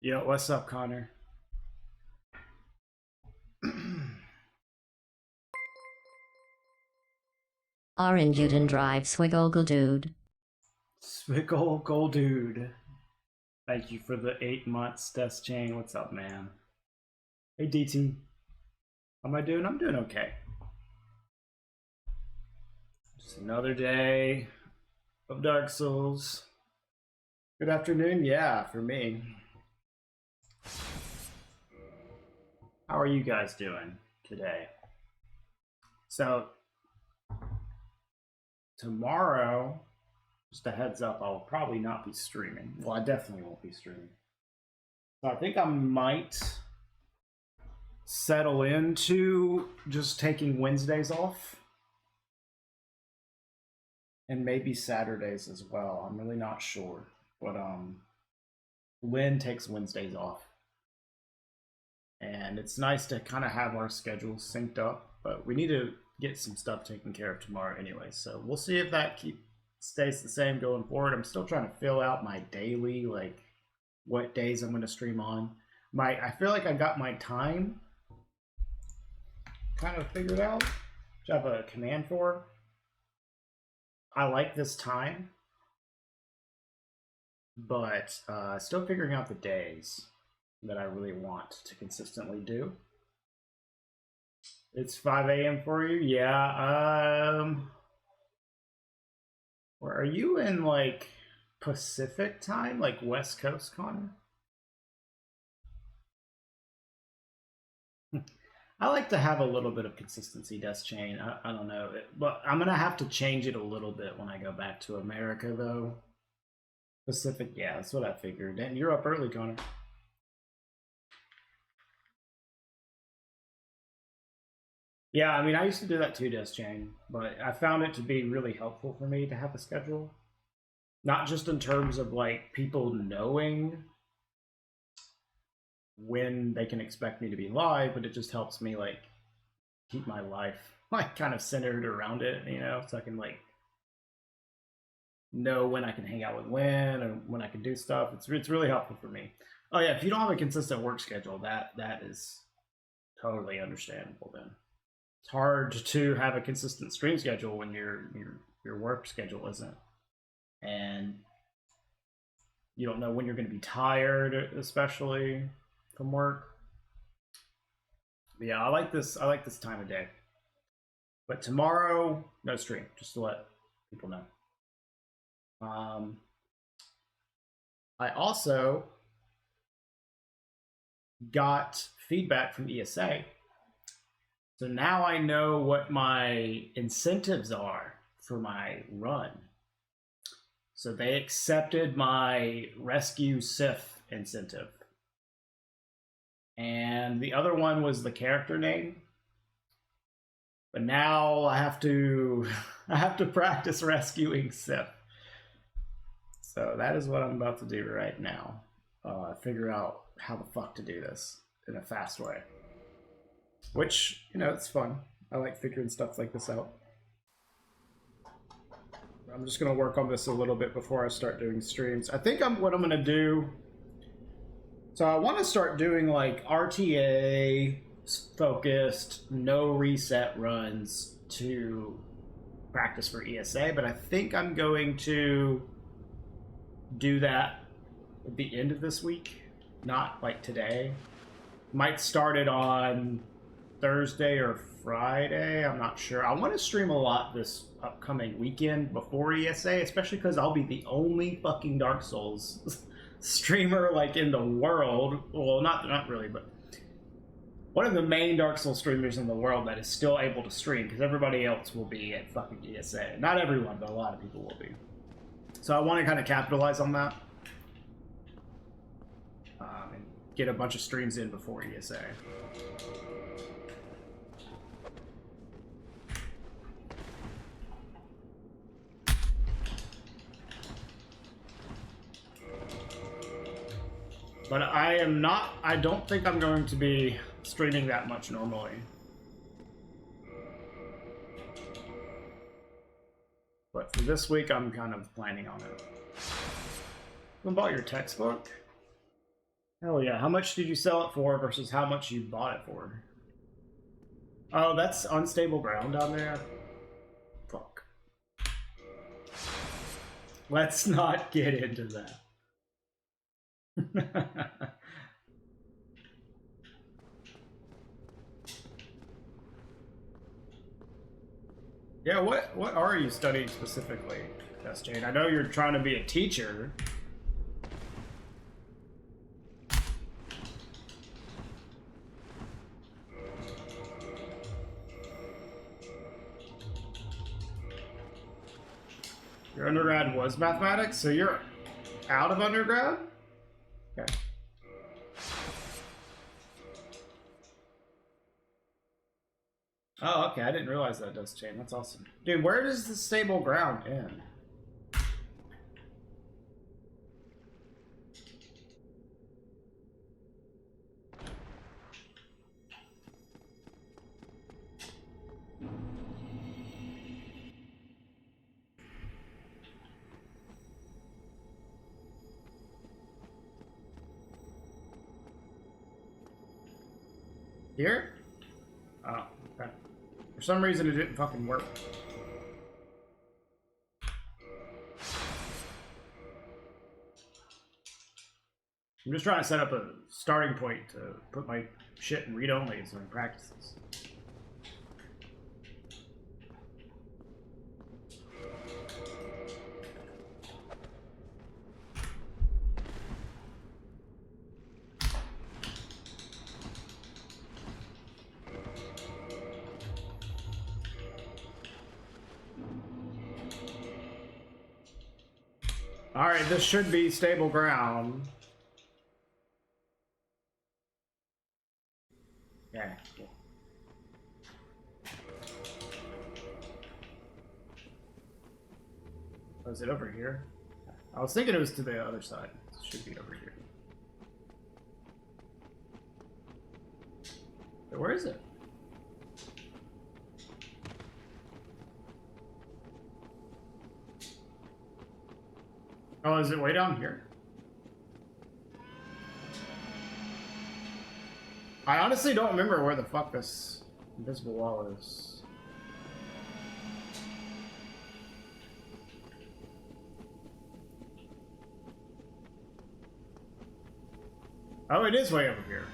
Yo, what's up, Connor? Orange Uden Drive Swiggle Dude. Spickle Gold Dude. Thank you for the 8 months, Death Chain. What's up, man? Hey, DT. How am I doing? I'm doing okay. Just another day of Dark Souls. Good afternoon, yeah, for me. How are you guys doing today? So, tomorrow, just a heads up, I'll probably not be streaming. Well, I definitely won't be streaming. So I think I might settle into just taking Wednesdays off and maybe Saturdays as well. I'm really not sure, but Lynn takes Wednesdays off, and it's nice to kind of have our schedules synced up. But we need to get some stuff taken care of tomorrow anyway, so we'll see if that stays the same going forward. I'm still trying to fill out my daily, like what days I'm going to stream on. I feel like I got my time kind of figured out, which I have a command for. I like this time, but still figuring out the days that I really want to consistently do. It's 5 a.m. for you? Yeah. Or are you in like Pacific time, like West Coast, Connor? I like to have a little bit of consistency, Death Chain. I don't know, but I'm gonna have to change it a little bit when I go back to America, though. Pacific, yeah, that's what I figured. And you're up early, Connor. Yeah, I mean, I used to do that too, Death Chain, but I found it to be really helpful for me to have a schedule. Not just in terms of like people knowing when they can expect me to be live, but it just helps me like keep my life like kind of centered around it, so I can like know when I can hang out with Lynn or when I can do stuff. It's really helpful for me. Oh yeah, if you don't have a consistent work schedule, that is totally understandable. Then it's hard to have a consistent stream schedule when your work schedule isn't, and you don't know when you're going to be tired, especially from work. But yeah, I like this time of day. But tomorrow, no stream, just to let people know. I also got feedback from ESA. So now I know what my incentives are for my run. So they accepted my rescue Sith incentive. And the other one was the character name. But now I have to practice rescuing Sith. So that is what I'm about to do right now. Figure out how the fuck to do this in a fast way. Which, it's fun. I like figuring stuff like this out. I'm just going to work on this a little bit before I start doing streams. I think what I'm going to do... So I want to start doing like RTA focused, no reset runs to practice for ESA, but I think I'm going to do that at the end of this week, not like today. Might start it on Thursday or Friday, I'm not sure. I want to stream a lot this upcoming weekend before ESA, especially because I'll be the only fucking Dark Souls streamer like in the world. Well, not really, but one of the main Dark Souls streamers in the world that is still able to stream, because everybody else will be at fucking ESA. Not everyone, but a lot of people will be. So I want to kind of capitalize on that and get a bunch of streams in before ESA. But I don't think I'm going to be streaming that much normally. But for this week, I'm kind of planning on it. Who bought your textbook? Hell yeah. How much did you sell it for versus how much you bought it for? Oh, that's unstable ground down there? Fuck. Let's not get into that. Yeah, what are you studying specifically, Yes, Jane? I know you're trying to be a teacher. Your undergrad was mathematics, so you're out of undergrad? Okay. Oh, okay. I didn't realize that does change. That's awesome. Dude, where does the stable ground end? Here? Oh, okay. For some reason, it didn't fucking work. I'm just trying to set up a starting point to put my shit in read-only so I can practice this. Alright, this should be stable ground. Yeah, cool. Oh, is it over here? I was thinking it was to the other side. It should be over here. Where is it? Oh, is it way down here? I honestly don't remember where the fuck this invisible wall is. Oh, it is way over here.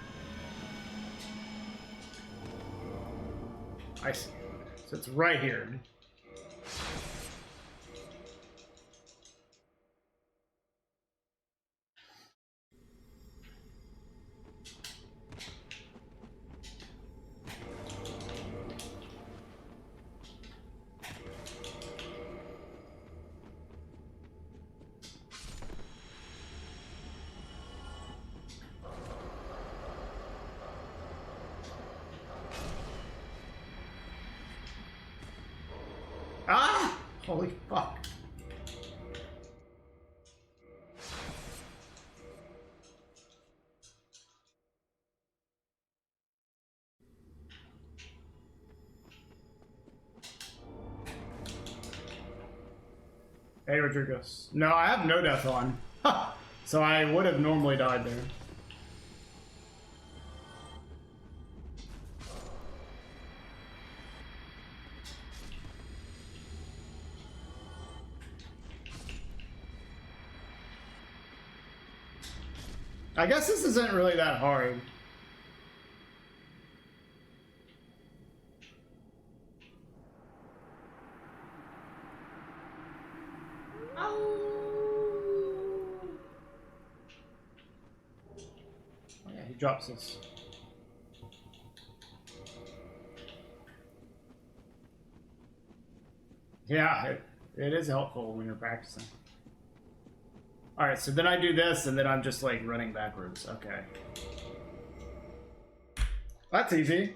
I see. So it's right here. Ah! Holy fuck. Hey, Rodriguez. No, I have no death on. So I would have normally died there. I guess this isn't really that hard. Oh yeah, he drops this. Yeah, it is helpful when you're practicing. Alright, so then I do this, and then I'm just like running backwards. Okay. That's easy.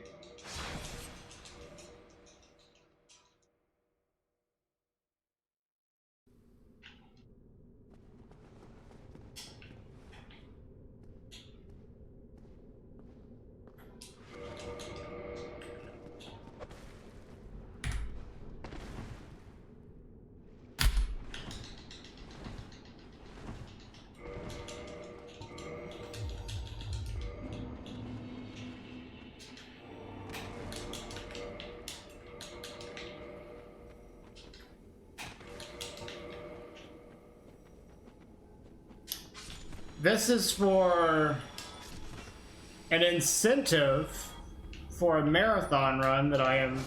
This is for an incentive for a marathon run that I am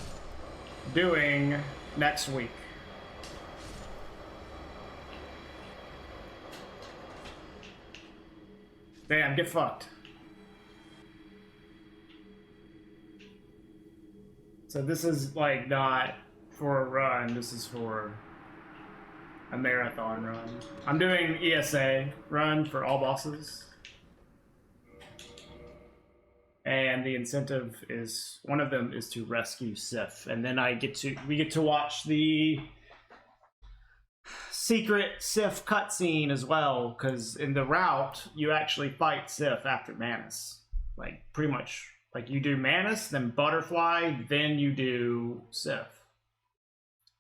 doing next week. Damn, get fucked. So this is like not for a run, this is for a marathon run. I'm doing ESA run for all bosses. And the incentive is, one of them is to rescue Sif, and then we get to watch the secret Sif cutscene as well, because in the route you actually fight Sif after Manus. Like pretty much, like you do Manus, then Butterfly, then you do Sif.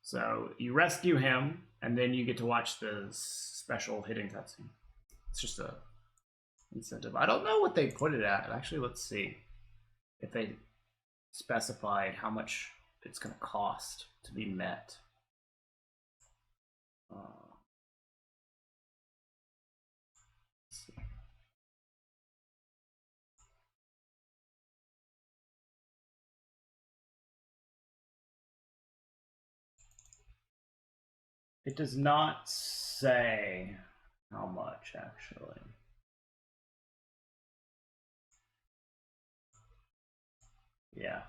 So you rescue him, and then you get to watch the special hidden cutscene. It's just a incentive. I don't know what they put it at. Actually, let's see if they specified how much it's going to cost to be met. Let's see. It does not say how much, actually. Yeah.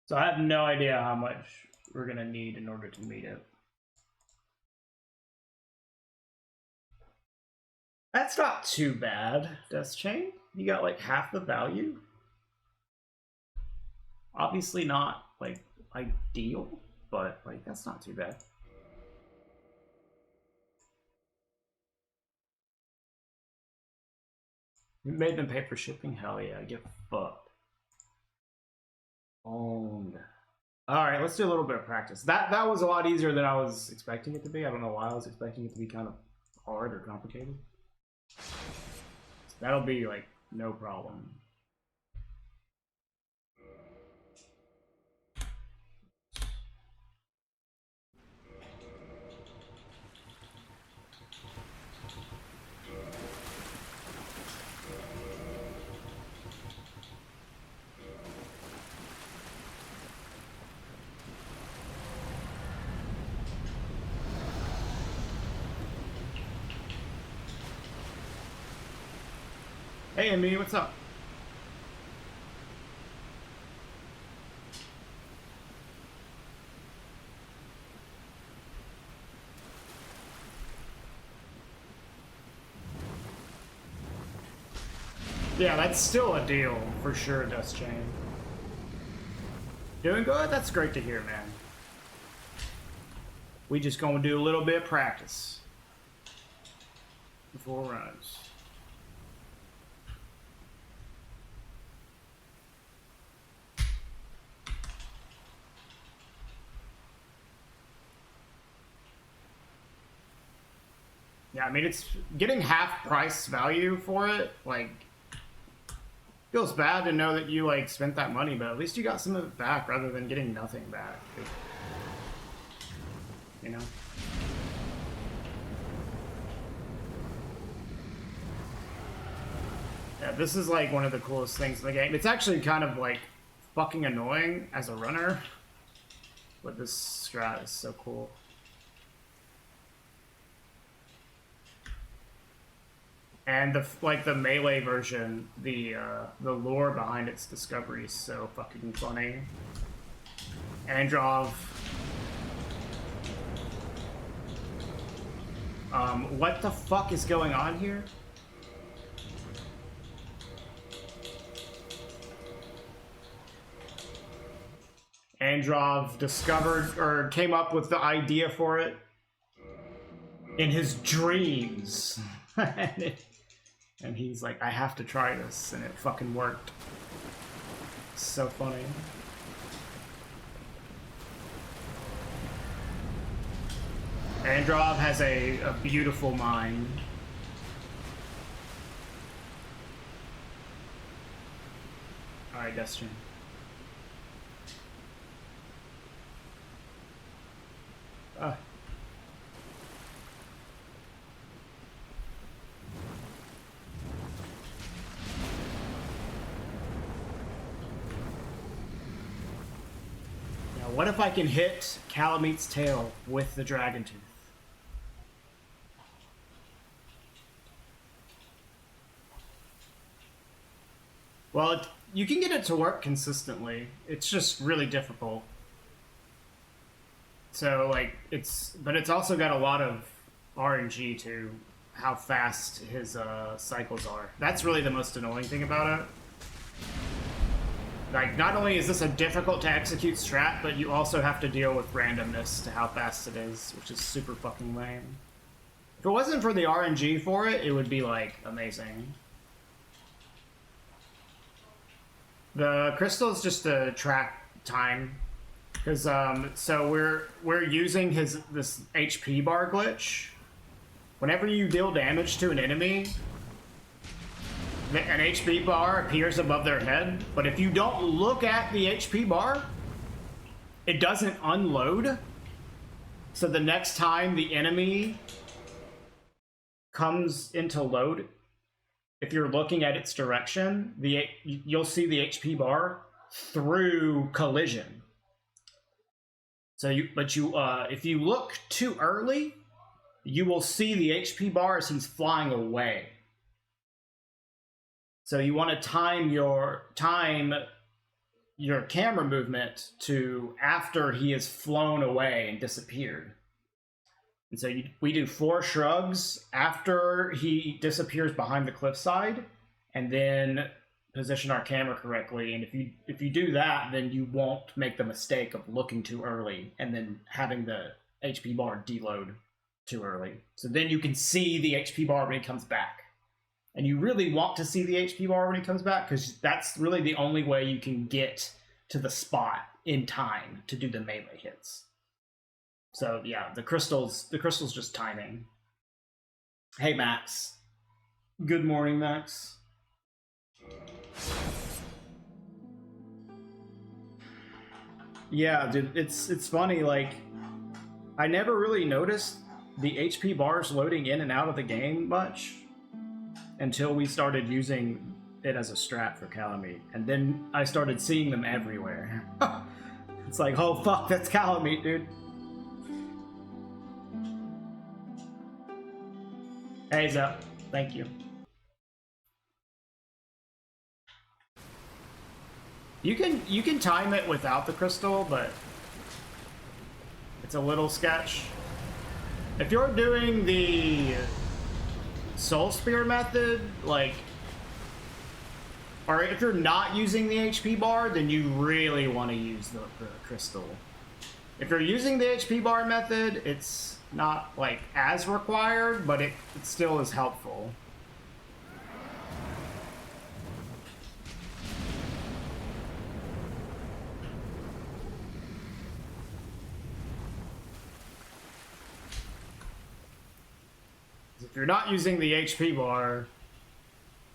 So I have no idea how much we're gonna need in order to meet it. That's not too bad, Death Chain. You got like half the value. Obviously not like ideal, but like that's not too bad. We made them pay for shipping? Hell yeah, get fucked. Owned. Alright, let's do a little bit of practice. That was a lot easier than I was expecting it to be. I don't know why I was expecting it to be kind of hard or complicated. That'll be like no problem. Hey, Amy, what's up? Yeah, that's still a deal, for sure, Dust Chain. Doing good? That's great to hear, man. We just gonna do a little bit of practice before runs. Yeah, I mean, it's getting half price value for it, like, feels bad to know that you, like, spent that money, but at least you got some of it back rather than getting nothing back. You know? Yeah, this is, like, one of the coolest things in the game. It's actually kind of, like, fucking annoying as a runner, but this strat is so cool. And the melee version, the lore behind its discovery is so fucking funny. Androv. What the fuck is going on here? Androv discovered or came up with the idea for it in his dreams. And he's like, I have to try this, and it fucking worked. So funny. Androv has a beautiful mind. Alright, Destiny. what if I can hit Calameet's tail with the Dragon Tooth? Well, you can get it to work consistently. It's just really difficult. So, like, but it's also got a lot of RNG to how fast his cycles are. That's really the most annoying thing about it. Like, not only is this a difficult to execute strat, but you also have to deal with randomness to how fast it is, which is super fucking lame. If it wasn't for the RNG for it, it would be, like, amazing. The crystal's just to track time. Because, so we're using this HP bar glitch. Whenever you deal damage to an enemy, an HP bar appears above their head, but if you don't look at the HP bar, it doesn't unload. So the next time the enemy comes into load, if you're looking at its direction, you'll see the HP bar through collision. So if you look too early, you will see the HP bar as he's flying away. So you want to time your camera movement to after he has flown away and disappeared. And so we do 4 shrugs after he disappears behind the cliffside, and then position our camera correctly. And if you do that, then you won't make the mistake of looking too early and then having the HP bar deload too early. So then you can see the HP bar when he comes back. And you really want to see the HP bar when he comes back, because that's really the only way you can get to the spot in time to do the melee hits. So yeah, the crystal's just timing. Hey Max. Good morning, Max. Yeah, dude, it's funny, like, I never really noticed the HP bars loading in and out of the game much until we started using it as a strat for Calameet, and then I started seeing them everywhere. It's like, oh fuck, that's Calameet, dude. Hey Zep, thank you. You can time it without the crystal, but it's a little sketch. If you're doing the Soul Spear method, like, or if you're not using the HP bar, then you really want to use the crystal. If you're using the HP bar method, it's not, like, as required, but it still is helpful. If you're not using the HP bar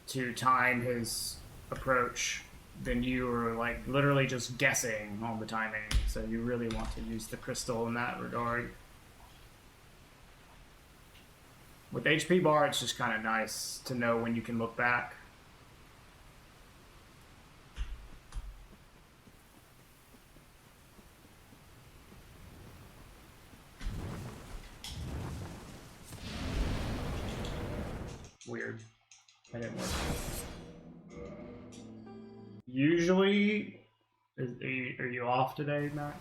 to time his approach, then you are, like, literally just guessing on the timing. So you really want to use the crystal in that regard. With HP bar, it's just kind of nice to know when you can look back. Weird. That didn't work. Usually, are you off today, Max?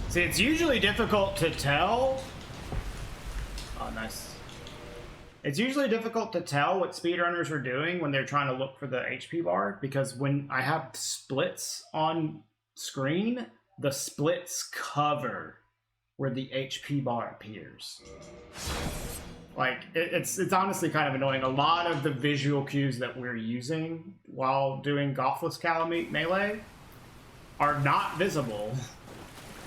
See, it's usually difficult to tell. Oh, nice. It's usually difficult to tell what speedrunners are doing when they're trying to look for the HP bar, because when I have splits on screen, the splits cover where the HP bar appears. Like, it's honestly kind of annoying. A lot of the visual cues that we're using while doing Golfless Calameet Melee are not visible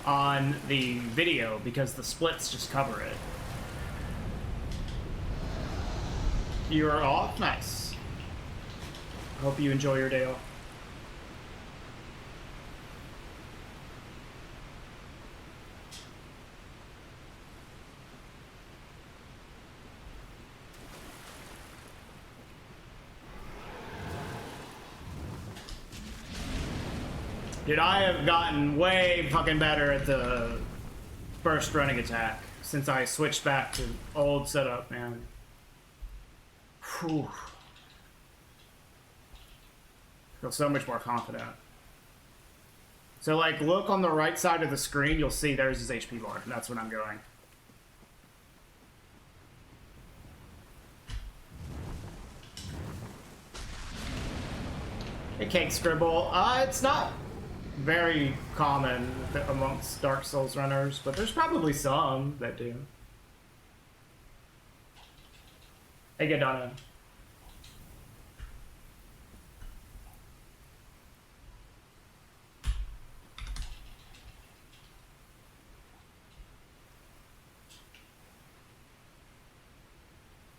on the video because the splits just cover it. You're off? Nice. Hope you enjoy your day off. Dude, I have gotten way fucking better at the first running attack since I switched back to old setup, man. Whew. Feel so much more confident. So, like, look on the right side of the screen, you'll see there's his HP bar, and that's when I'm going. Hey, Cake Scribble. It's not very common amongst Dark Souls runners, but there's probably some that do. Hey, Gadana.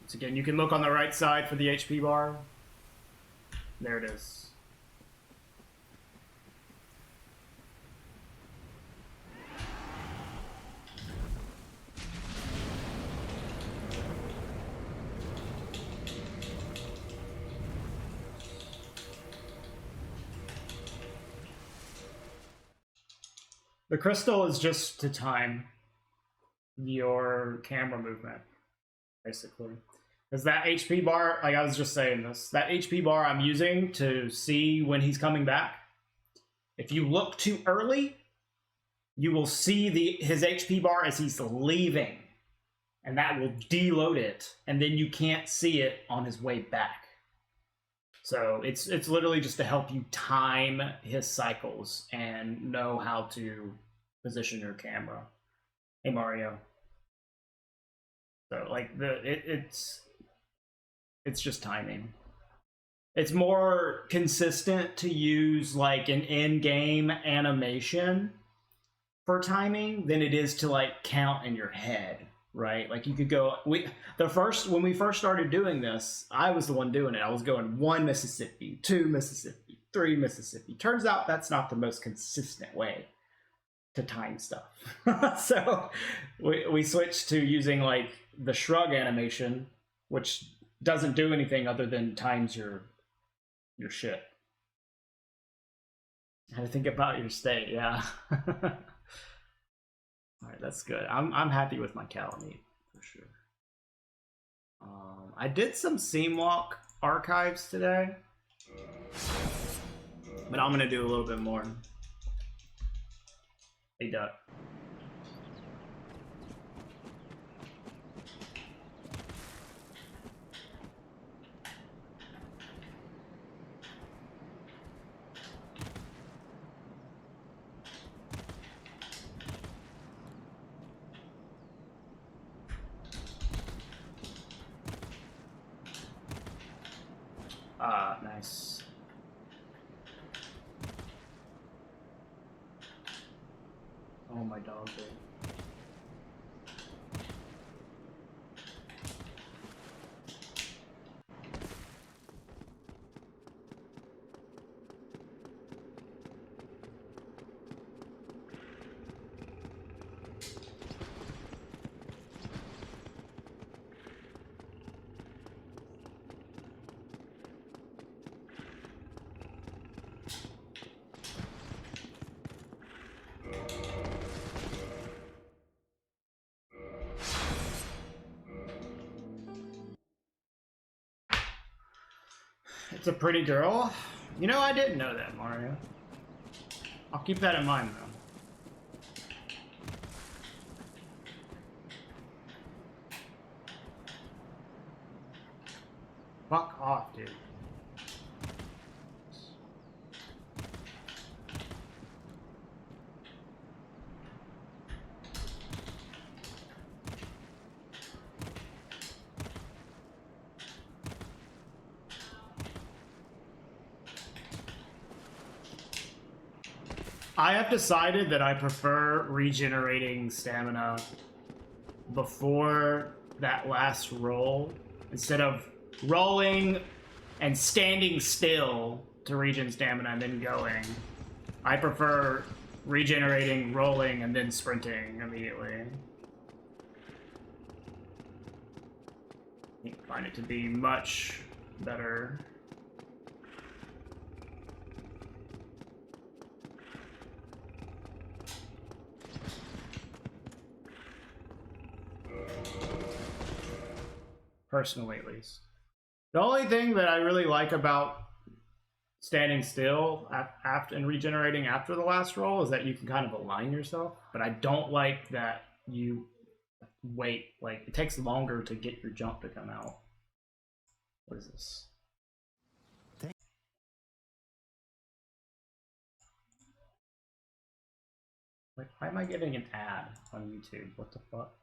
Once again, you can look on the right side for the HP bar. There it is. The crystal is just to time your camera movement, basically. Because that HP bar, like I was just saying this, that HP bar I'm using to see when he's coming back, if you look too early, you will see his HP bar as he's leaving. And that will deload it, and then you can't see it on his way back. So it's literally just to help you time his cycles and know how to position your camera. Hey Mario. So like it's just timing. It's more consistent to use like an in-game animation for timing than it is to like count in your head. Right, like you could go. When we first started doing this, I was the one doing it. I was going 1 Mississippi, 2 Mississippi, 3 Mississippi. Turns out that's not the most consistent way to time stuff. So we switched to using like the shrug animation, which doesn't do anything other than times your shit. How to think about your state, yeah. All right, that's good. I'm happy with my Calamite for sure. I did some Seamwalk archives today, but I'm gonna do a little bit more. Hey, Duck. Nice. Oh, my dog did. It's a pretty girl. You know, I didn't know that, Mario. I'll keep that in mind, though. Fuck off, dude. I have decided that I prefer regenerating stamina before that last roll instead of rolling and standing still to regen stamina and then going. I prefer regenerating, rolling, and then sprinting immediately. I find it to be much better. personally at least. The only thing that I really like about standing still after and regenerating after the last roll is that you can kind of align yourself, but I don't like that you wait. Like, it takes longer to get your jump to come out. What is this? Like, why am I getting an ad on YouTube? What the fuck?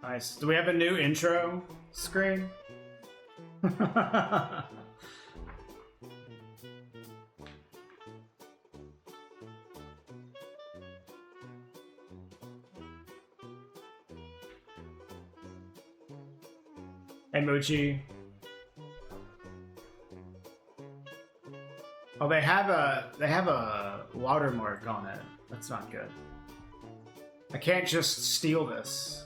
Nice. Do we have a new intro screen? Hey, Moochie. Oh, they have a watermark on it. That's not good. I can't just steal this.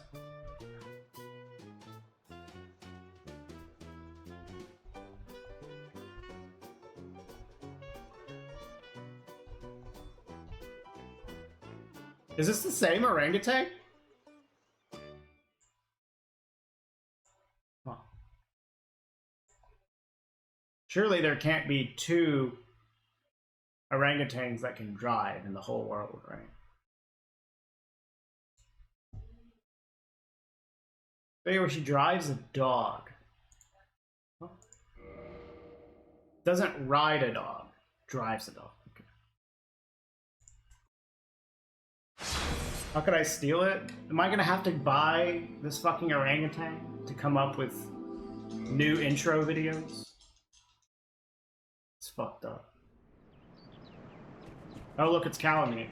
Is this the same orangutan? Huh. Surely there can't be two orangutans that can drive in the whole world, right? Video where she drives a dog. Huh? Doesn't ride a dog, drives a dog. How could I steal it? Am I gonna have to buy this fucking orangutan to come up with new intro videos? It's fucked up. Oh look, it's Calamine.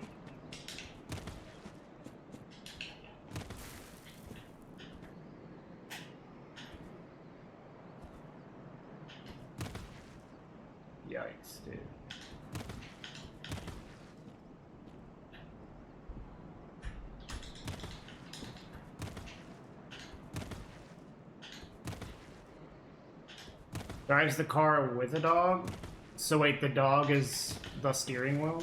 Yikes, dude. Drives the car with a dog? So wait, the dog is the steering wheel?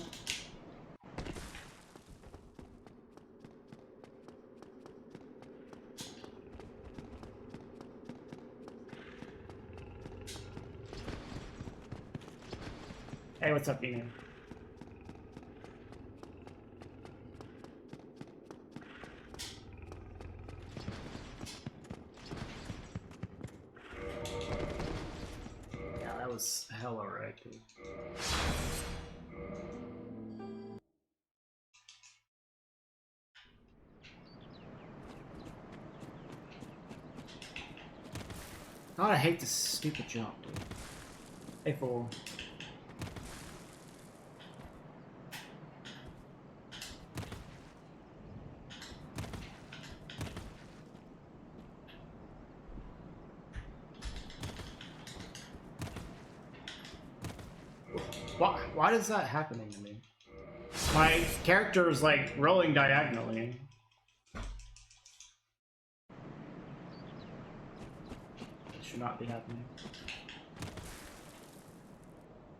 Hey, what's up, Ian? Hella right, dude. God, I hate this stupid jump, dude. Hey, fool. Why is that happening to me? My character is like rolling diagonally. It should not be happening.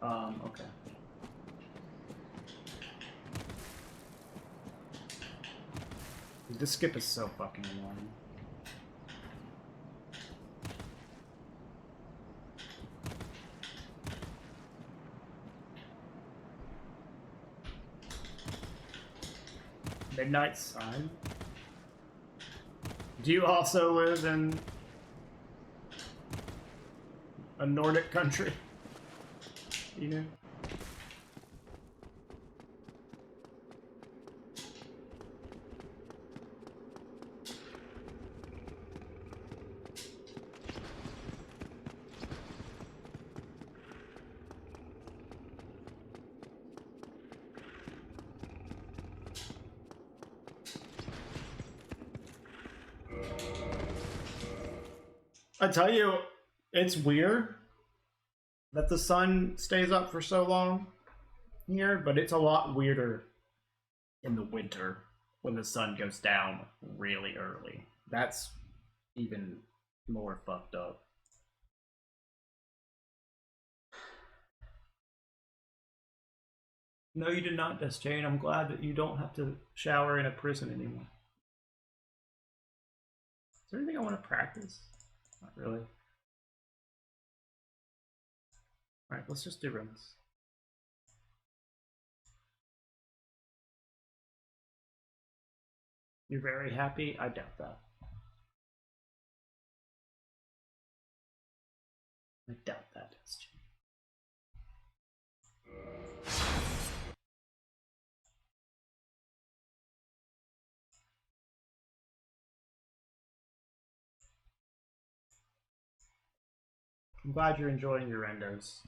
Okay. This skip is so fucking annoying. Midnight Sun? Do you also live in a Nordic country? You know? I tell you, it's weird that the sun stays up for so long. here, but it's a lot weirder in the winter when the sun goes down really early. That's even more fucked up. No, you did not, Deschain. I'm glad that you don't have to shower in a prison anymore. Is there anything I want to practice? Not really. Alright, let's just do runs. You're very happy? I doubt that. I doubt that, Deschain. I'm glad you're enjoying your randos.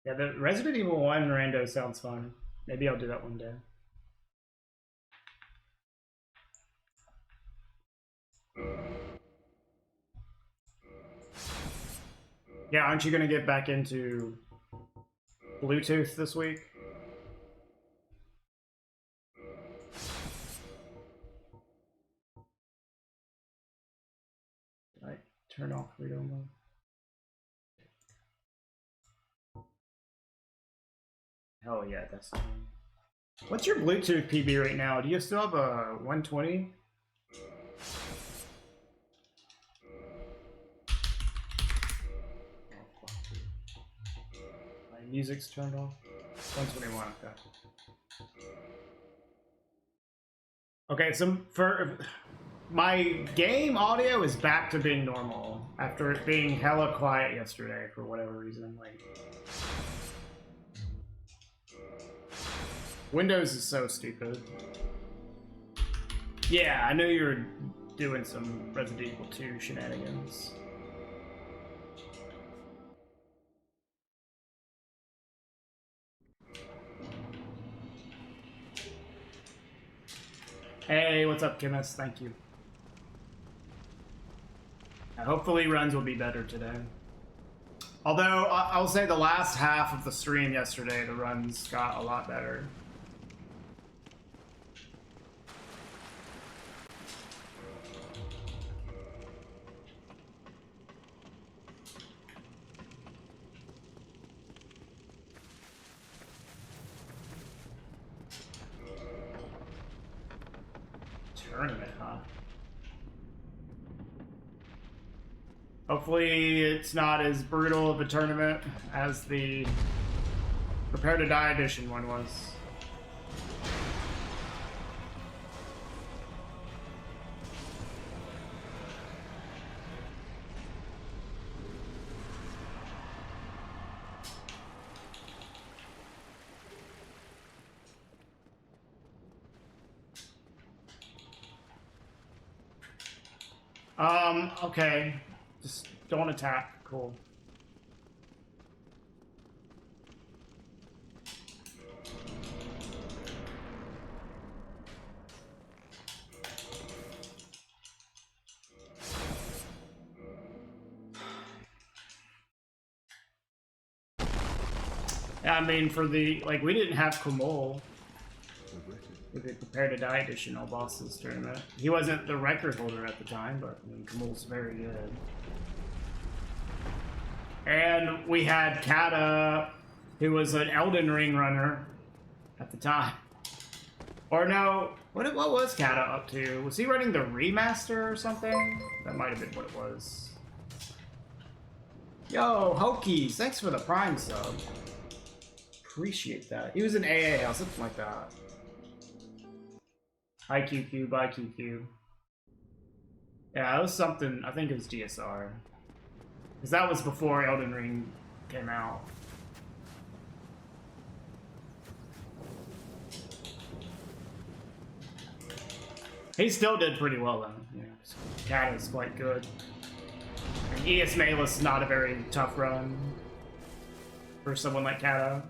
Yeah, the Resident Evil 1 rando sounds fun. Maybe I'll do that one day. Yeah, aren't you gonna get back into Bluetooth this week? Did I turn off read mode? Hell yeah, that's fine. What's your Bluetooth PB right now? Do you still have a 120? My music's turned off. 121, okay. Okay, so for my game audio is back to being normal after it being hella quiet yesterday for whatever reason. Like, Windows is so stupid. Yeah, I know you were doing some Resident Evil 2 shenanigans. Hey, what's up, Chemist? Thank you. Hopefully runs will be better today. Although, I'll say the last half of the stream yesterday, the runs got a lot better. Tournament, huh? Hopefully it's not as brutal of a tournament as the Prepare to Die edition one was. Okay. Just don't attack. Cool. Yeah, I mean, for the, like, we didn't have Kumul with the Prepare to Die edition all bosses tournament. He wasn't the record holder at the time, but I mean, Kumul's very good. And we had Kata, who was an Elden Ring runner at the time. Or no, what was Kata up to? Was he running the remaster or something? That might have been what it was. Yo, Hokies, thanks for the Prime sub. Appreciate that. He was in AA House, something like that. Hi QQ, bye QQ. Yeah, it was something, I think it was DSR. Because that was before Elden Ring came out. He still did pretty well though. Yeah, Kata is quite good. And ES Malus is not a very tough run for someone like Kata.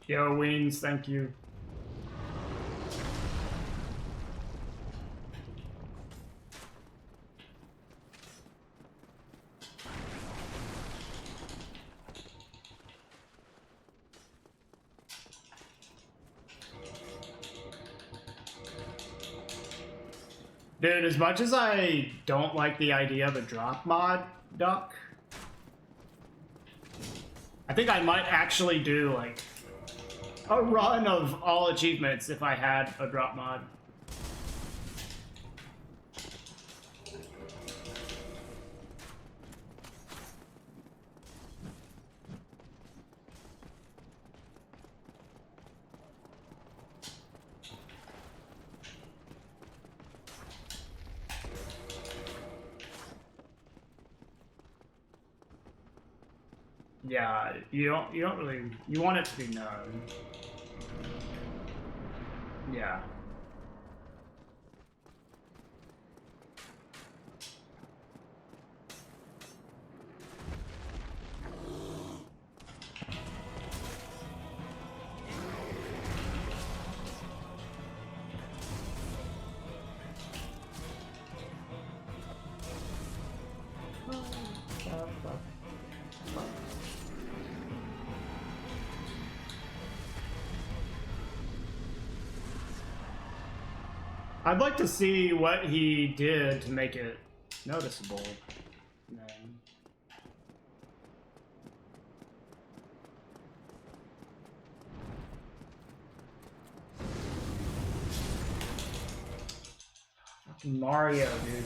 Yo, Wings, thank you. Dude, as much as I don't like the idea of a drop mod duck, I think I might actually do, like, a run of all achievements if I had a drop mod. Yeah, you don't really, you want it to be known. Yeah. I'd like to see what he did to make it noticeable. Man. Fucking Mario, dude.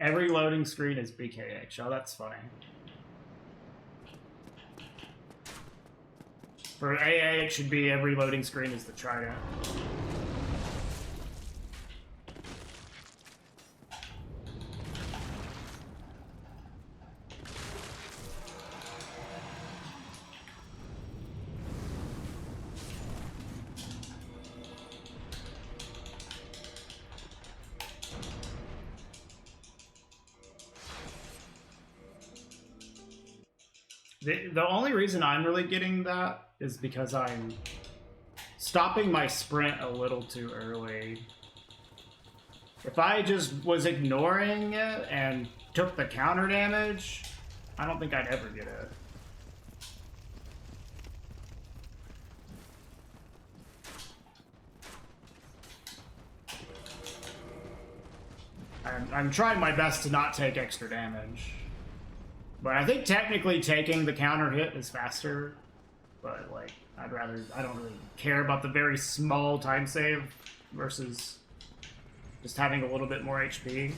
Every loading screen is BKH. Oh, that's funny. For AA, it should be every loading screen is the trident. The only reason I'm really getting that is because I'm stopping my sprint a little too early. If I just was ignoring it and took the counter damage, I don't think I'd ever get it. I'm trying my best to not take extra damage. But I think technically taking the counter hit is faster. But, like, I don't really care about the very small time save versus just having a little bit more HP.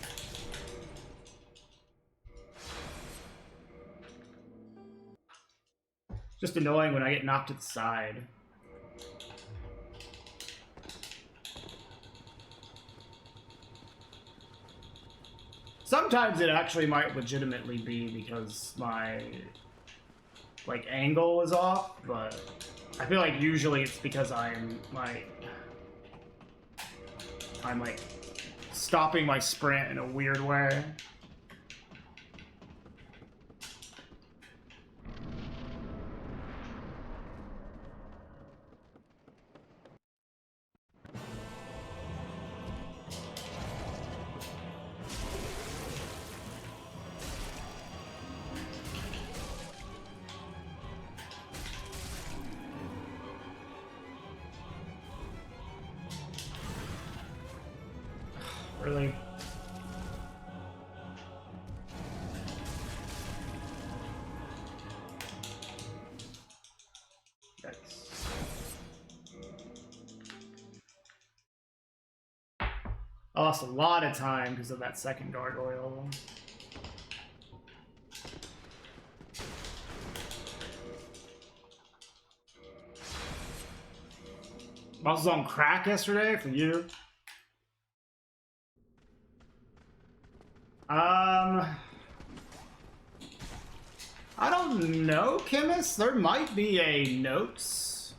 Just annoying when I get knocked to the side. Sometimes it actually might legitimately be because my, like, angle is off, but I feel like usually it's because I'm like stopping my sprint in a weird way. Really? Yikes. I lost a lot of time because of that second gargoyle. I was on crack yesterday for you. I don't know, Chemist. There might be a notes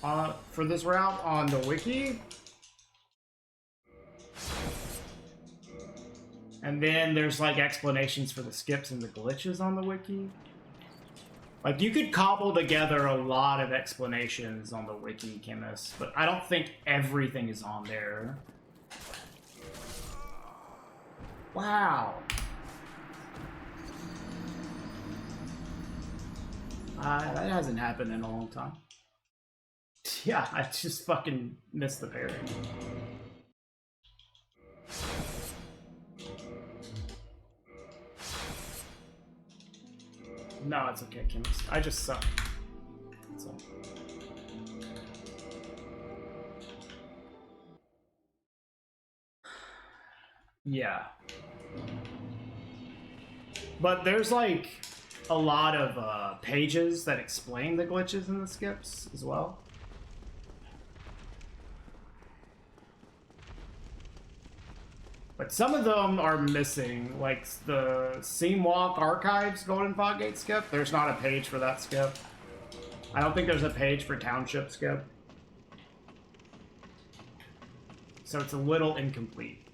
for this route on the wiki. And then there's like explanations for the skips and the glitches on the wiki. Like, you could cobble together a lot of explanations on the wiki, Chemist, but I don't think everything is on there. Wow. That hasn't happened in a long time. Yeah, I just fucking missed the parry. No, it's okay, Chemist. I just suck. That's all. Yeah. But there's like a lot of pages that explain the glitches and the skips as well. But some of them are missing, like the Seam Walk Archives Golden Foggate skip. There's not a page for that skip. I don't think there's a page for Township skip. So it's a little incomplete.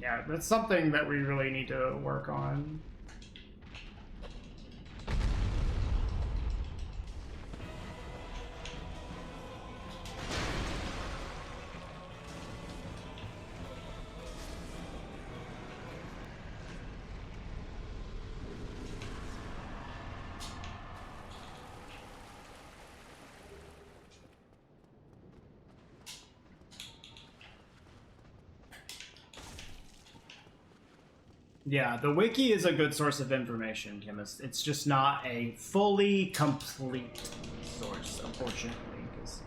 Yeah, that's something that we really need to work on. Yeah, the wiki is a good source of information, Chemist. It's just not a fully complete source, unfortunately, because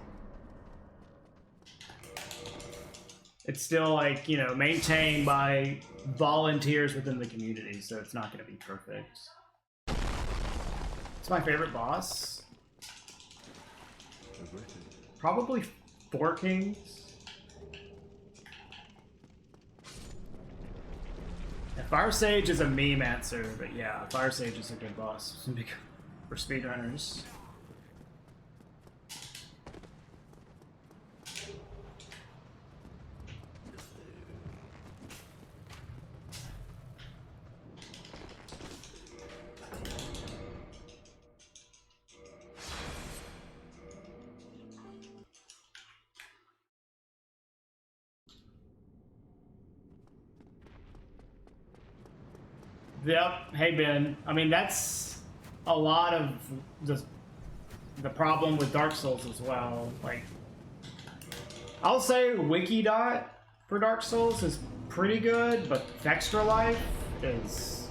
it's still, like, you know, maintained by volunteers within the community, so it's not going to be perfect. It's my favorite boss. Probably Four Kings. Fire Sage is a meme answer, but yeah, Fire Sage is a good boss for speedrunners. Yep. Hey, Ben. I mean, that's a lot of the problem with Dark Souls as well. Like, I'll say Wikidot for Dark Souls is pretty good, but Extra Life is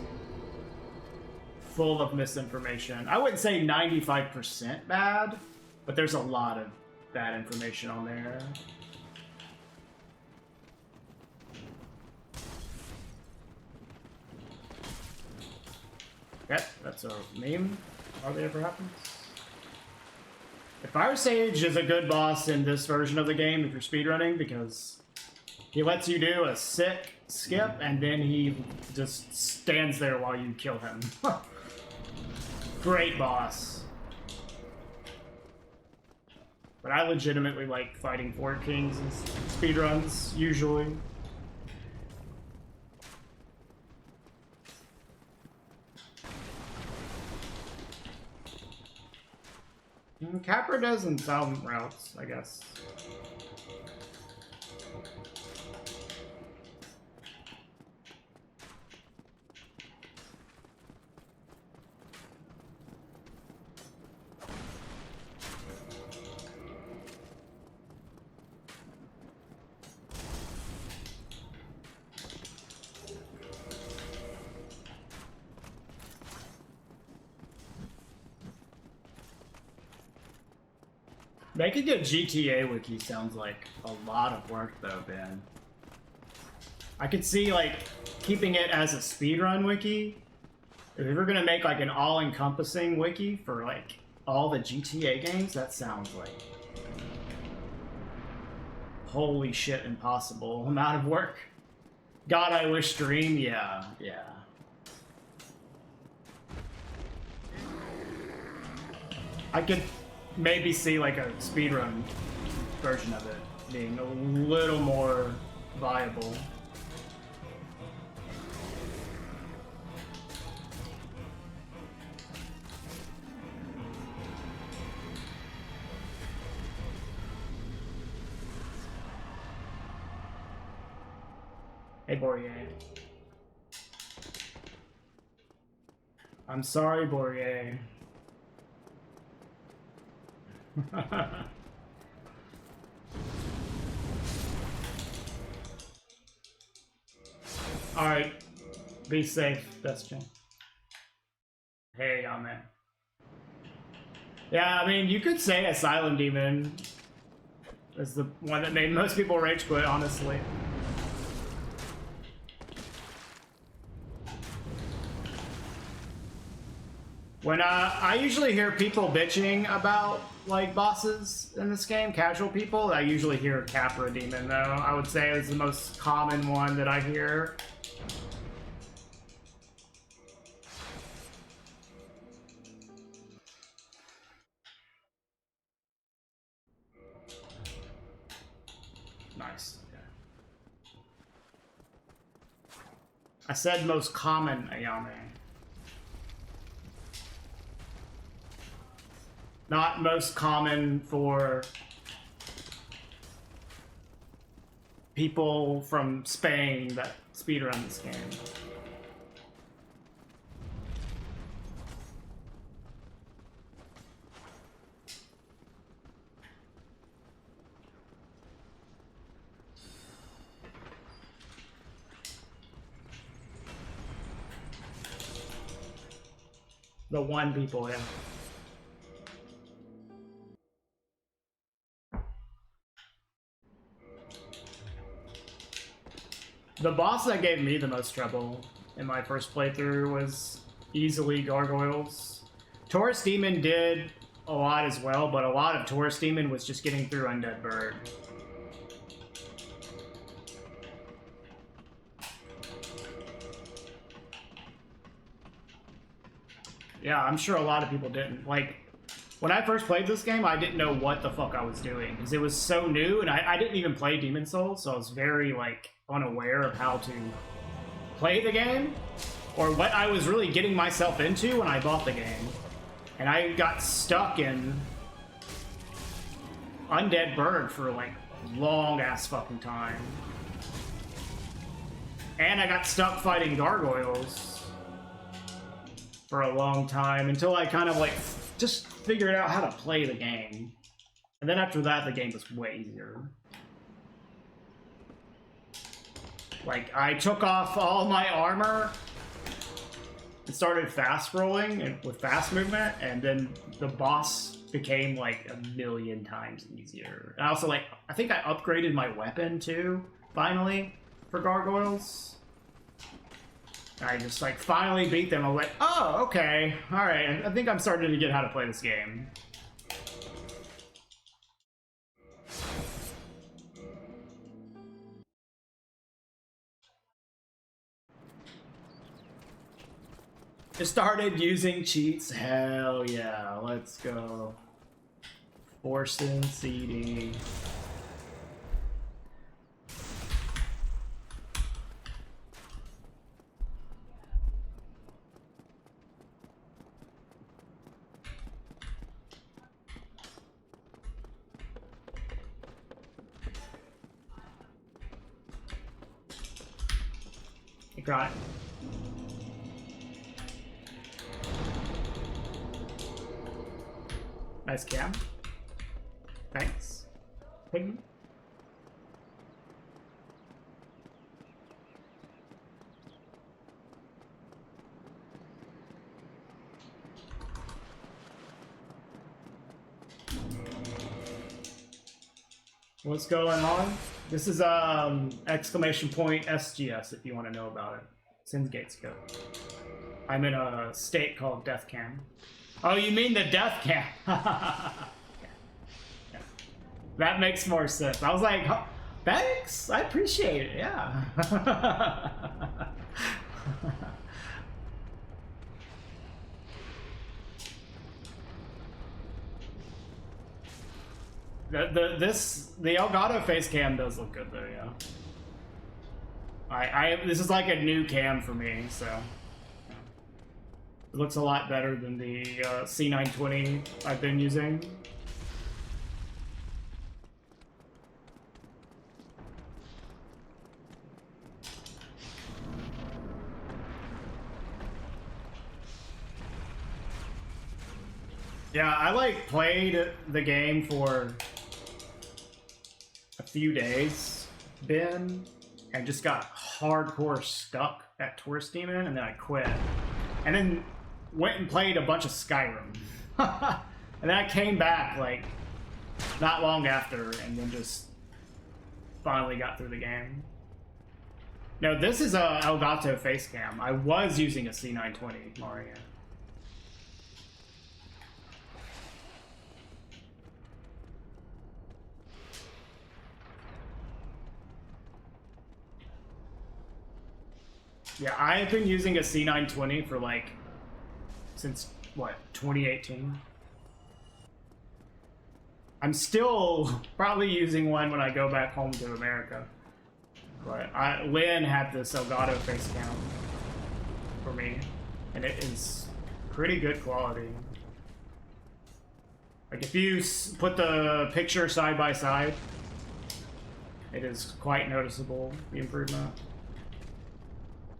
full of misinformation. I wouldn't say 95% bad, but there's a lot of bad information on there. Yep, that's a meme. Hardly ever happens. Fire Sage is a good boss in this version of the game if you're speedrunning, because he lets you do a sick skip and then he just stands there while you kill him. Great boss. But I legitimately like fighting Four Kings in speedruns, usually. Capra does in some routes, I guess. Making a GTA wiki sounds like a lot of work, though, Ben. I could see, like, keeping it as a speedrun wiki. If we were gonna make, like, an all-encompassing wiki for, like, all the GTA games, that sounds like... holy shit, impossible amount of work. God, I wish Dream, yeah. I could maybe see like a speedrun version of it. being a little more viable. Hey, Bourier. I'm sorry, Bourier. Alright. Be safe, Dustin. Hey, y'all, man. Yeah, I mean, you could say Asylum Demon is the one that made most people rage quit, honestly. When I usually hear people bitching about like bosses in this game, casual people, I usually hear Capra Demon though. I would say it's the most common one that I hear. Nice. Okay. I said most common Ayame. Not most common for people from Spain that speedrun this game. The one people, yeah. The boss that gave me the most trouble in my first playthrough was easily Gargoyles. Taurus Demon did a lot as well, but a lot of Taurus Demon was just getting through Undead Bird. Yeah, I'm sure a lot of people didn't. Like, when I first played this game, I didn't know what the fuck I was doing, because it was so new, and I didn't even play Demon Souls, so I was very, like, unaware of how to play the game, or what I was really getting myself into when I bought the game. And I got stuck in Undead Bird for, like, long-ass fucking time. And I got stuck fighting Gargoyles for a long time, until I kind of, like, just figured out how to play the game. And then after that, the game was way easier. Like, I took off all my armor and started fast rolling and with fast movement, and then the boss became like 1,000,000 times easier. And I also, like, I think I upgraded my weapon too, finally, for Gargoyles. I just, like, finally beat them. I was like, oh, okay, alright, I think I'm starting to get how to play this game. Just started using cheats. Hell yeah, let's go. Forcing seeding. You cry. Nice cam. Thanks. Piggy. What's going on? This is exclamation point SGS if you want to know about it. Sin's Gates Go. I'm in a state called Death Cam. Oh, you mean the Death Cam? Yeah. That makes more sense. I was like, huh, thanks, I appreciate it, yeah. The Elgato face cam does look good though, yeah. This is like a new cam for me, so yeah. It looks a lot better than the C920 I've been using. Yeah, I like played the game for a few days, Ben, and just got hardcore stuck at Tourist Demon, and then I quit. And then went and played a bunch of Skyrim. And then I came back, like, not long after, and then just finally got through the game. No, this is a Elgato face cam. I was using a C920 Mario. Yeah, I've been using a C920 for like, since, what, 2018? I'm still probably using one when I go back home to America. But Lynn had this Elgato face cam for me, and it is pretty good quality. Like, if you put the picture side by side, it is quite noticeable, the improvement.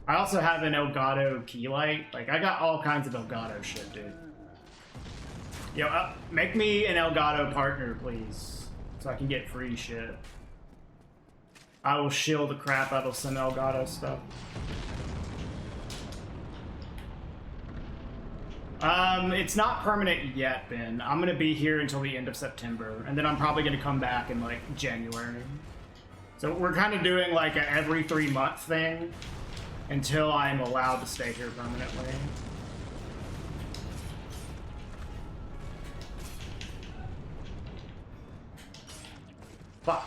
I also have an Elgato key light. Like, I got all kinds of Elgato shit, dude. Yo, make me an Elgato partner, please, so I can get free shit. I will shill the crap out of some Elgato stuff. It's not permanent yet, Ben. I'm gonna be here until the end of September, and then I'm probably gonna come back in, like, January. So we're kind of doing, like, a every 3-month thing until I'm allowed to stay here permanently. Fuck.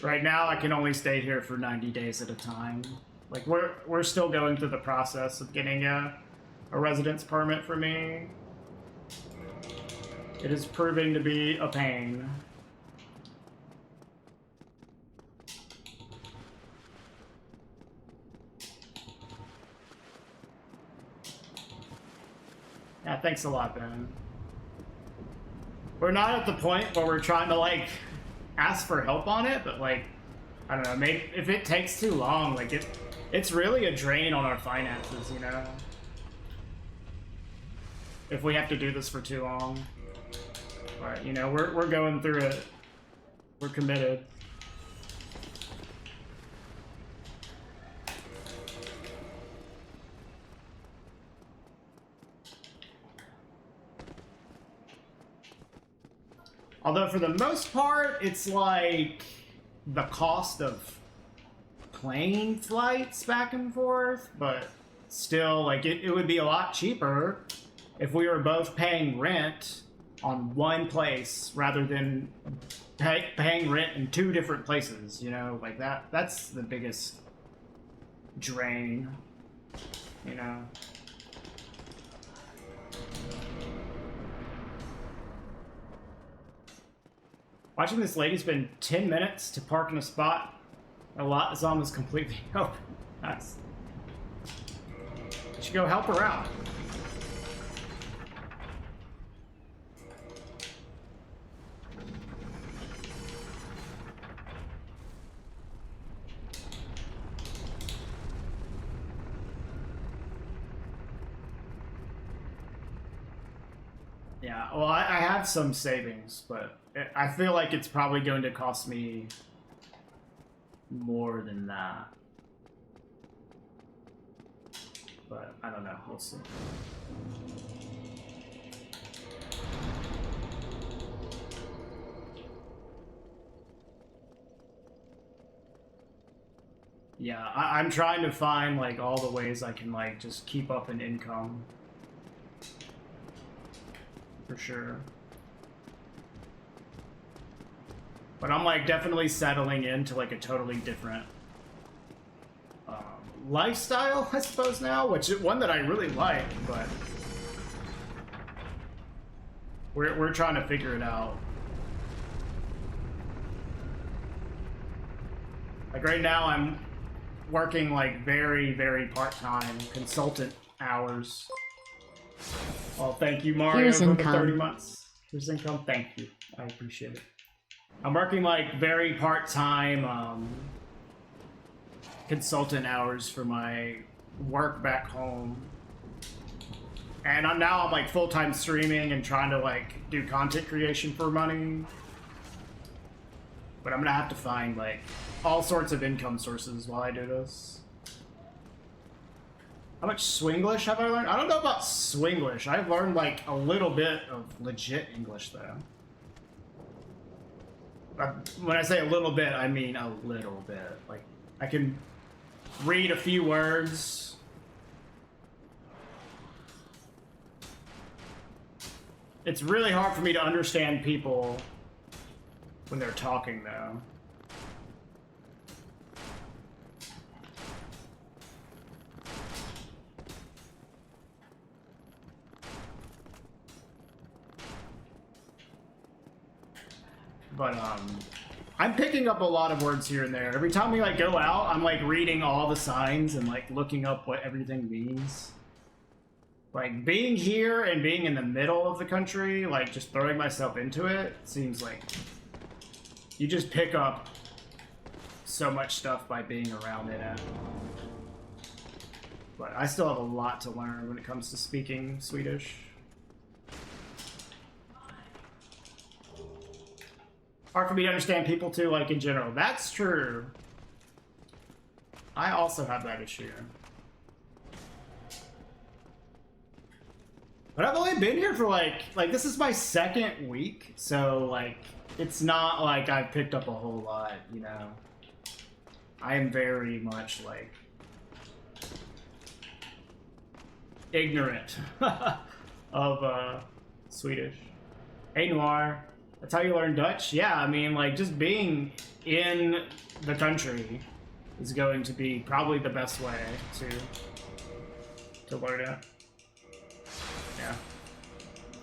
Right now, I can only stay here for 90 days at a time. Like, we're still going through the process of getting a residence permit for me. It is proving to be a pain. Yeah, thanks a lot, Ben. We're not at the point where we're trying to, like, ask for help on it, but, like, I don't know, maybe if it takes too long, like, it's really a drain on our finances, you know? If we have to do this for too long. But, you know, we're going through it. We're committed. Although for the most part, it's like the cost of plane flights back and forth, but still, like, it would be a lot cheaper if we were both paying rent on one place rather than paying rent in 2 different places, you know? Like, that's the biggest drain, you know? Watching this lady spend 10 minutes to park in a spot a lot is almost completely open. Nice. You should go help her out. Yeah, well, I have some savings, but I feel like it's probably going to cost me more than that. But I don't know, we'll see. Yeah, I'm trying to find, like, all the ways I can, like, just keep up an income. For sure. But I'm like definitely settling into like a totally different lifestyle, I suppose now, which is one that I really like, but we're trying to figure it out. Like right now I'm working like very, very part-time consultant hours. Well, thank you, Mario, Here's for the income. 30 months. Here's income. Thank you. I appreciate it. I'm working like very part-time consultant hours for my work back home. And I'm like full-time streaming and trying to like do content creation for money. But I'm gonna have to find like all sorts of income sources while I do this. How much Swinglish have I learned? I don't know about Swinglish. I've learned like a little bit of legit English though. When I say a little bit, I mean a little bit. Like, I can read a few words. It's really hard for me to understand people when they're talking, though. But, I'm picking up a lot of words here and there. Every time we, like, go out, I'm, like, reading all the signs and, like, looking up what everything means. Like, being here and being in the middle of the country, like, just throwing myself into it, seems like you just pick up so much stuff by being around it. But I still have a lot to learn when it comes to speaking Swedish. Hard for me to understand people too, like in general. That's true. I also have that issue. But I've only been here for like this is my second week, so like it's not like I've picked up a whole lot, you know. I am very much like ignorant of Swedish. Hey Noir. That's how you learn Dutch? Yeah, I mean, like, just being in the country is going to be probably the best way to learn it. Yeah.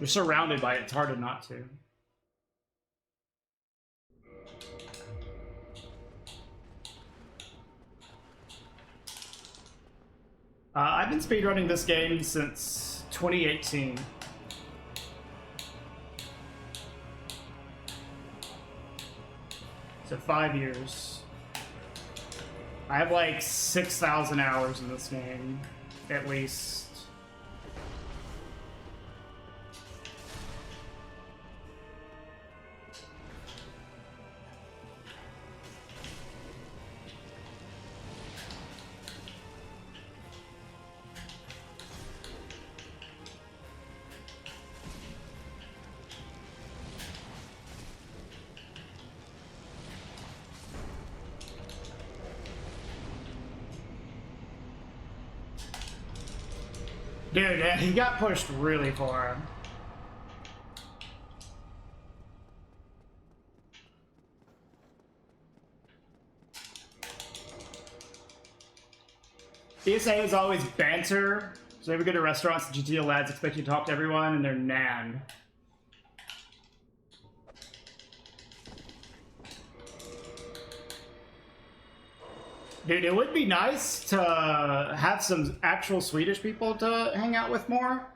You're surrounded by it, it's hard not to. I've been speedrunning this game since 2018. So 5 years. I have like 6,000 hours in this game, at least. Dude, he got pushed really far. ESA is always banter. So if we go to restaurants, the GTO lads expect you to talk to everyone, and they're nan. Dude, it would be nice to have some actual Swedish people to hang out with more.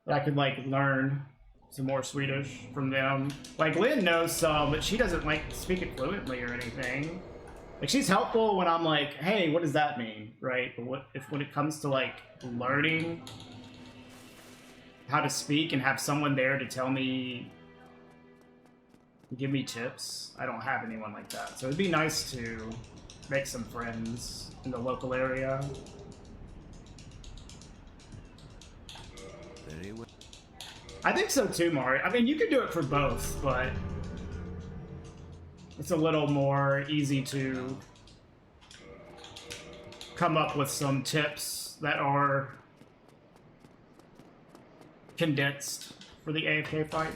That I could, like, learn some more Swedish from them. Like, Lynn knows some, but she doesn't, like, speak it fluently or anything. Like, she's helpful when I'm like, hey, what does that mean, right? But when it comes to, like, learning how to speak and have someone there to tell me, give me tips, I don't have anyone like that. So it'd be nice to make some friends in the local area. I think so too, Mario. I mean, you could do it for both, but it's a little more easy to come up with some tips that are condensed for the AFK fight.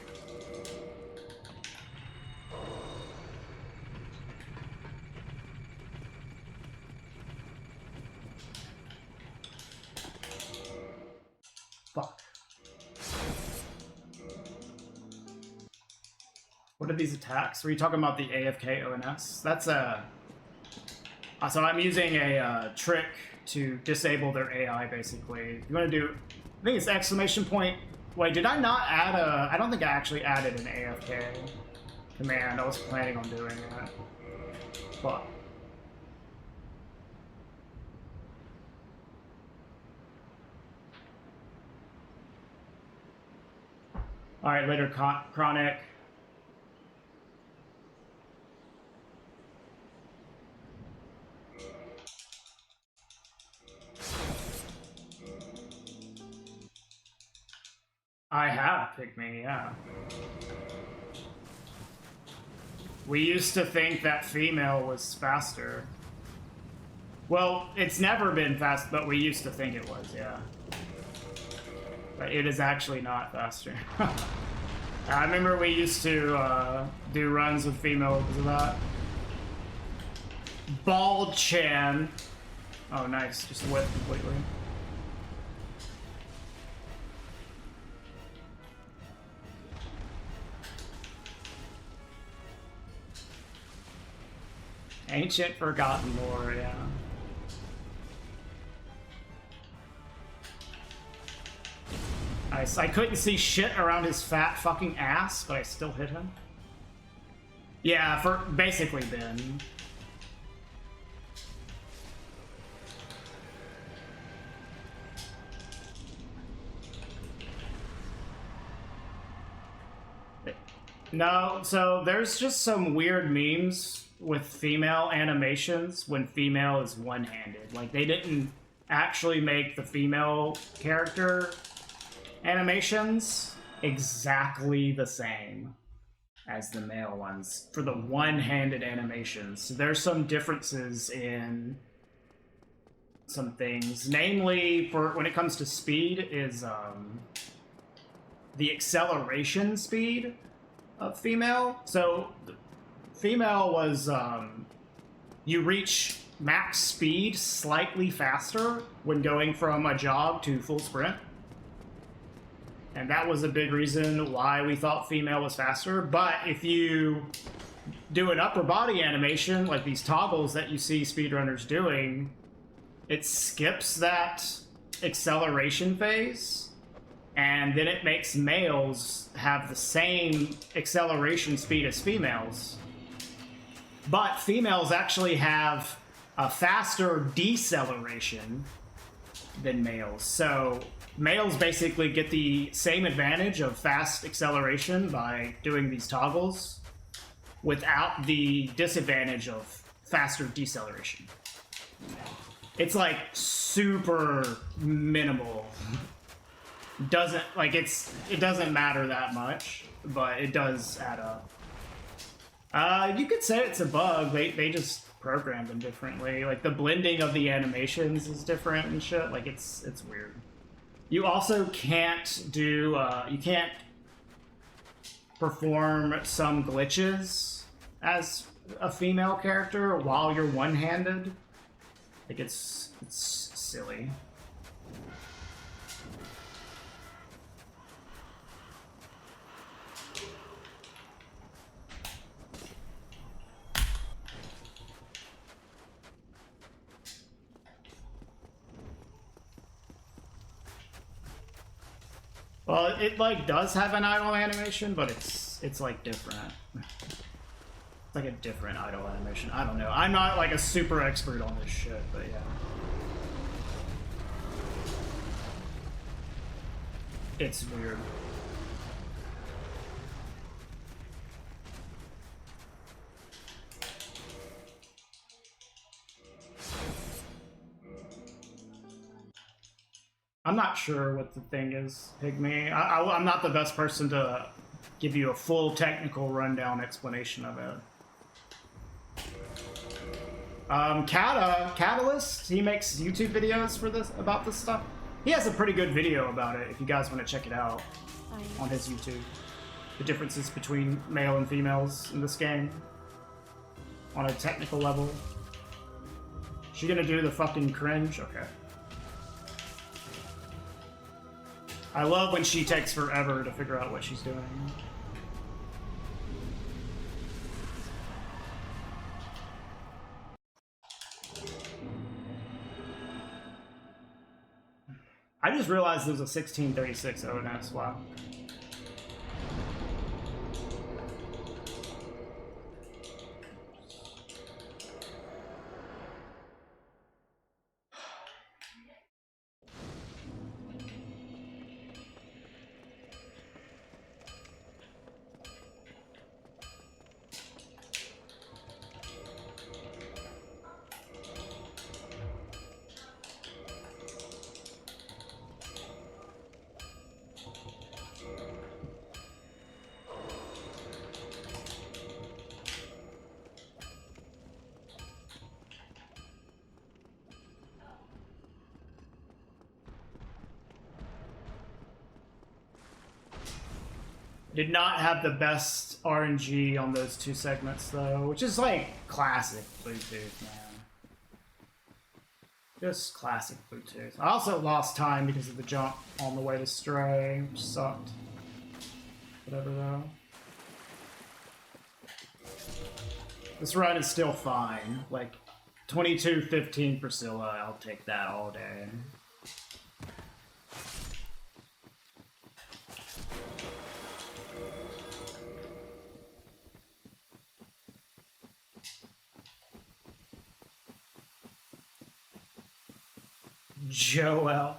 What are these attacks? Were you talking about the AFK ONS? That's a... So I'm using a trick to disable their AI, basically. You want to do... I think it's exclamation point... Wait, did I not add a... I don't think I actually added an AFK command. I was planning on doing that. But... Alright, later, Chronic. I have Pygmy, yeah. We used to think that female was faster. Well, it's never been fast, but we used to think it was, yeah. But it is actually not faster. I remember we used to do runs with female because of that. Bald Chan. Oh, nice. Just whipped completely. Ancient Forgotten Lore, yeah. I couldn't see shit around his fat fucking ass, but I still hit him. Yeah, for basically Ben. No, so there's just some weird memes with female animations when female is one-handed. Like, they didn't actually make the female character animations exactly the same as the male ones for the one-handed animations. So there's some differences in some things. Namely, for when it comes to speed, is the acceleration speed of female. So female was you reach max speed slightly faster when going from a jog to full sprint. And that was a big reason why we thought female was faster. But if you do an upper body animation, like these toggles that you see speedrunners doing, it skips that acceleration phase, and then it makes males have the same acceleration speed as females. But females actually have a faster deceleration than males. So males basically get the same advantage of fast acceleration by doing these toggles without the disadvantage of faster deceleration. It's like super minimal. Doesn't like it doesn't matter that much, but it does add up. You could say it's a bug. They just programmed them differently. Like the blending of the animations is different and shit. Like it's weird. You also can't do, you can't perform some glitches as a female character while you're one-handed. Like, it's silly. Well, it like does have an idle animation, but it's like different. It's like a different idle animation. I don't know. I'm not like a super expert on this shit, but yeah. It's weird. I'm not sure what the thing is, Pygmy. I'm not the best person to give you a full technical rundown explanation of it. Catalyst, he makes YouTube videos for this about this stuff. He has a pretty good video about it if you guys want to check it out on his YouTube. The differences between male and females in this game on a technical level. Is she gonna do the fucking cringe? Okay. I love when she takes forever to figure out what she's doing. just realized there's a 1636 ONS. Wow. Did not have the best RNG on those two segments though, which is like classic Bluetooth, man. Just classic Bluetooth. I also lost time because of the jump on the way to Stray, which sucked. Whatever though. This run is still fine. Like 22-15 Priscilla, I'll take that all day. Joel.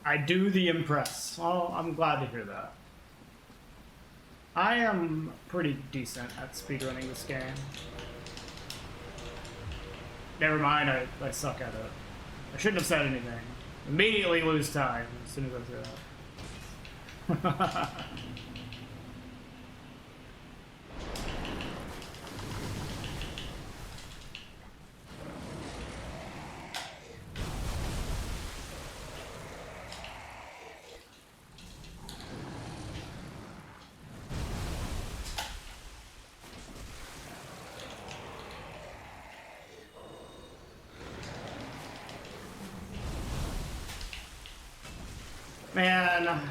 I do the impress. Oh, I'm glad to hear that. I am pretty decent at speedrunning this game. Never mind, I suck at it. I shouldn't have said anything. Immediately lose time as soon as I say that. Man,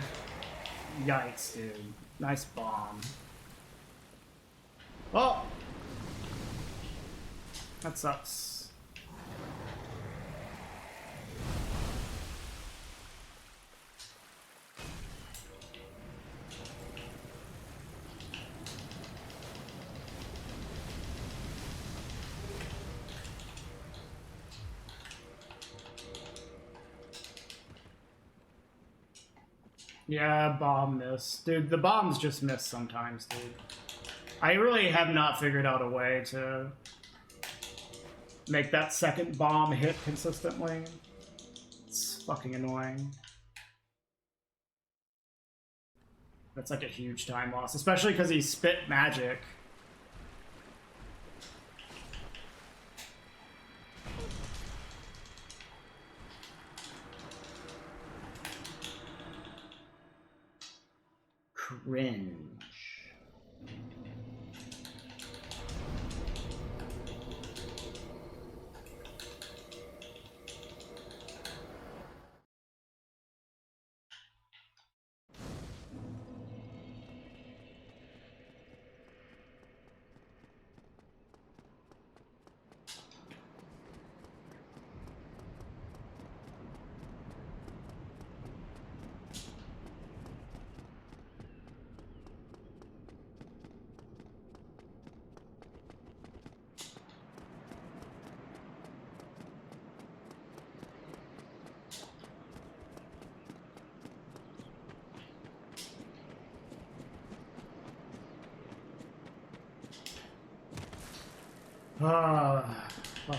yikes, dude. Nice bomb. Oh! That sucks. Yeah, bomb miss. Dude, the bombs just miss sometimes, dude. I really have not figured out a way to make that second bomb hit consistently. It's fucking annoying. That's like a huge time loss, especially because he spit magic. Cringe. Fuck.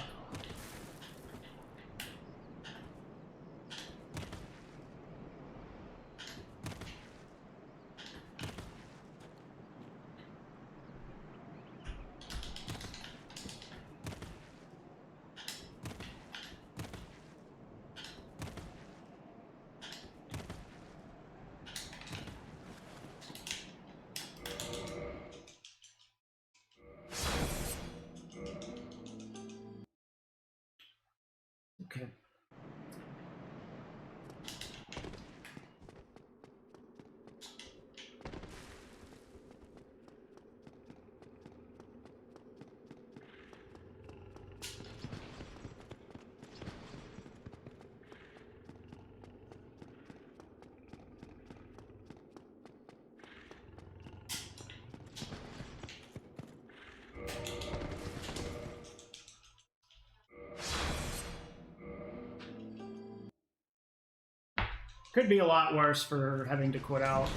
Could be a lot worse for having to quit out.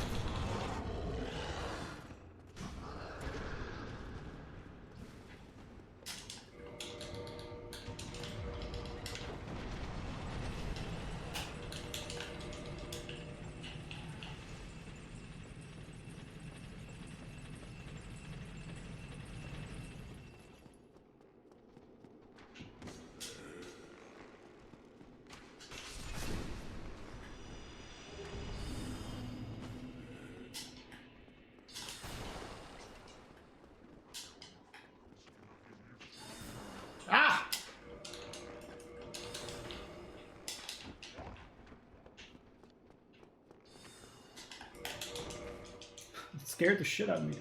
Ah! It scared the shit out of me.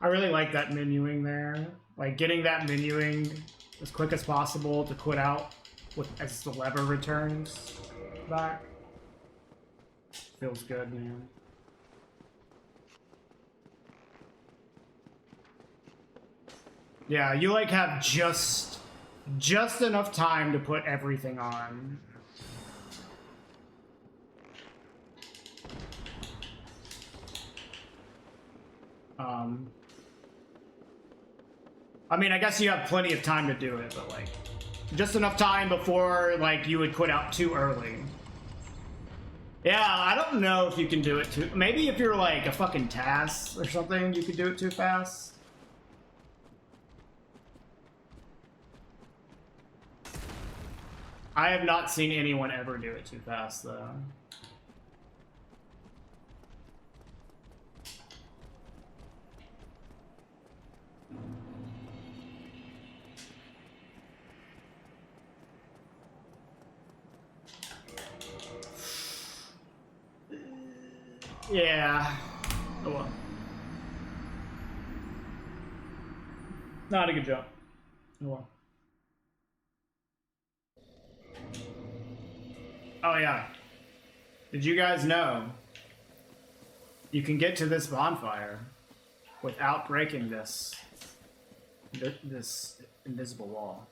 I really like that menuing there. Like getting that menuing as quick as possible to quit out with as the lever returns back. Feels good, man. Yeah, you like have just enough time to put everything on. I mean, I guess you have plenty of time to do it, but like, just enough time before like you would quit out too early. Yeah, I don't know if you can do it too. Maybe if you're like a fucking TAS or something, you could do it too fast. I have not seen anyone ever do it too fast, though. Yeah. Oh well. Not a good job. Oh well. Oh yeah. Did you guys know you can get to this bonfire without breaking this invisible wall?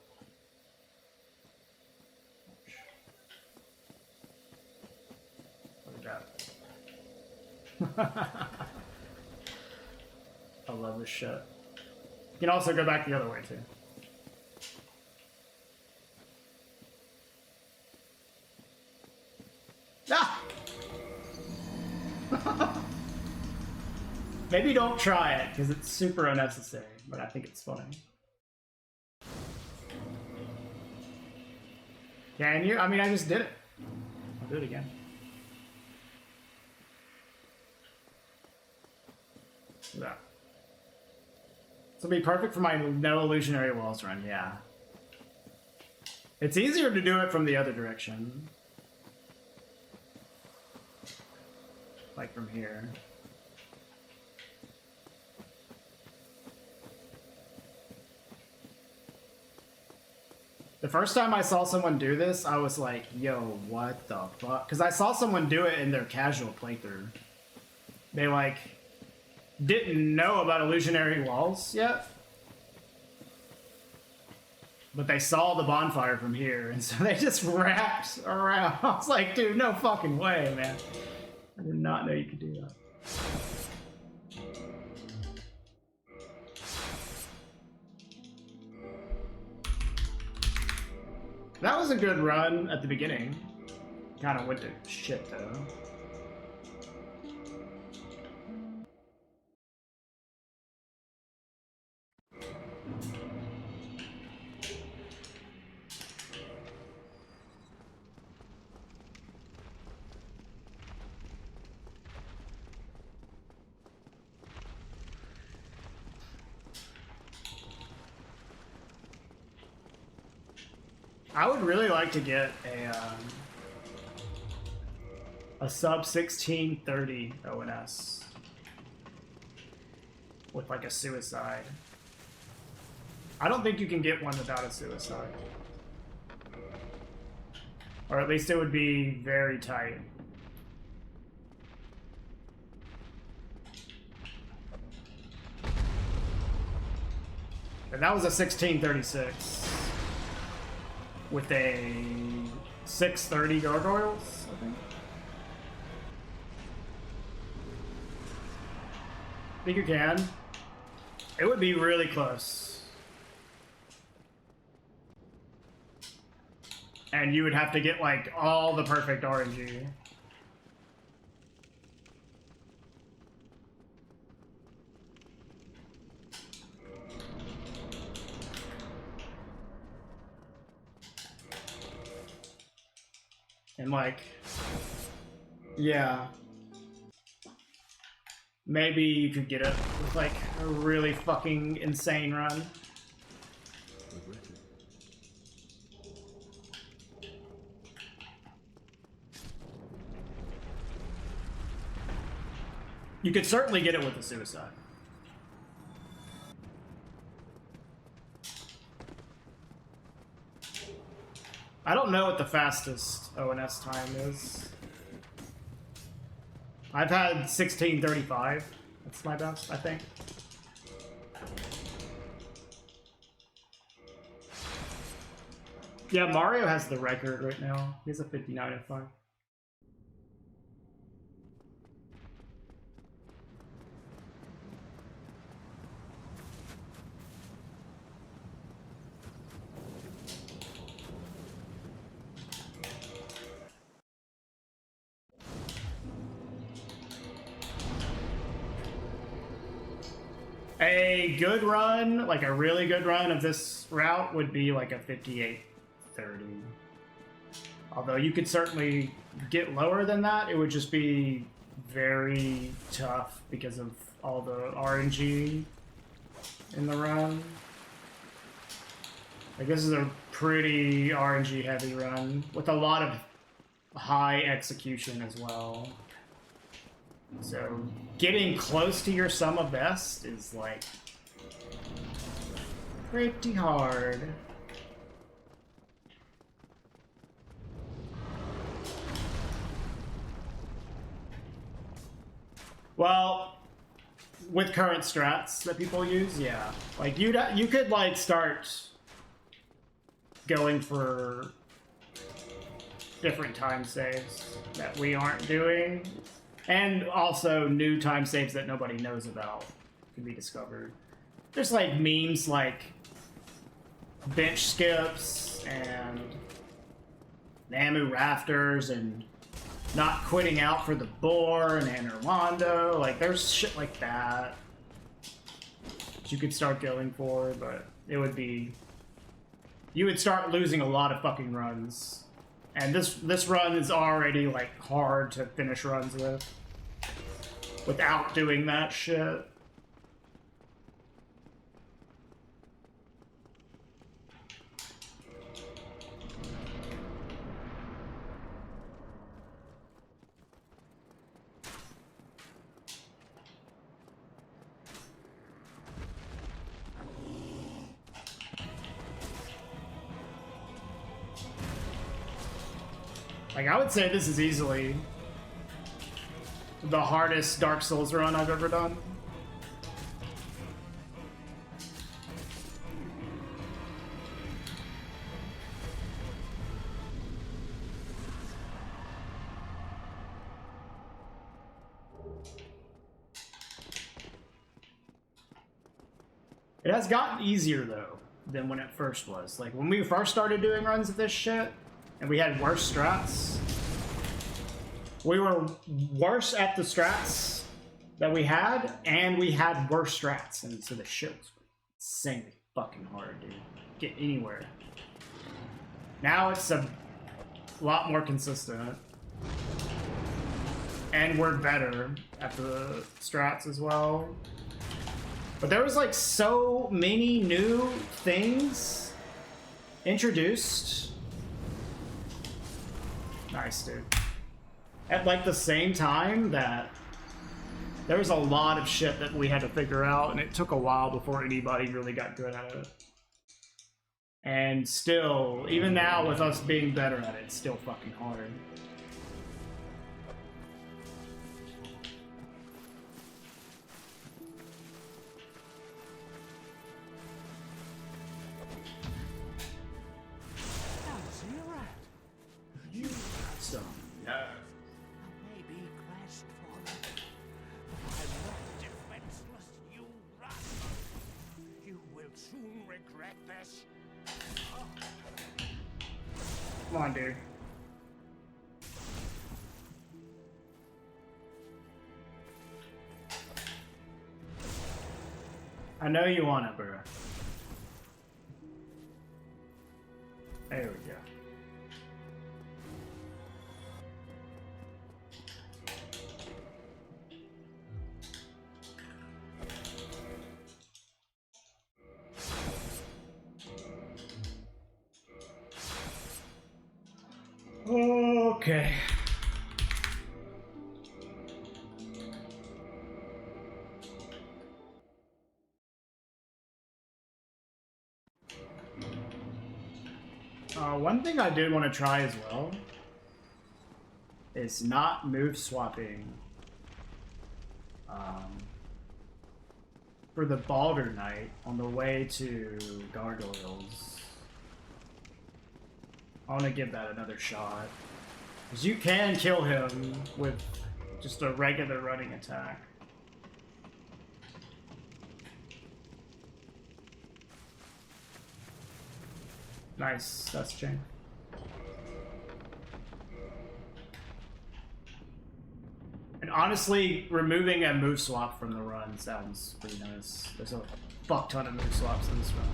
Look at that. I love this shit. You can also go back the other way too. Ah! Maybe don't try it because it's super unnecessary, but I think it's funny. Can you? I mean, I just did it. I'll do it again. Yeah. This will be perfect for my no illusionary walls run, yeah. It's easier to do it from the other direction. Like from here. The first time I saw someone do this, I was like, yo, what the fuck? Because I saw someone do it in their casual playthrough. They like didn't know about illusionary walls yet, but they saw the bonfire from here, and so they just wrapped around. I was like, dude, no fucking way, man. I did not know you could do that. That was a good run at the beginning. Kind of went to shit, though. I would really like to get a sub 1630 ONS with like a suicide. I don't think you can get one without a suicide. Or at least it would be very tight. And that was a 1636 with a 630 gargoyles, I think. I think you can. It would be really close. And you would have to get like all the perfect RNG. And like, yeah. Maybe you could get it with like a really fucking insane run. You could certainly get it with a suicide. I don't know what the fastest ONS time is. I've had 1635. That's my best, I think. Yeah, Mario has the record right now. He has a 59.5. A good run, like a really good run of this route would be like a 58.30. Although you could certainly get lower than that, it would just be very tough because of all the RNG in the run. Like this is a pretty RNG heavy run with a lot of high execution as well. So getting close to your sum of best is like pretty hard. Well, with current strats that people use, yeah. Like you could like start going for different time saves that we aren't doing. And also new time saves that nobody knows about can be discovered. There's like memes like bench skips and Namu rafters and not quitting out for the boar and Anorlando. Like there's shit like that you could start going for, but it would be... You would start losing a lot of fucking runs. And this run is already like hard to finish runs with without doing that shit. Like, I would say this is easily the hardest Dark Souls run I've ever done. It has gotten easier, though, than when it first was. Like, when we first started doing runs of this shit, and we had worse strats. We were worse at the strats that we had, and we had worse strats, and so the shit was insanely fucking hard, dude. Get anywhere. Now it's a lot more consistent. And we're better at the strats as well. But there was like so many new things introduced. Nice, dude. At like the same time that there was a lot of shit that we had to figure out, and it took a while before anybody really got good at it. And still, even now with us being better at it, it's still fucking hard. You got some nerve. Maybe crestfallen, but I'm not defenseless, you rascal. You will soon regret this. Come on, dude. I know you want it, bro. There we go. Okay. One thing I did want to try as well is not move swapping for the Balder Knight on the way to Gargoyles. I want to give that another shot. Because you can kill him with just a regular running attack. Nice, that's chain. And honestly, removing a move swap from the run sounds pretty nice. There's a fuck ton of move swaps in this run.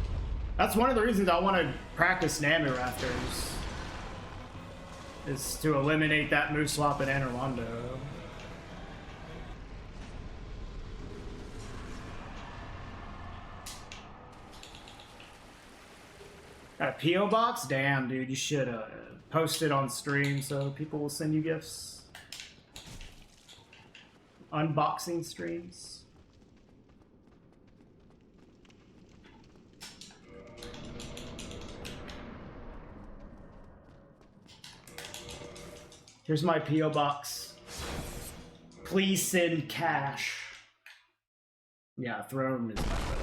That's one of the reasons I want to practice Nami Raptors, is to eliminate that move swap in Anorlando. Got a P.O. box? Damn, dude, you should post it on stream so people will send you gifts. Unboxing streams. Here's my P.O. box. Please send cash. Yeah, Throne is my favorite.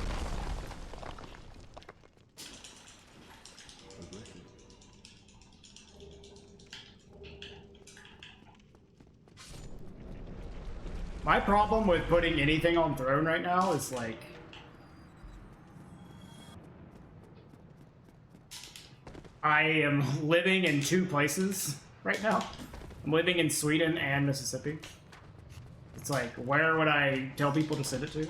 My problem with putting anything on Throne right now is like I am living in two places right now. I'm living in Sweden and Mississippi. It's like, where would I tell people to send it to?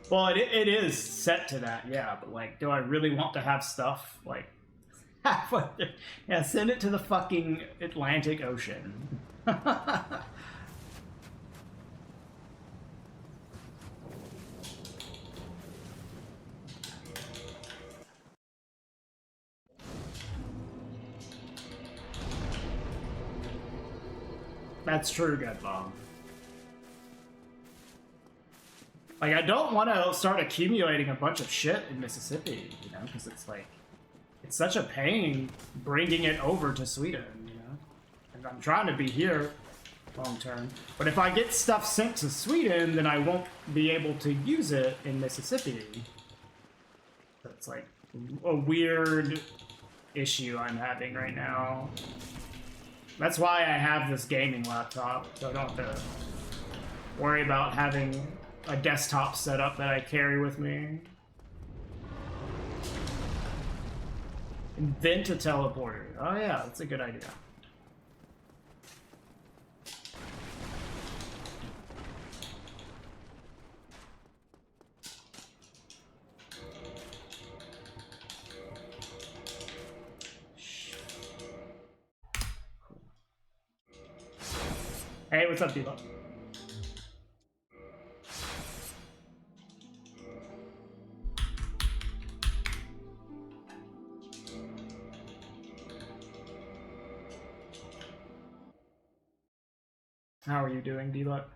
Well, it is set to that, yeah, but like, do I really want to have stuff like yeah, send it to the fucking Atlantic Ocean. That's true, Gutbomb. Like, I don't want to start accumulating a bunch of shit in Mississippi, you know, because it's like, it's such a pain bringing it over to Sweden, you know? And I'm trying to be here long term. But if I get stuff sent to Sweden, then I won't be able to use it in Mississippi. So it's like a weird issue I'm having right now. That's why I have this gaming laptop, so I don't have to worry about having a desktop setup that I carry with me. Invent a teleporter. Oh yeah, that's a good idea. Hey, what's up, D-Lo? How are you doing, D-Luck?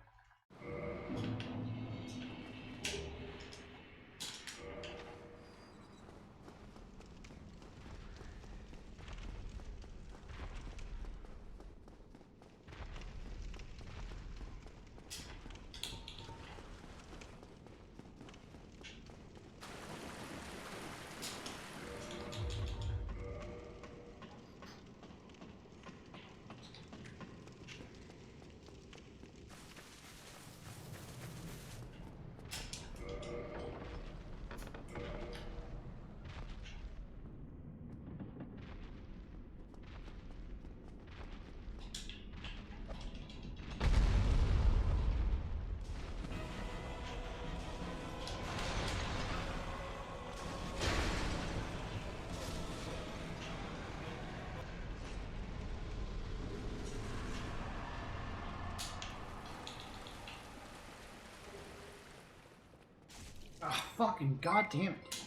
Ah, fucking goddamn it.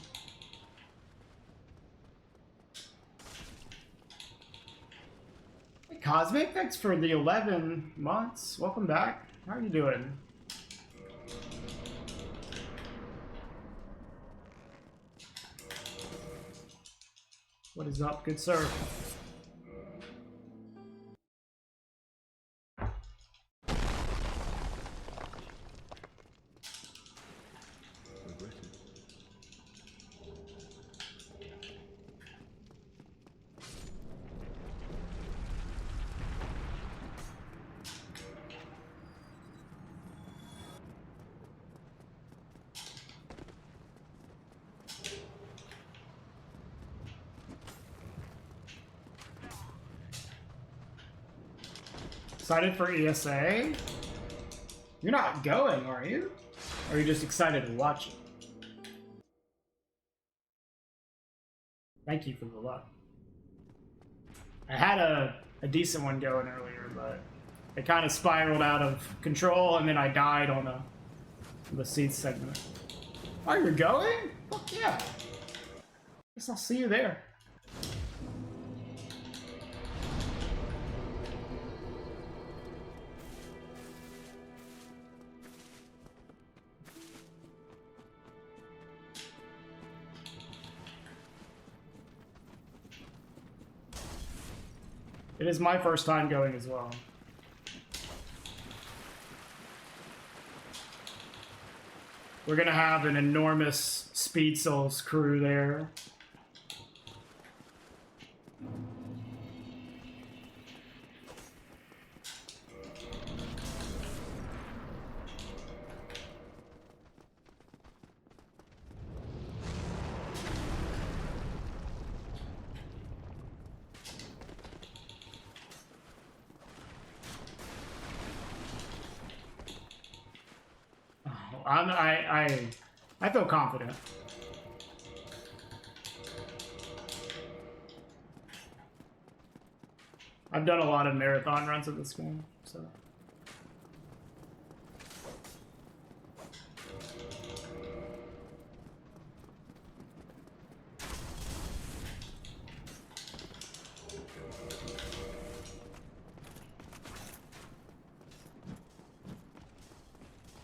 Hey, Cosmic, thanks for the 11 months. Welcome back. How are you doing? What is up, good sir? Excited for ESA? You're not going, are you? Or are you just excited to watch it? Thank you for the luck. I had a decent one going earlier, but it kind of spiraled out of control, and then I died on the seed segment. Oh, you're going? Fuck yeah. Guess I'll see you there. It is my first time going as well. We're gonna have an enormous Speed Souls crew there. I feel confident. I've done a lot of marathon runs of this game, so.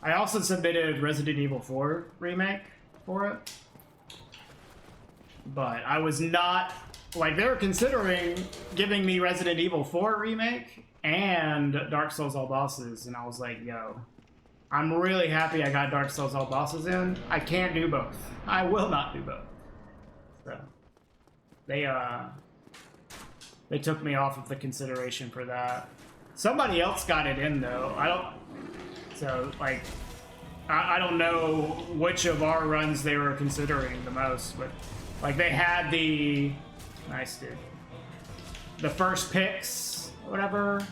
I also submitted Resident Evil 4 remake for it, but I was not, like, they were considering giving me Resident Evil 4 remake and Dark Souls All Bosses, and I was like, yo, I'm really happy I got Dark Souls All Bosses in. I can't do both. I will not do both. So they took me off of the consideration for that. Somebody else got it in though. So, like, I don't know which of our runs they were considering the most, but, like, they had the... Nice, dude. The first picks, whatever.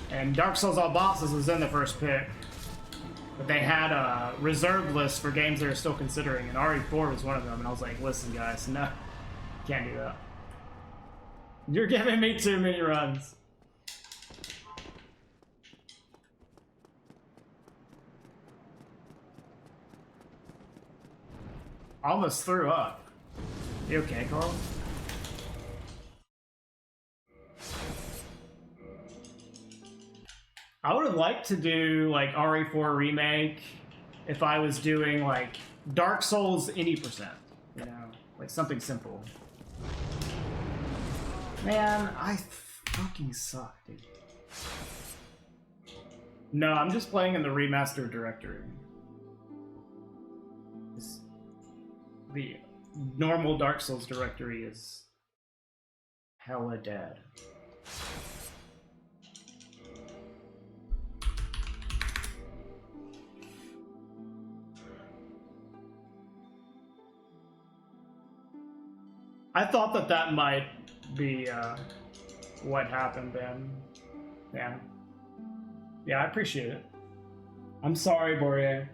And Dark Souls All Bosses was in the first pick. But they had a reserved list for games they were still considering, and RE4 was one of them, and I was like, listen, guys, no. Can't do that. You're giving me too many runs. Almost threw up. You okay, Carl? I would have liked to do, like, RE4 remake if I was doing, like, Dark Souls any percent. You know? Like, something simple. Man, I fucking suck, dude. No, I'm just playing in the remastered directory. The normal Dark Souls directory is hella dead. I thought that might be what happened, Ben. Yeah. Yeah, I appreciate it. I'm sorry, Boreer.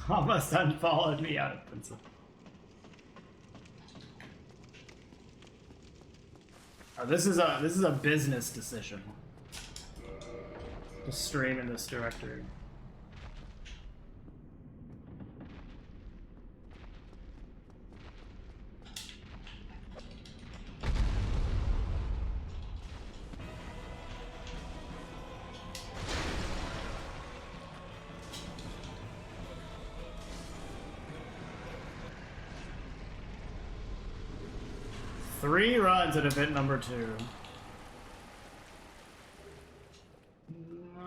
almost unfollowed me out of pencil. Oh, this is a business decision. To stream in this directory. Three runs at event number 2.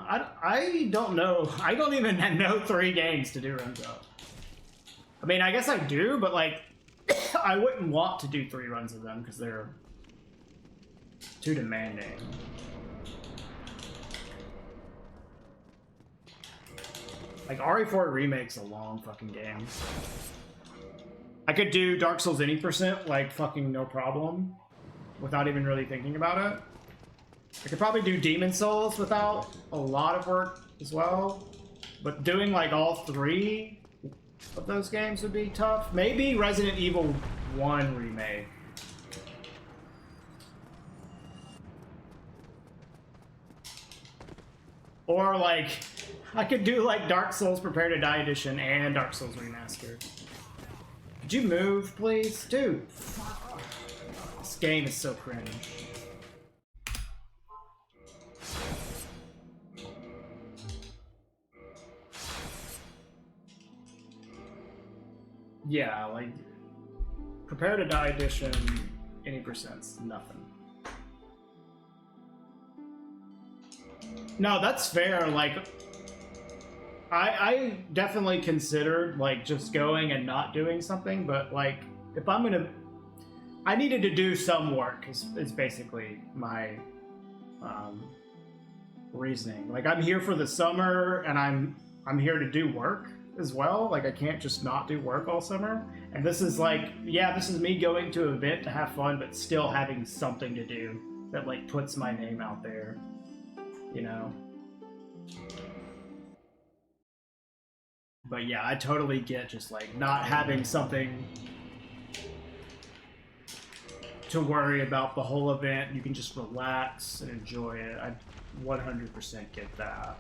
I don't know. I don't even know 3 games to do runs of. I mean, I guess I do, but like, I wouldn't want to do 3 runs of them because they're too demanding. Like, RE4 Remake's a long fucking game. I could do Dark Souls any percent, like, fucking no problem, without even really thinking about it. I could probably do Demon Souls without a lot of work as well. But doing, like, all 3 of those games would be tough. Maybe Resident Evil 1 Remake. Or, like, I could do, like, Dark Souls Prepare to Die Edition and Dark Souls Remastered. Could you move, please? Dude, fuck. This game is so cringe. Yeah, like, Prepare to Die Edition, any percent's nothing. No, that's fair, like, I definitely considered, like, just going and not doing something, but, like, if I'm gonna... I needed to do some work, is basically my reasoning. Like, I'm here for the summer, and I'm here to do work as well. Like, I can't just not do work all summer. And this is, like, yeah, this is me going to an event to have fun, but still having something to do that, like, puts my name out there, you know? But yeah, I totally get just like not having something to worry about the whole event. You can just relax and enjoy it. I 100% get that.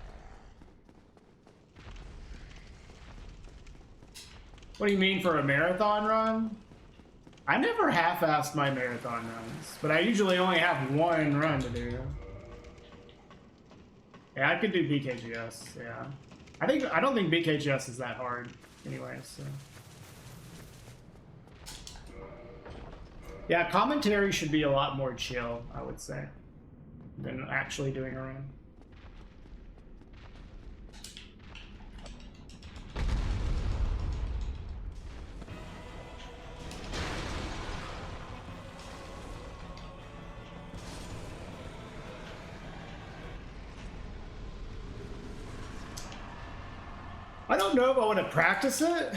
What do you mean for a marathon run? I never half-assed my marathon runs, but I usually only have 1 run to do. Yeah, I could do BKGS, yeah. I don't think BKGS is that hard anyway, so. Yeah, commentary should be a lot more chill, I would say, than actually doing a run. I don't know if I want to practice it.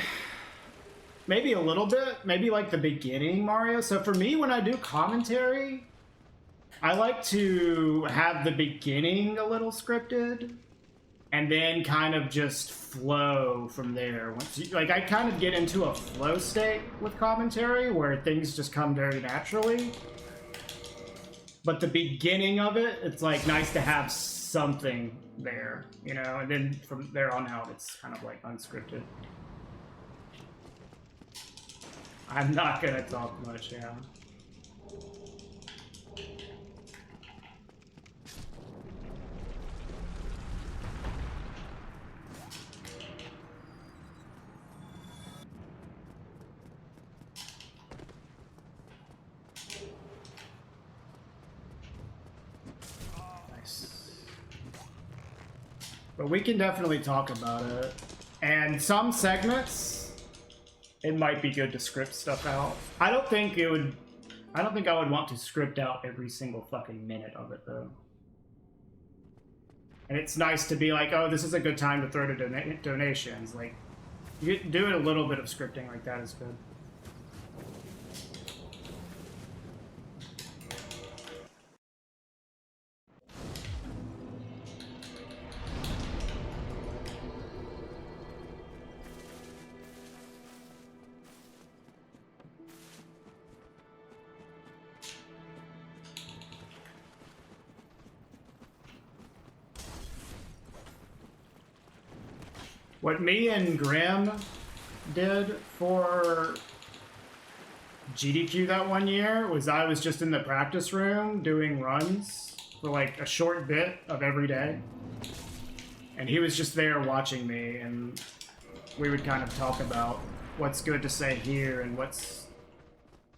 Maybe a little bit. Maybe like the beginning Mario. So for me, when I do commentary, I like to have the beginning a little scripted and then kind of just flow from there. Like, I kind of get into a flow state with commentary where things just come very naturally. But the beginning of it, it's like nice to have something there, you know, and then from there on out, it's kind of like unscripted. I'm not gonna talk much, yeah. But we can definitely talk about it. And some segments, it might be good to script stuff out. I don't think I would want to script out every single fucking minute of it, though. And it's nice to be like, oh, this is a good time to throw to donations. Like, doing a little bit of scripting like that is good. What me and Grim did for GDQ that one year was I was just in the practice room doing runs for like a short bit of every day. And he was just there watching me, and we would kind of talk about what's good to say here and what's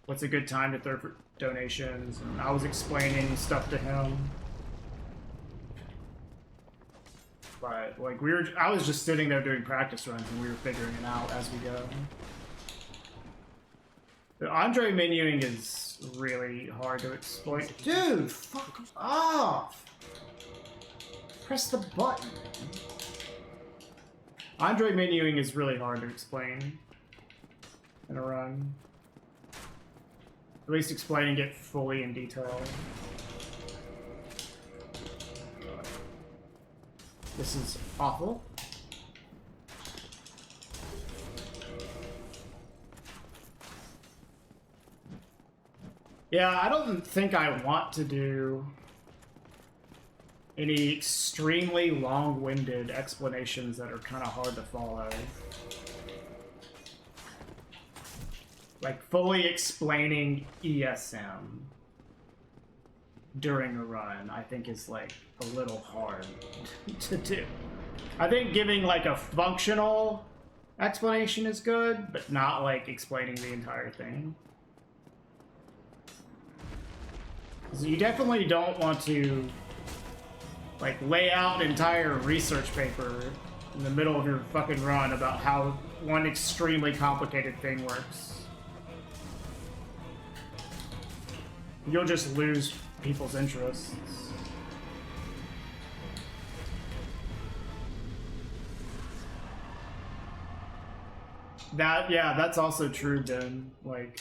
a good time to throw for donations. And I was explaining stuff to him. But like I was just sitting there doing practice runs, and we were figuring it out as we go. The Andre menuing is really hard to exploit. Dude, fuck off! Press the button. Andre menuing is really hard to explain in a run. At least explaining it fully in detail. This is awful. Yeah, I don't think I want to do any extremely long-winded explanations that are kind of hard to follow. Like, fully explaining ESM during a run, I think is, like, a little hard to do. I think giving, like, a functional explanation is good, but not, like, explaining the entire thing. So you definitely don't want to, like, lay out an entire research paper in the middle of your fucking run about how one extremely complicated thing works. You'll just lose people's interests. Yeah, that's also true, Ben. Like,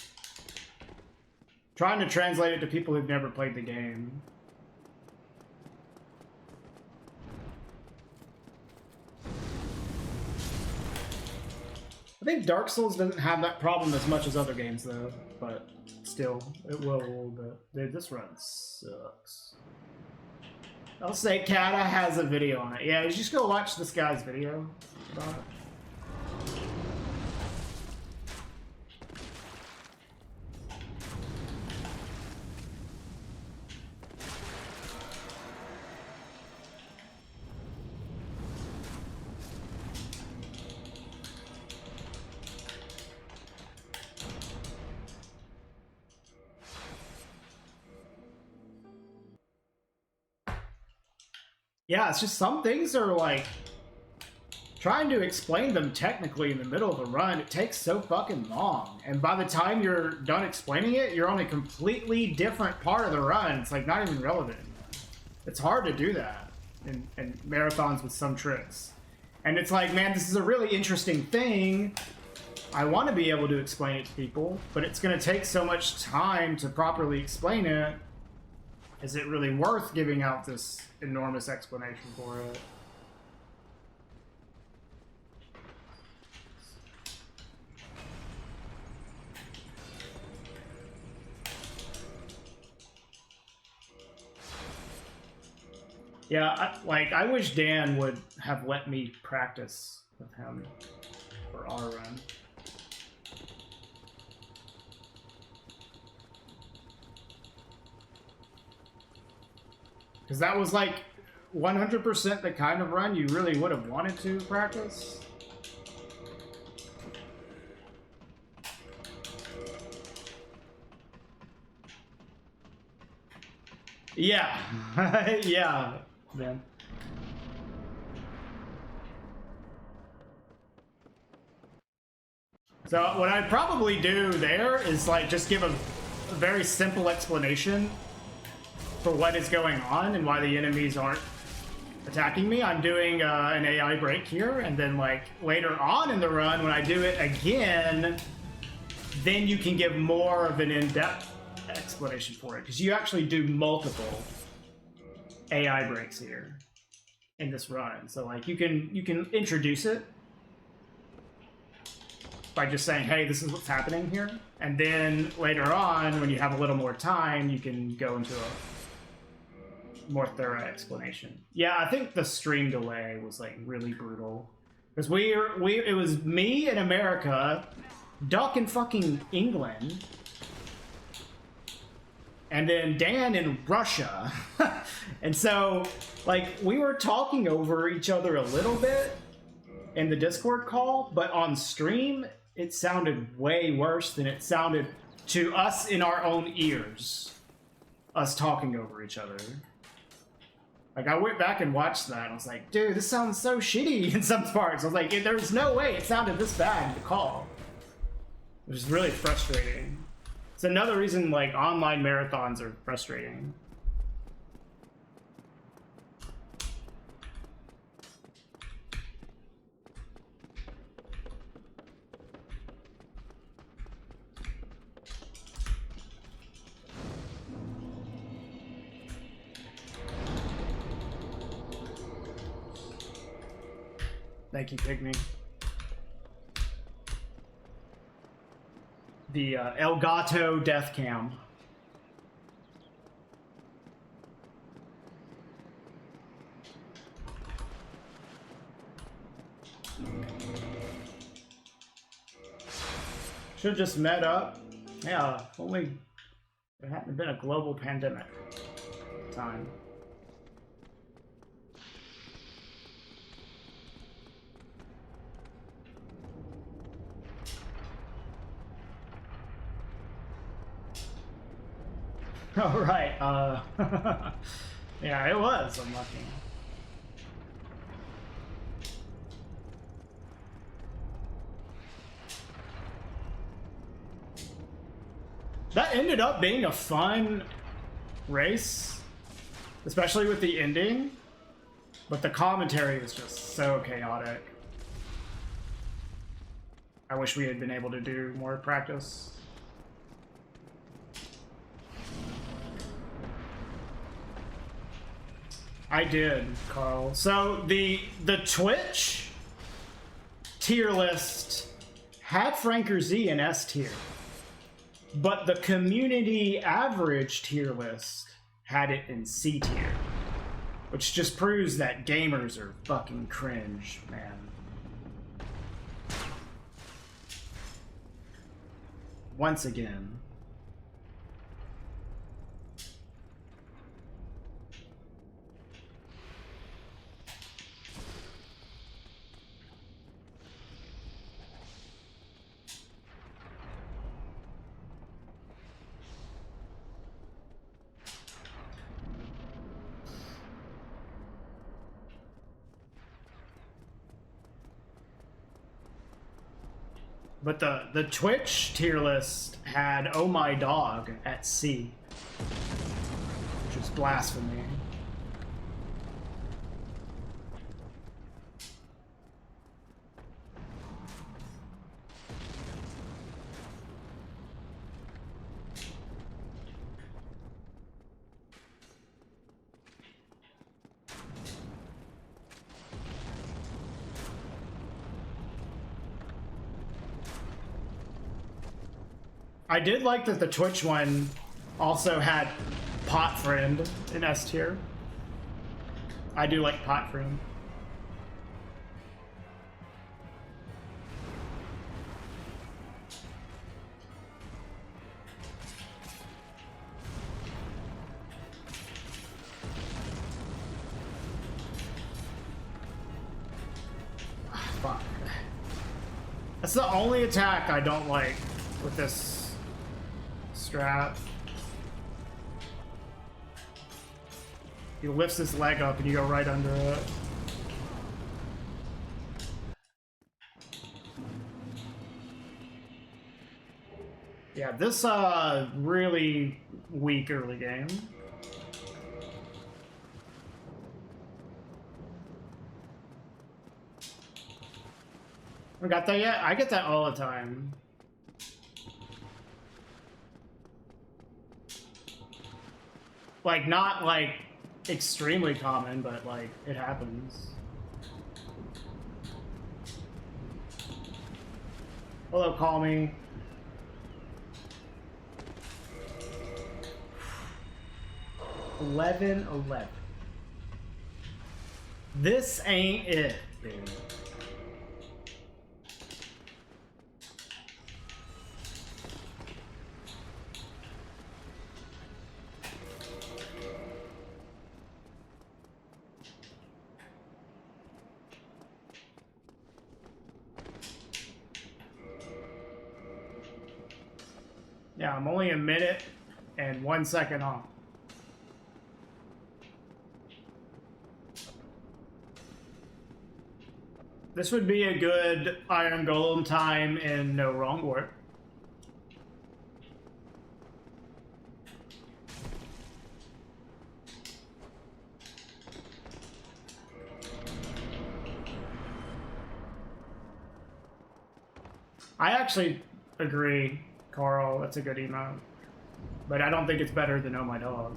trying to translate it to people who've never played the game. I think Dark Souls doesn't have that problem as much as other games, though, but still, it will a little bit. Dude, this run sucks. I'll say Kata has a video on it. Yeah, you just go watch this guy's video about it. Yeah, it's just some things are like, trying to explain them technically in the middle of a run, it takes so fucking long. And by the time you're done explaining it, you're on a completely different part of the run. It's like not even relevant anymore. It's hard to do that in marathons with some tricks. And it's like, man, this is a really interesting thing. I want to be able to explain it to people, but it's going to take so much time to properly explain it. Is it really worth giving out this enormous explanation for it? Yeah, I wish Dan would have let me practice with him for our run. Because that was like 100% the kind of run you really would have wanted to practice. Yeah. Yeah, man. So what I'd probably do there is like just give a very simple explanation for what is going on and why the enemies aren't attacking me. I'm doing an AI break here, and then like later on in the run when I do it again, then you can give more of an in-depth explanation for it, because you actually do multiple AI breaks here in this run. So like you can introduce it by just saying, hey, this is what's happening here, and then later on when you have a little more time, you can go into a more thorough explanation. Yeah, I think the stream delay was like really brutal. Because it was me in America, Duck in fucking England, and then Dan in Russia. And so, like, we were talking over each other a little bit in the Discord call, but on stream, it sounded way worse than it sounded to us in our own ears. Us talking over each other. Like, I went back and watched that, and I was like, dude, this sounds so shitty in some parts. I was like, there's no way it sounded this bad in the call. It was really frustrating. It's another reason, like, online marathons are frustrating. Thank you, Pygmy. The Elgato Death Cam. Should have just met up. Yeah, if only there hadn't been a global pandemic time. Oh, right. Yeah, it was unlucky. That ended up being a fun race, especially with the ending, but the commentary was just so chaotic. I wish we had been able to do more practice. I did, Carl. So the Twitch tier list had Franker Z in S tier, but the community average tier list had it in C tier, which just proves that gamers are fucking cringe, man. Once again. But the Twitch tier list had Oh My Dog at C, which was blasphemy. I did like that the Twitch one also had Pot Friend in S tier. I do like Pot Friend. Fuck. That's the only attack I don't like with this strat. He lifts his leg up and you go right under it. Yeah, this really weak early game. We got that yet? I get that all the time. Like, not, like, extremely common, but, like, it happens. Hello, call me. $11. This ain't it, dude. Yeah, I'm only a minute and 1 second off. This would be a good Iron Golem time in No Wrong War. I actually agree, Carl. That's a good emote. But I don't think it's better than Oh My Dog.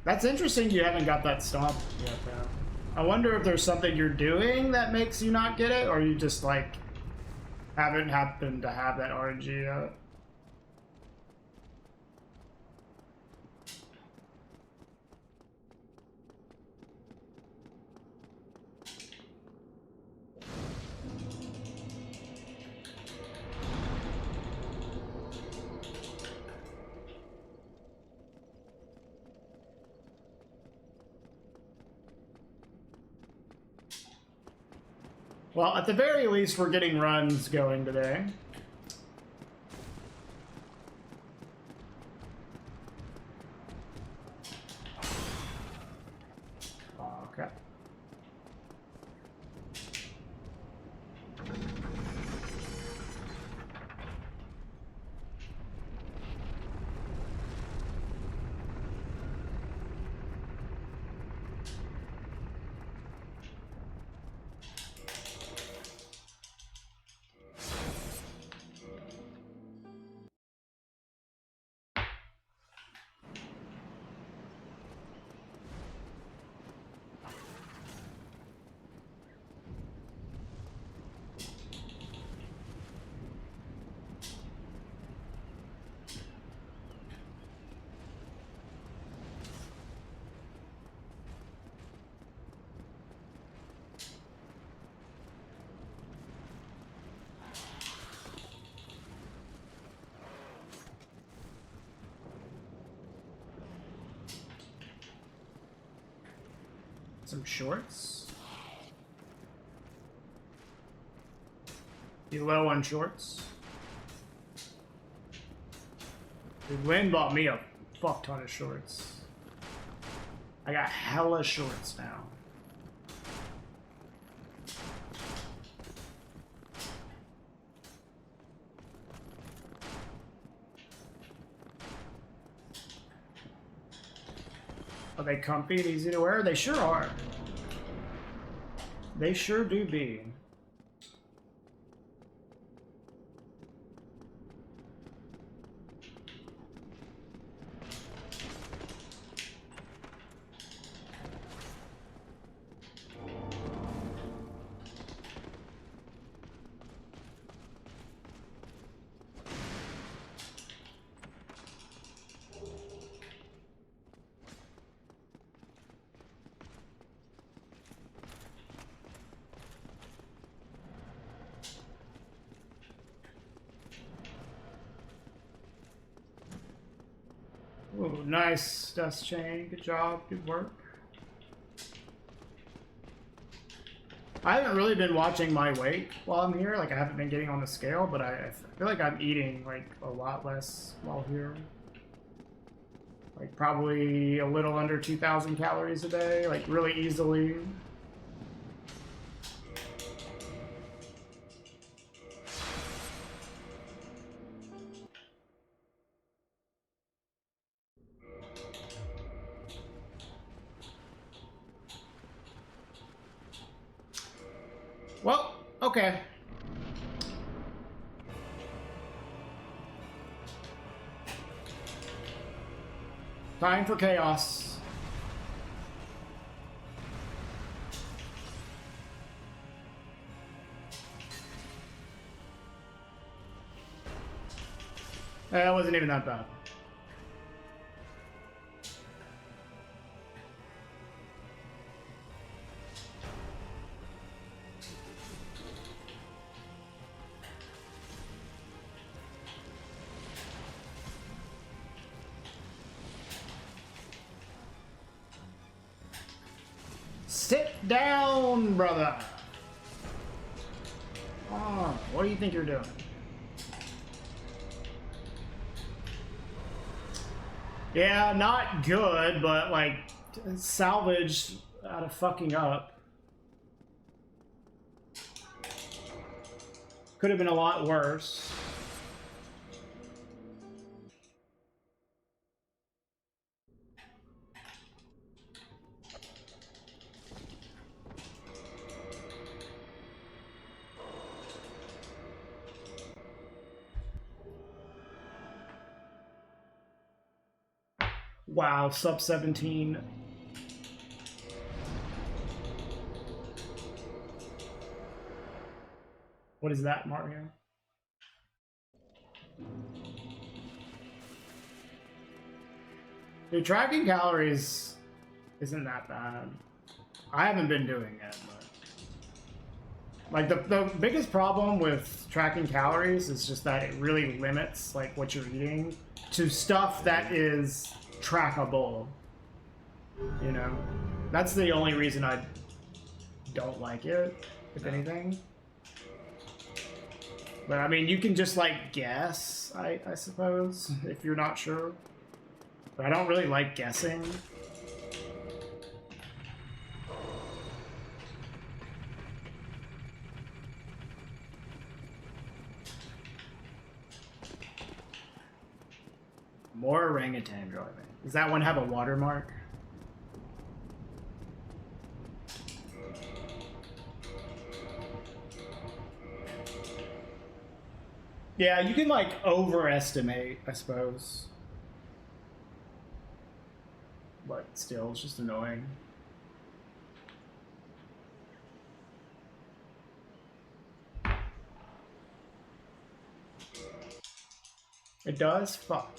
That's interesting you haven't got that stomp yet, though. I wonder if there's something you're doing that makes you not get it, or you just, like, haven't happened to have that RNG yet. Well, at the very least, we're getting runs going today. Okay. Some shorts. Be low on shorts. Dude, Lynn bought me a fuck ton of shorts. I got hella shorts now. Are they comfy and easy to wear? They sure are. They sure do be. Ooh, nice dust chain. Good job. Good work. I haven't really been watching my weight while I'm here. Like, I haven't been getting on the scale, but I feel like I'm eating, like, a lot less while here. Like, probably a little under 2,000 calories a day, like, really easily. Well, okay. Time for chaos. That wasn't even that bad. down, brother. Oh, what do you think you're doing? Yeah, not good, but like salvaged out of fucking up. Could have been a lot worse. Wow, sub 17. What is that, Mario? Dude, tracking calories isn't that bad. I haven't been doing it, but like the biggest problem with tracking calories is just that it really limits like what you're eating to stuff that is trackable. You know, that's the only reason I don't like it, if anything. But I mean, you can just like guess, I suppose, if you're not sure. But I don't really like guessing. More orangutan driving. Does that one have a watermark? Yeah, you can like overestimate, I suppose. But still, it's just annoying. It does? Fuck.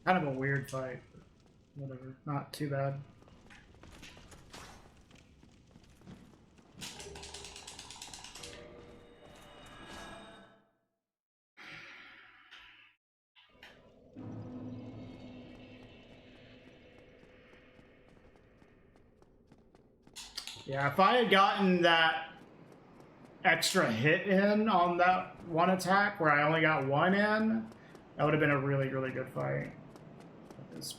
Kind of a weird fight, but whatever. Not too bad. Yeah, if I had gotten that extra hit in on that one attack where I only got one in, that would have been a really, really good fight. It's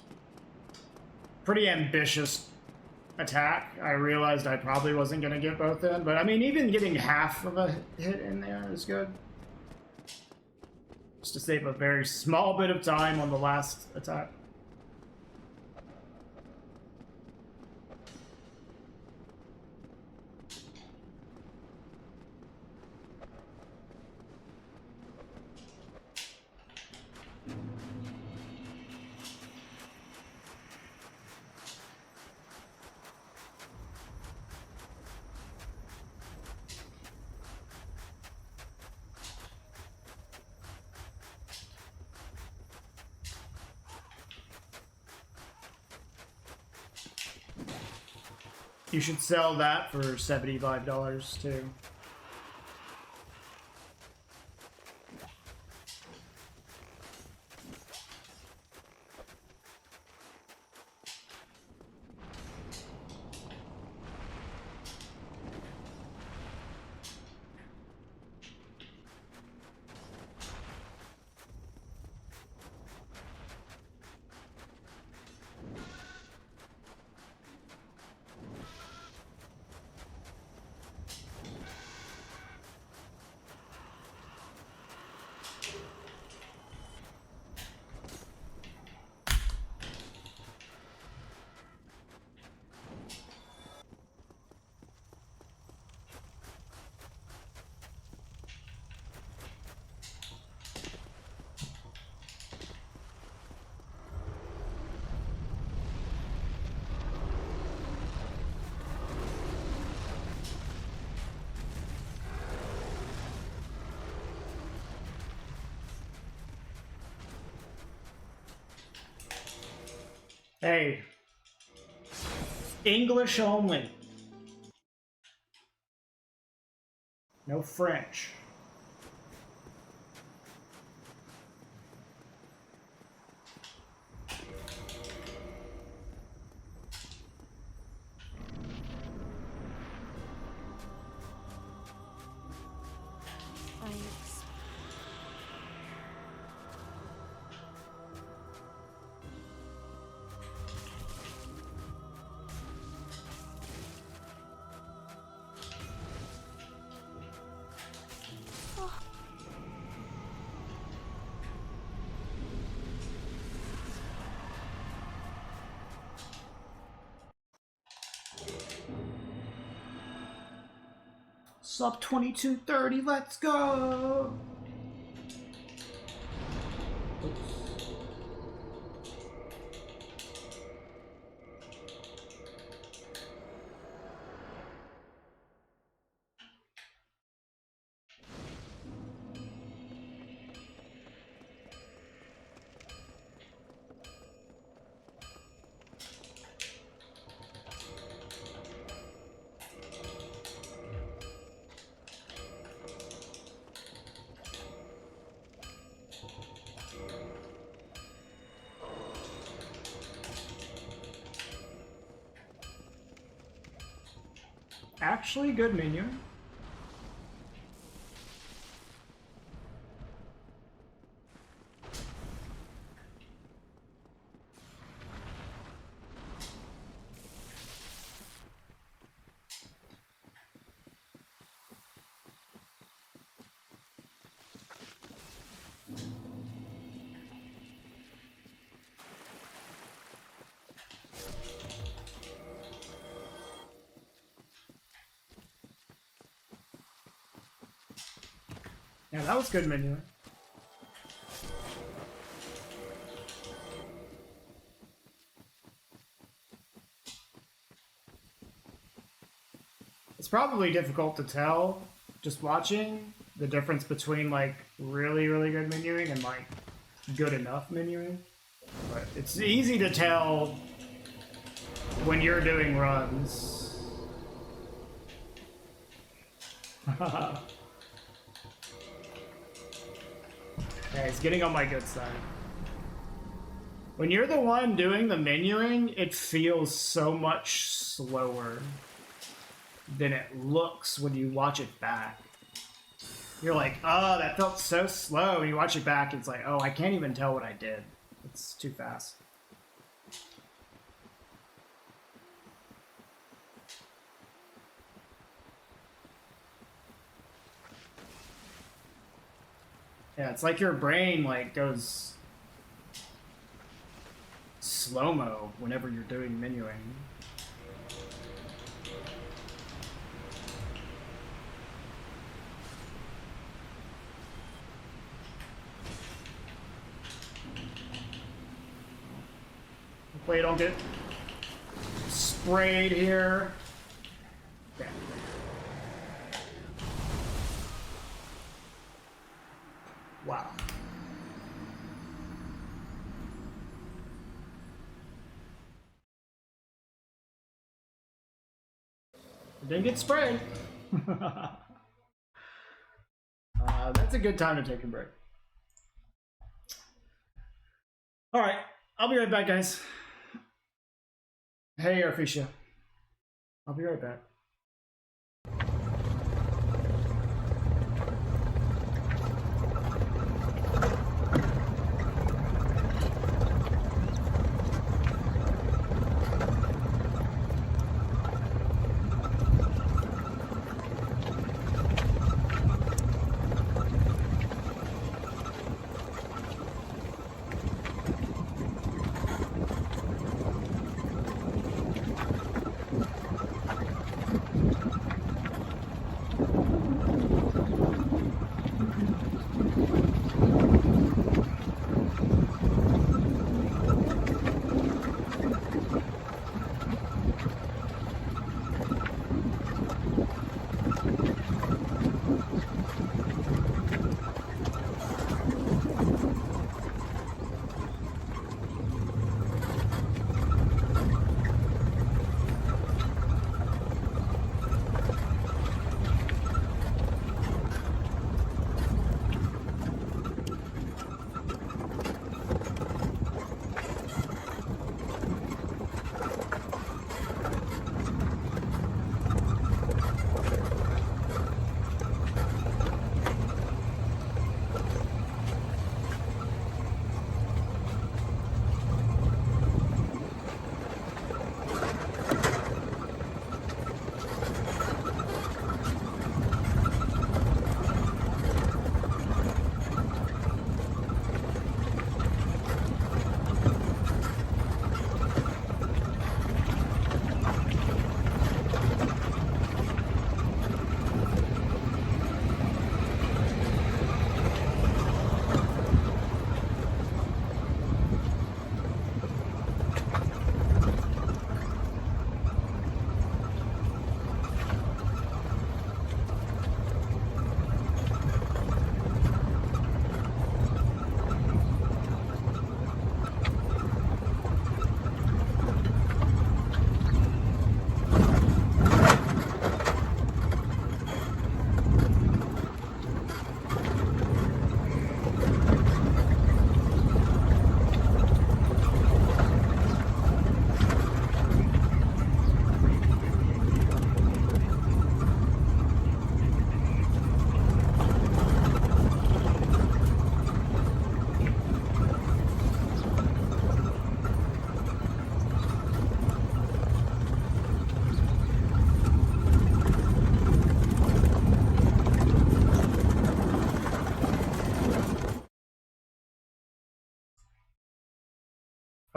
pretty ambitious attack. I realized I probably wasn't going to get both in, but I mean, even getting half of a hit in there is good. Just to save a very small bit of time on the last attack. You should sell that for $75 too. Hey. English only. No French. Sub 2230, let's go! Oops. Actually, good menu. Yeah, that was good menu. It's probably difficult to tell just watching the difference between like really, really good menuing and like good enough menuing. But it's easy to tell when you're doing runs. Yeah, he's getting on my good side. When you're the one doing the menuing, it feels so much slower than it looks when you watch it back. You're like, oh, that felt so slow. And you watch it back, it's like, oh, I can't even tell what I did. It's too fast. Yeah, it's like your brain like goes slow-mo whenever you're doing menuing. Hopefully I don't get sprayed here. Okay. Wow. I didn't get sprayed. That's a good time to take a break. All right, I'll be right back, guys. Hey, Arfisha. I'll be right back.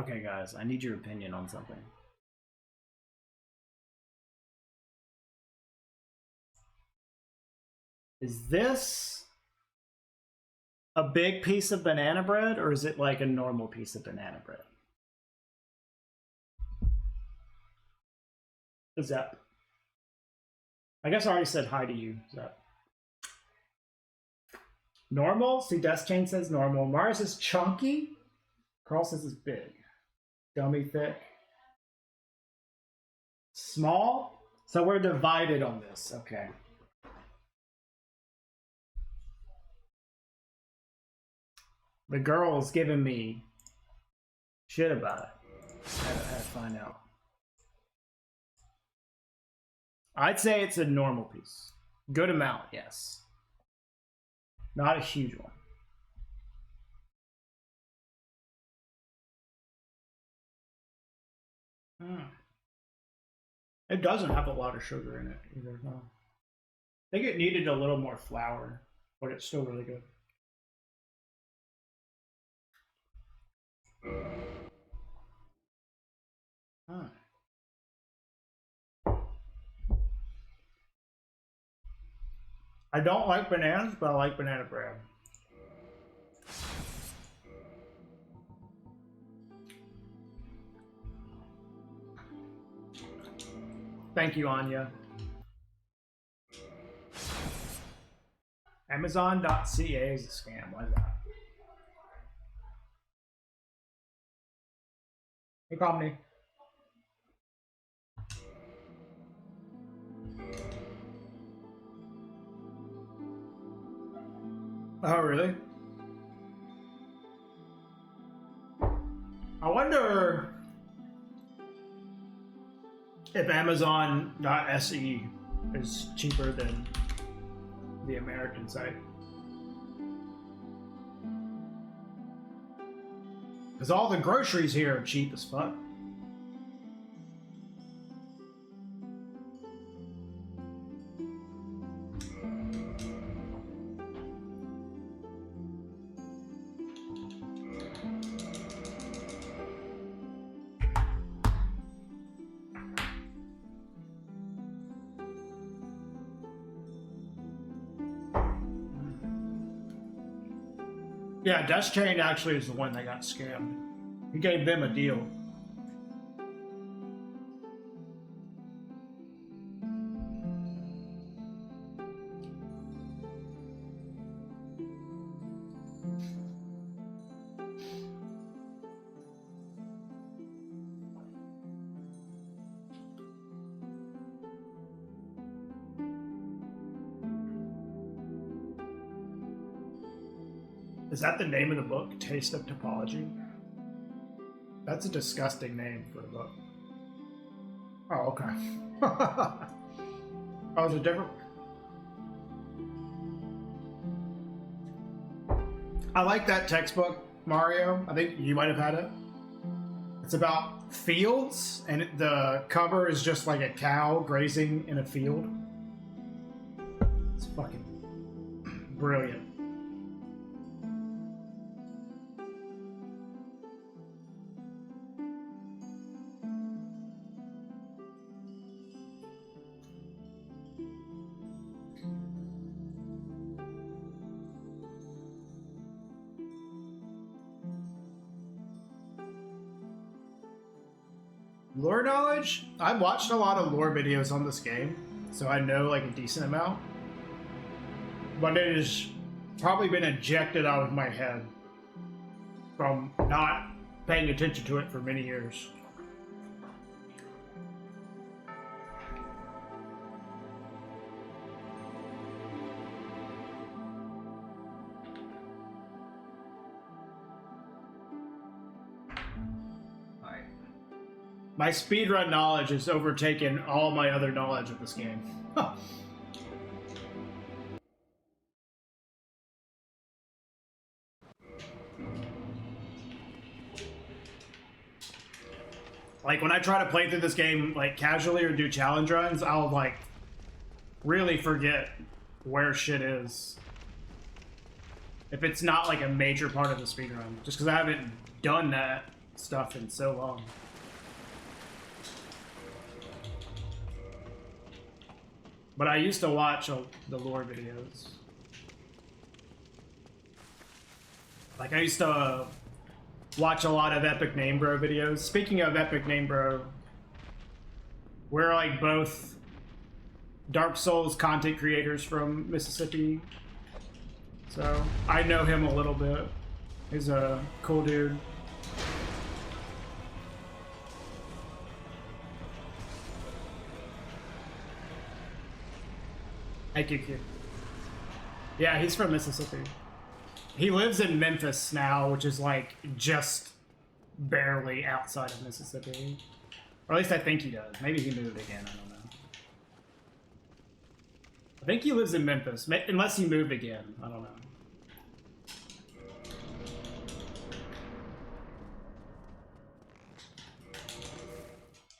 Okay, guys, I need your opinion on something. Is this a big piece of banana bread, or is it like a normal piece of banana bread? Zep. I guess I already said hi to you, Zep. Normal? See, Chain says normal. Mara says chunky. Carl says it's big. Gummy thick. Small? So we're divided on this. Okay. The girl's giving me shit about it. I had to find out. I'd say it's a normal piece. Good amount, yes. Not a huge one. It doesn't have a lot of sugar in it either. No. I think it needed a little more flour, but it's still really good. I don't like bananas, but I like banana bread. Thank you, Anya. Amazon.ca is a scam. Why is that? Hey, Comedy. Oh, really? I wonder if Amazon.se is cheaper than the American site. Because all the groceries here are cheap as fuck. Yeah, Dust Chain actually is the one that got scammed. He gave them a deal. Is that the name of the book? Taste of Topology? That's a disgusting name for a book. Oh, okay. Oh, it's a different... I like that textbook, Mario. I think you might have had it. It's about fields, and the cover is just like a cow grazing in a field. It's fucking brilliant. Lore knowledge? I've watched a lot of lore videos on this game, so I know like a decent amount. But it has probably been ejected out of my head from not paying attention to it for many years. My speedrun knowledge has overtaken all my other knowledge of this game. Like when I try to play through this game like casually or do challenge runs, I'll like really forget where shit is. If it's not like a major part of the speedrun. Just because I haven't done that stuff in so long. But I used to watch the lore videos. Like, I used to watch a lot of Epic Name Bro videos. Speaking of Epic Name Bro, we're like both Dark Souls content creators from Mississippi. So I know him a little bit. He's a cool dude. Thank you, kid. Yeah, he's from Mississippi. He lives in Memphis now, which is like just barely outside of Mississippi. Or at least I think he does. Maybe he moved again, I don't know. I think he lives in Memphis, unless he moved again, I don't know.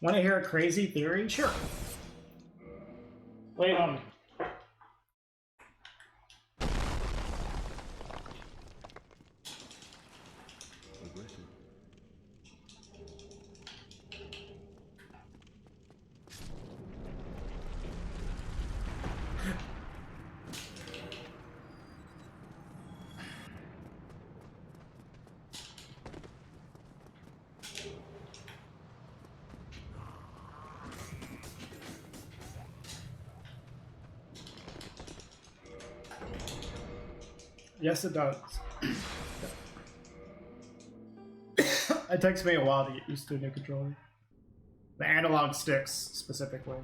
Want to hear a crazy theory? Sure. Wait on me. Yes, it does. It takes me a while to get used to a new controller. The analog sticks, specifically.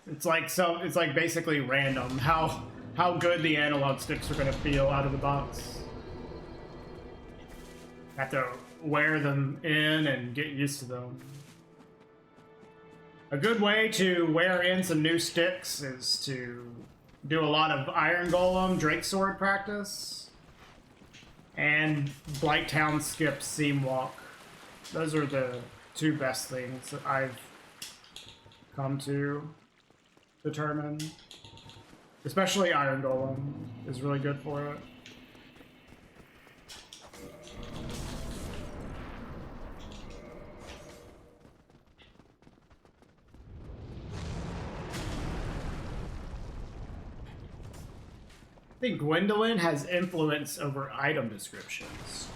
It's like basically random how good the analog sticks are gonna feel out of the box. Have to wear them in and get used to them. A good way to wear in some new sticks is to do a lot of Iron Golem Drake Sword practice and Blighttown Skip Seam Walk. Those are the two best things that I've come to determine. Especially Iron Golem is really good for it. I think Gwendolyn has influence over item descriptions.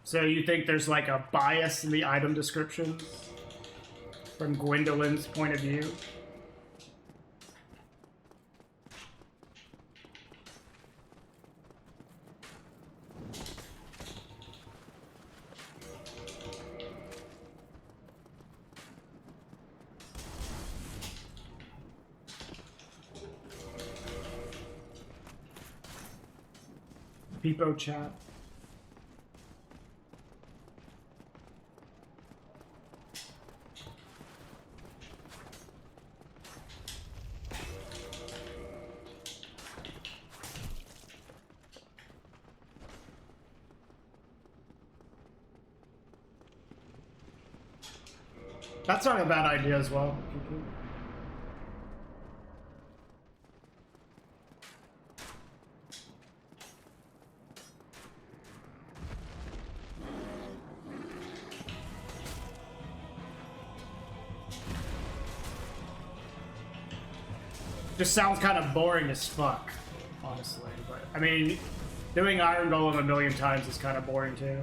So you think there's like a bias in the item descriptions from Gwendolyn's point of view? Peepo chat. That's not a bad idea as well. Just sounds kind of boring as fuck, honestly. But I mean, doing Iron Golem a million times is kind of boring too.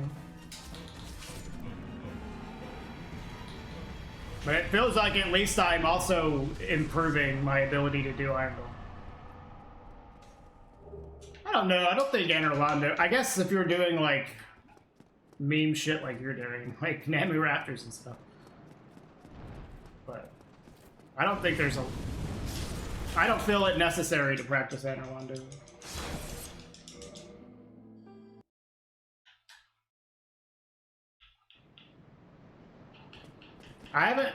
But it feels like at least I'm also improving my ability to do Iron Golem. I don't know. I don't think Anorlando. I guess if you're doing like meme shit like you're doing, like Nami Raptors and stuff. But I don't think there's a. I don't feel it necessary to practice Anorlando. I haven't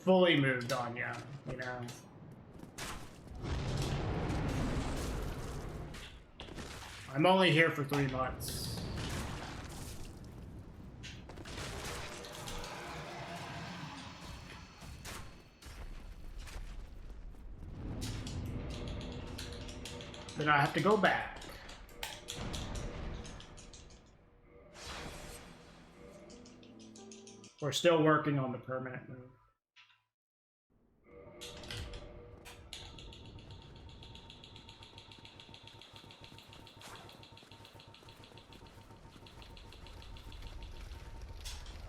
fully moved on yet, you know. I'm only here for 3 months. then I have to go back. We're still working on the permanent move.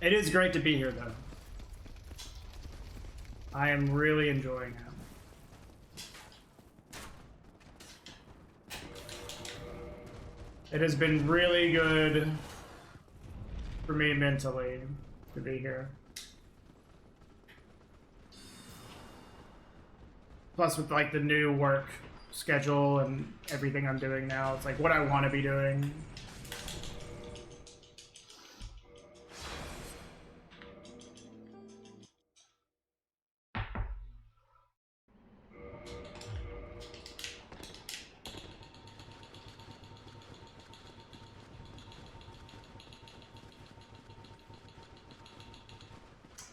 It is great to be here, though. I am really enjoying it. It has been really good for me mentally to be here. Plus with like the new work schedule and everything I'm doing now, it's like what I want to be doing.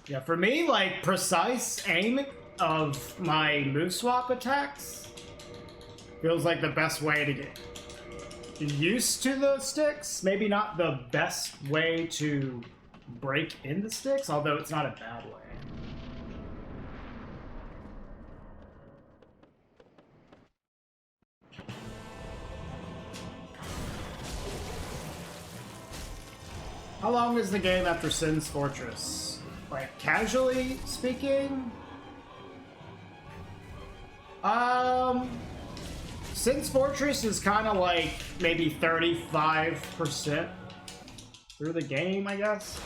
Yeah, for me, like, precise aim of my move swap attacks feels like the best way to get used to the sticks. Maybe not the best way to break in the sticks, although it's not a bad way. How long is the game after Sin's Fortress? Like, casually speaking? Sin's Fortress is kind of like maybe 35% through the game, I guess.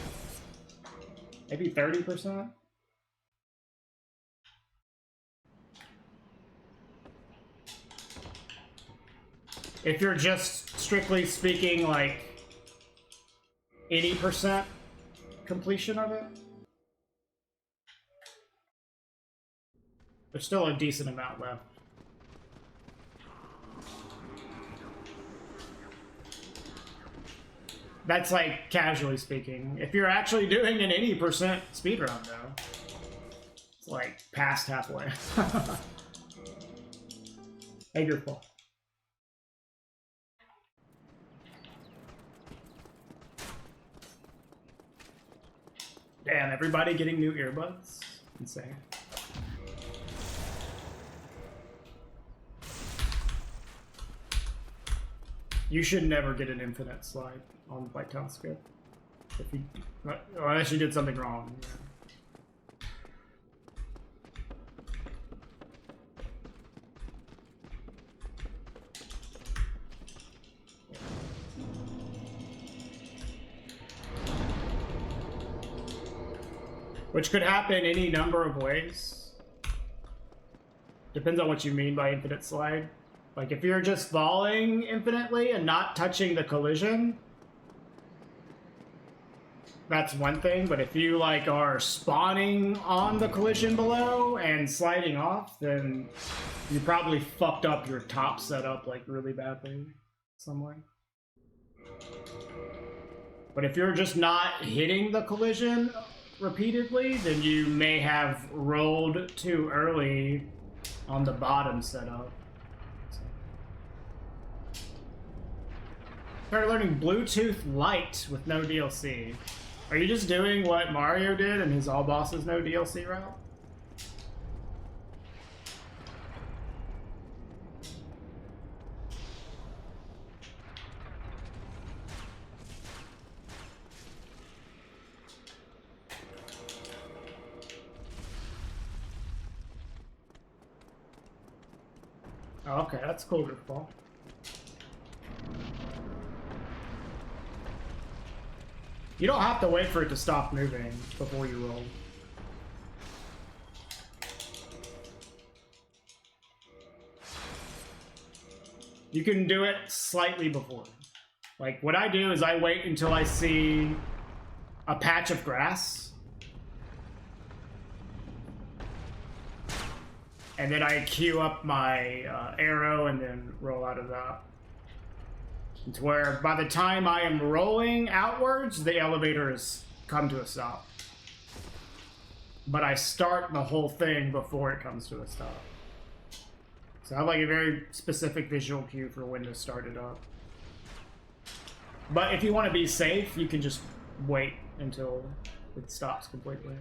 Maybe 30%. If you're just strictly speaking like 80% completion of it. There's still a decent amount left. That's like casually speaking. If you're actually doing an 80% speedrun though, it's like past halfway. Hey, your fault. Damn, everybody getting new earbuds? Insane. You should never get an infinite slide on White Town script. If you, unless you did something wrong. Yeah. Which could happen any number of ways. Depends on what you mean by infinite slide. Like, if you're just falling infinitely and not touching the collision, that's one thing. But if you, like, are spawning on the collision below and sliding off, then you probably fucked up your top setup, like, really badly some way. But if you're just not hitting the collision repeatedly, then you may have rolled too early on the bottom setup. Started learning Bluetooth Lite with no DLC. Are you just doing what Mario did in his all bosses no DLC route? Oh, okay, that's cool, Rickball. You don't have to wait for it to stop moving before you roll. You can do it slightly before. Like, what I do is I wait until I see a patch of grass. And then I queue up my arrow and then roll out of that. It's where by the time I am rolling outwards, the elevator has come to a stop. But I start the whole thing before it comes to a stop. So I have like a very specific visual cue for when to start it up. But if you want to be safe, you can just wait until it stops completely.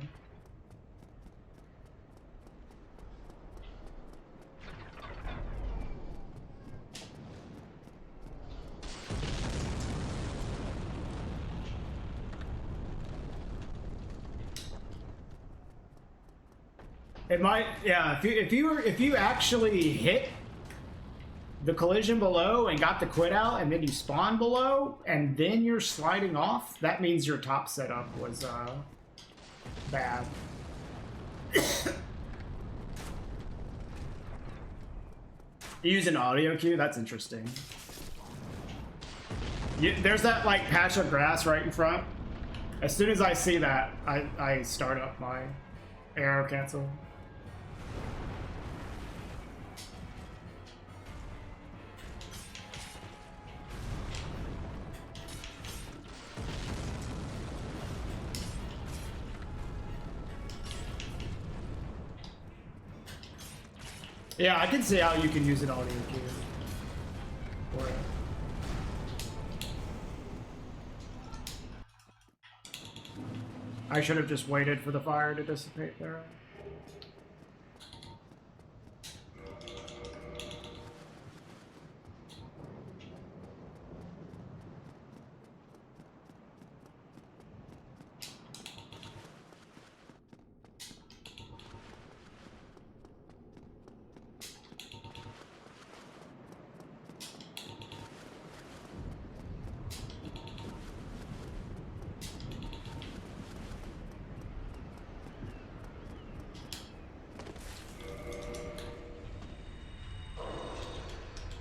It might, yeah. If you actually hit the collision below and got the quit out, and then you spawn below, and then you're sliding off, that means your top setup was bad. You use an audio cue? That's interesting. There's that like patch of grass right in front. As soon as I see that, I start up my arrow cancel. Yeah, I can see how you can use an audio cue for it. I should have just waited for the fire to dissipate there.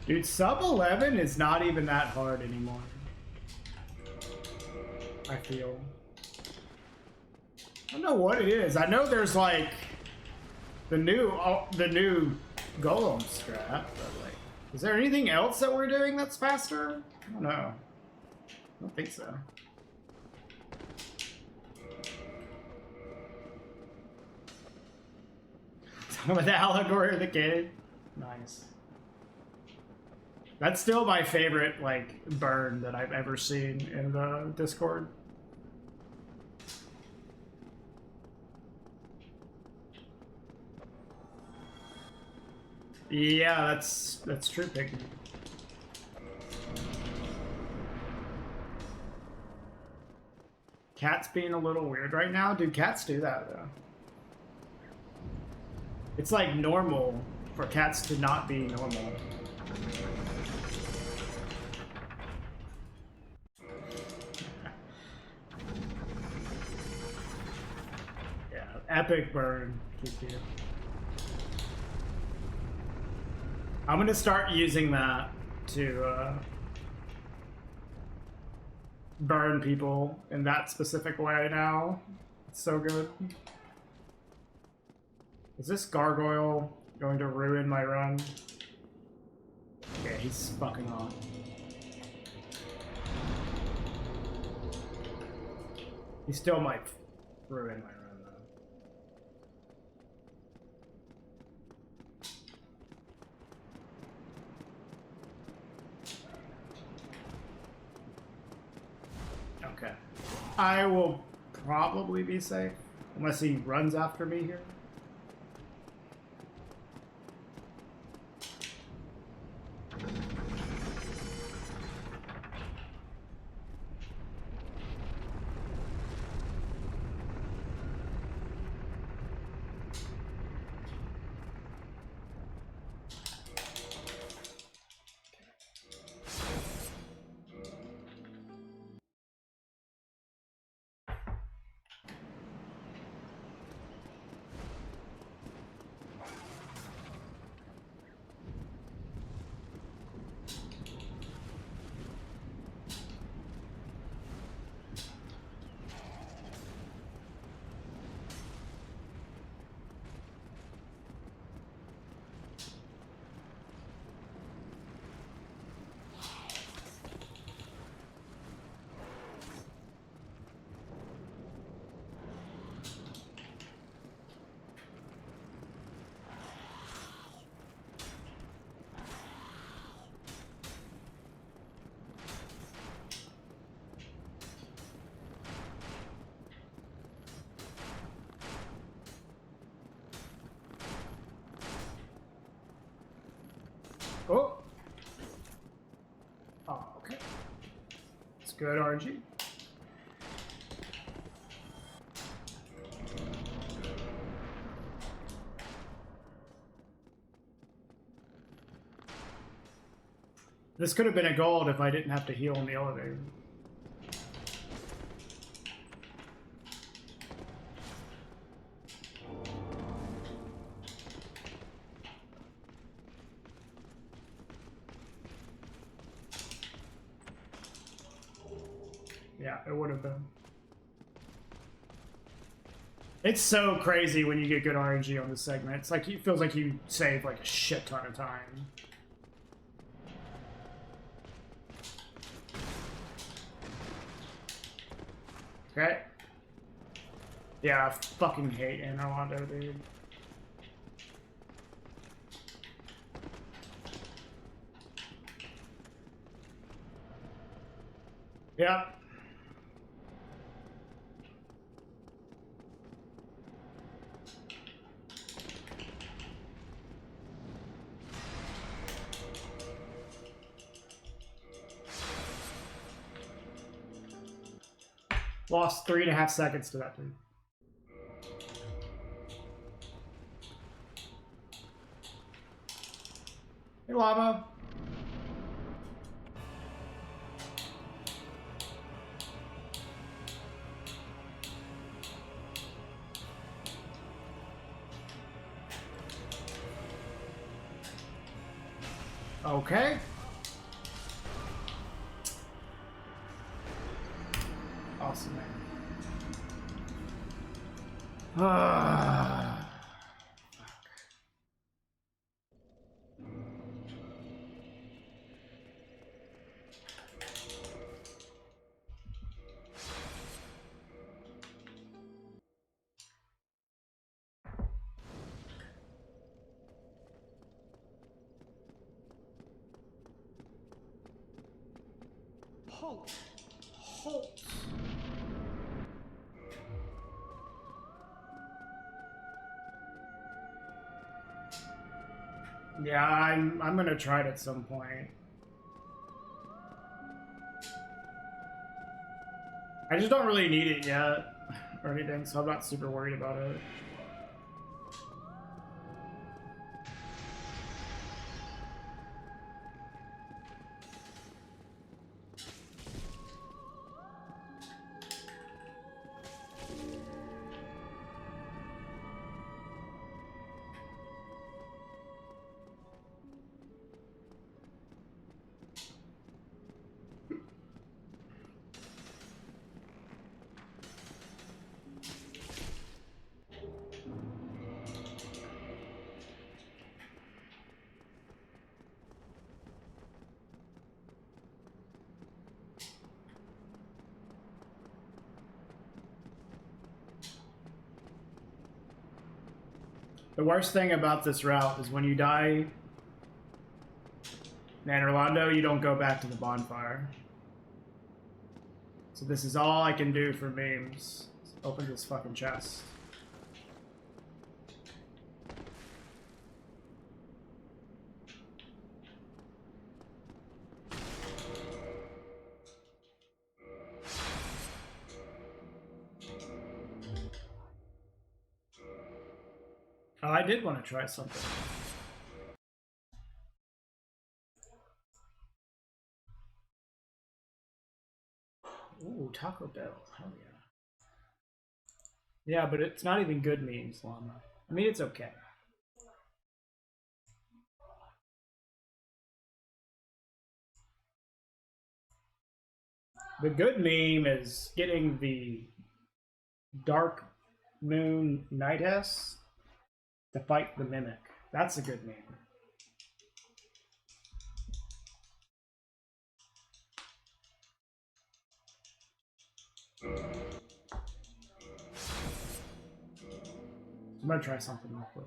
Dude, sub 11 is not even that hard anymore. I feel. I don't know what it is. I know there's like the new golem strat, but like, is there anything else that we're doing that's faster? I don't know. I don't think so. With the allegory of the cave. Nice. That's still my favorite, like, burn that I've ever seen in the Discord. Yeah, that's true, Piggy. Cat's being a little weird right now. Dude, cats do that, though. It's, like, normal for cats to not be normal. Epic burn, QQ. I'm gonna start using that to burn people in that specific way now. It's so good. Is this gargoyle going to ruin my run? Yeah, he's fucking on. He still might ruin my run. Okay. I will probably be safe, unless he runs after me here. Oh. Oh, okay. It's good, RNG. This could have been a gold if I didn't have to heal in the elevator. Yeah, it would have been. It's so crazy when you get good RNG on this segment. It's like it feels like you save like a shit ton of time. Okay. Yeah, I fucking hate Orlando, dude. Yeah. Lost 3.5 seconds to that dude. Hey, Lava. Okay. Awesome, man. Ah. Halt. Halt. Yeah, I'm gonna try it at some point. I just don't really need it yet or anything, so I'm not super worried about it. The worst thing about this route is when you die, man, Orlando, you don't go back to the bonfire. So this is all I can do for memes. Open this fucking chest. Oh, I did want to try something. Ooh, Taco Bell. Hell yeah. Yeah, but it's not even good memes, Llama. I mean, it's okay. The good meme is getting the Dark Moon Nightess to fight the Mimic. That's a good meme. I'm gonna try something real quick.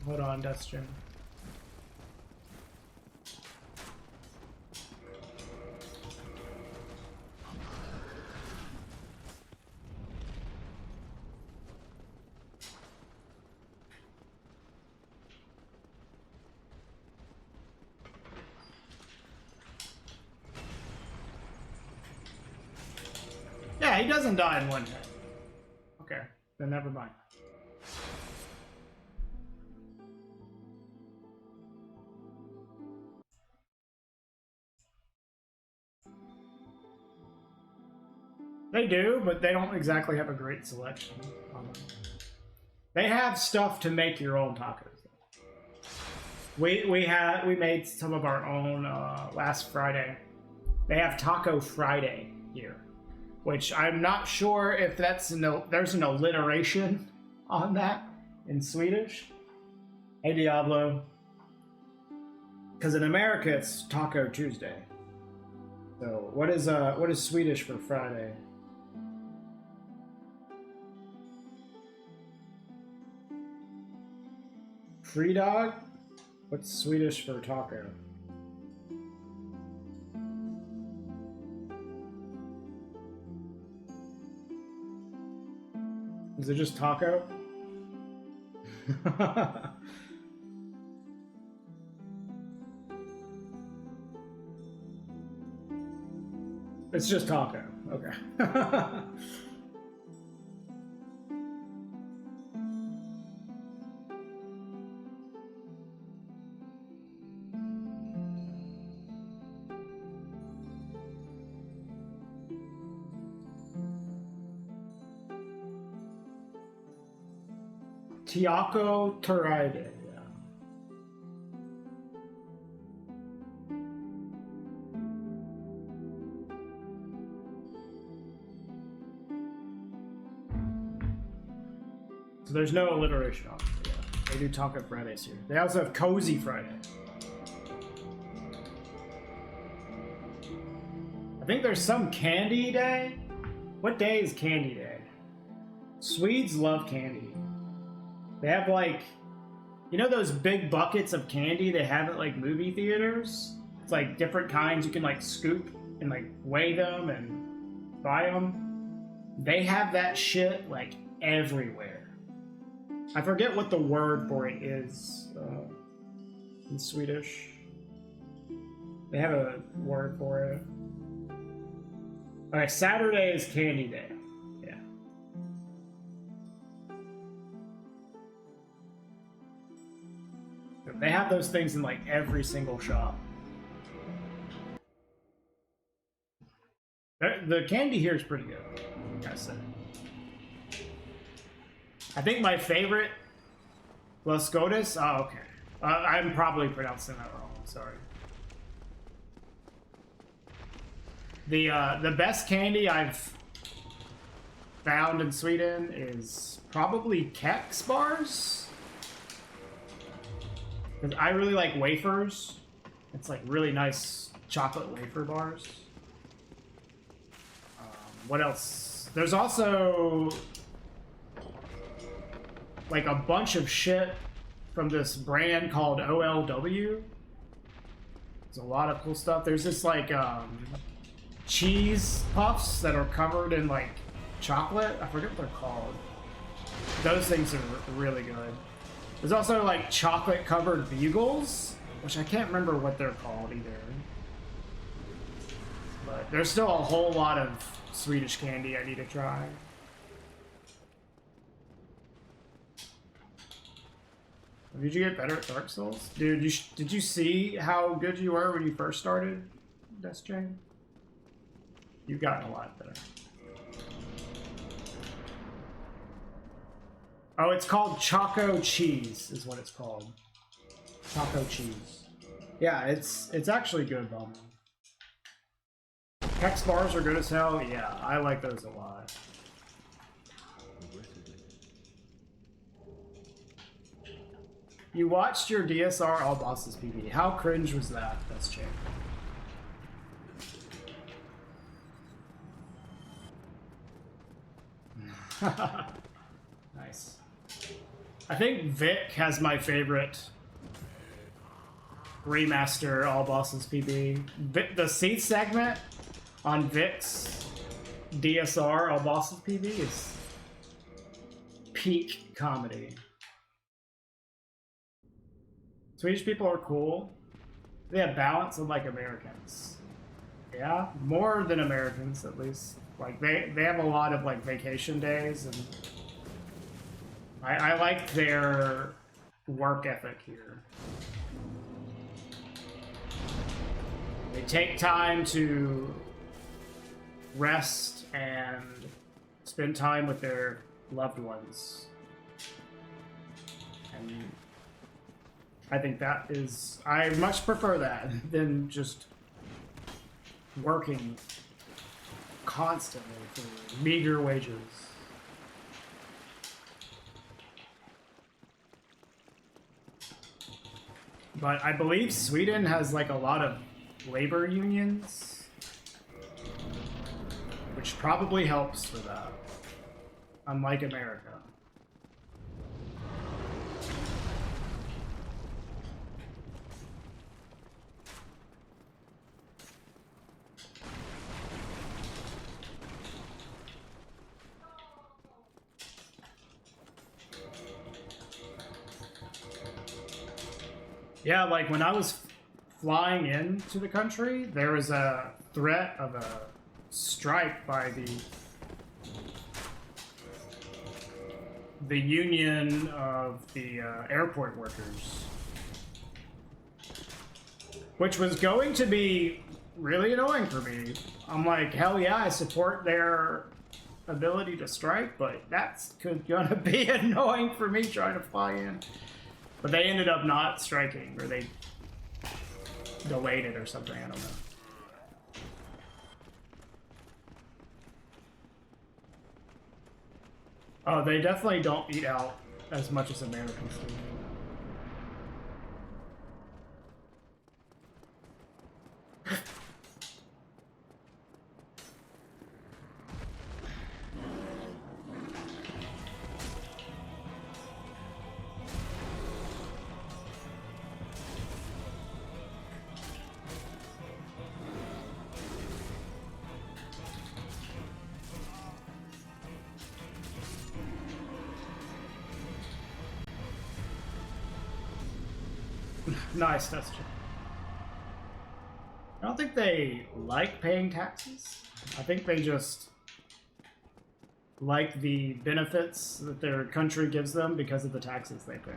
Hold on, Dustin. he doesn't die in one hit. Okay, then never mind. They do, but they don't exactly have a great selection on them. They have stuff to make your own tacos. We made some of our own last Friday. They have Taco Friday here, which I'm not sure if that's there's an alliteration on that in Swedish. Hey Diablo, because in America it's Taco Tuesday. So what is Swedish for Friday? Free dog? What's Swedish for taco? Is it just taco? It's just taco. Okay. Tiaco Turide. Yeah. So there's no alliteration on it. Yeah. They do Taco Fridays here. They also have Cozy Friday. I think there's some candy day. What day is candy day? Swedes love candy. They have like, you know those big buckets of candy they have at like movie theaters? It's like different kinds you can like scoop and like weigh them and buy them. They have that shit like everywhere. I forget what the word for it is in Swedish. They have a word for it. Okay, Saturday is candy day. They have those things in like every single shop. The candy here is pretty good, like I said. I think my favorite, Los Godes. Oh, okay. I'm probably pronouncing that wrong. Sorry. The best candy I've found in Sweden is probably Kex bars. Because I really like wafers. It's like really nice chocolate wafer bars. What else? There's also like a bunch of shit from this brand called OLW. There's a lot of cool stuff. There's this like cheese puffs that are covered in like chocolate. I forget what they're called. Those things are really good. There's also like chocolate covered bugles, which I can't remember what they're called either. But there's still a whole lot of Swedish candy I need to try. Did you get better at Dark Souls? Dude, did you see how good you were when you first started Death Chain? You've gotten a lot better. Oh, it's called Choco Cheese, is what it's called. Choco Cheese. Yeah, it's actually good, Bum. Hex bars are good as hell. Yeah, I like those a lot. You watched your DSR All Bosses PB. How cringe was that? That's Jake. Nice. I think Vic has my favorite remaster All Bosses PB. The Seath segment on Vic's DSR All Bosses PB is peak comedy. Swedish people are cool. They have balance unlike Americans. Yeah, more than Americans at least. Like they have a lot of like vacation days, and I like their work ethic here. They take time to rest and spend time with their loved ones. And I think that is, I much prefer that than just working constantly for meager wages. But I believe Sweden has like a lot of labor unions, which probably helps for that, unlike America. Yeah, like when I was flying into the country, there was a threat of a strike by the union of the airport workers, which was going to be really annoying for me. I'm like, hell yeah, I support their ability to strike, but that's gonna be annoying for me trying to fly in. But they ended up not striking, or they delayed it or something, I don't know. Oh, they definitely don't eat out as much as Americans do. Nice, that's true. I don't think they like paying taxes. I think they just like the benefits that their country gives them because of the taxes they pay.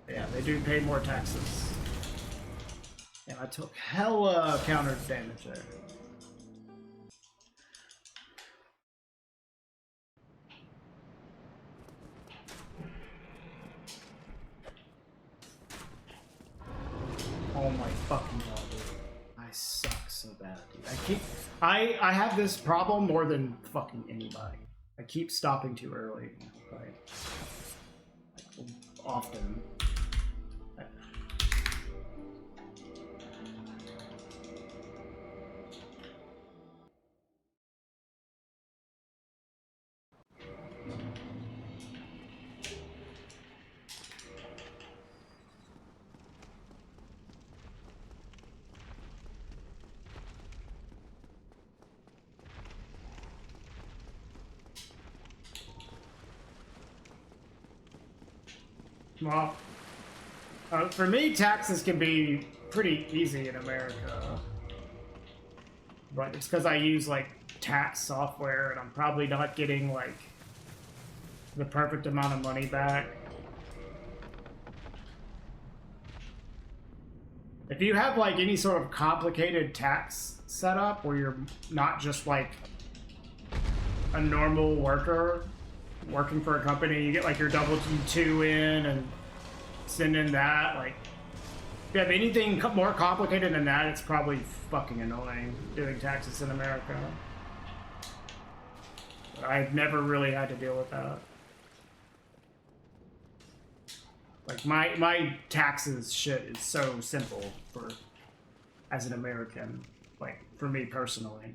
Yeah, they do pay more taxes. And I took hella counter damage there. Oh my fucking god, dude. I suck so bad, dude. I have this problem more than fucking anybody. I keep stopping too early. Like often. Well, for me, taxes can be pretty easy in America. But it's because I use, like, tax software, and I'm probably not getting, like, the perfect amount of money back. If you have, like, any sort of complicated tax setup where you're not just, like, a normal worker working for a company, you get like your W-2 in and send in that. Like, if you have anything more complicated than that, it's probably fucking annoying doing taxes in America. But I've never really had to deal with that. Like my taxes shit is so simple for as an American, like for me personally.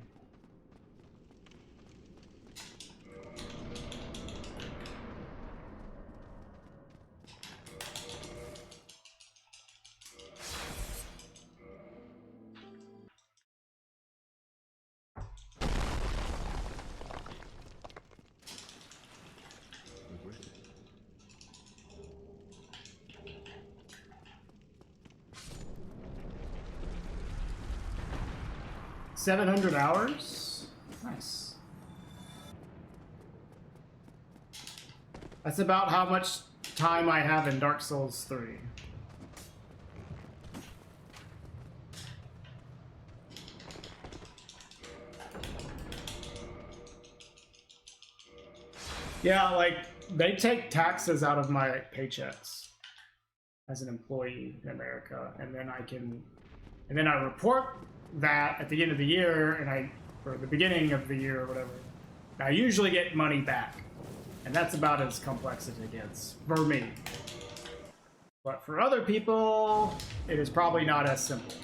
700 hours? Nice. That's about how much time I have in Dark Souls 3. Yeah, like, they take taxes out of my paychecks as an employee in America, and then I report that at the end of the year, or the beginning of the year or whatever. I usually get money back, and that's about as complex as it gets for me. But for other people, it is probably not as simple.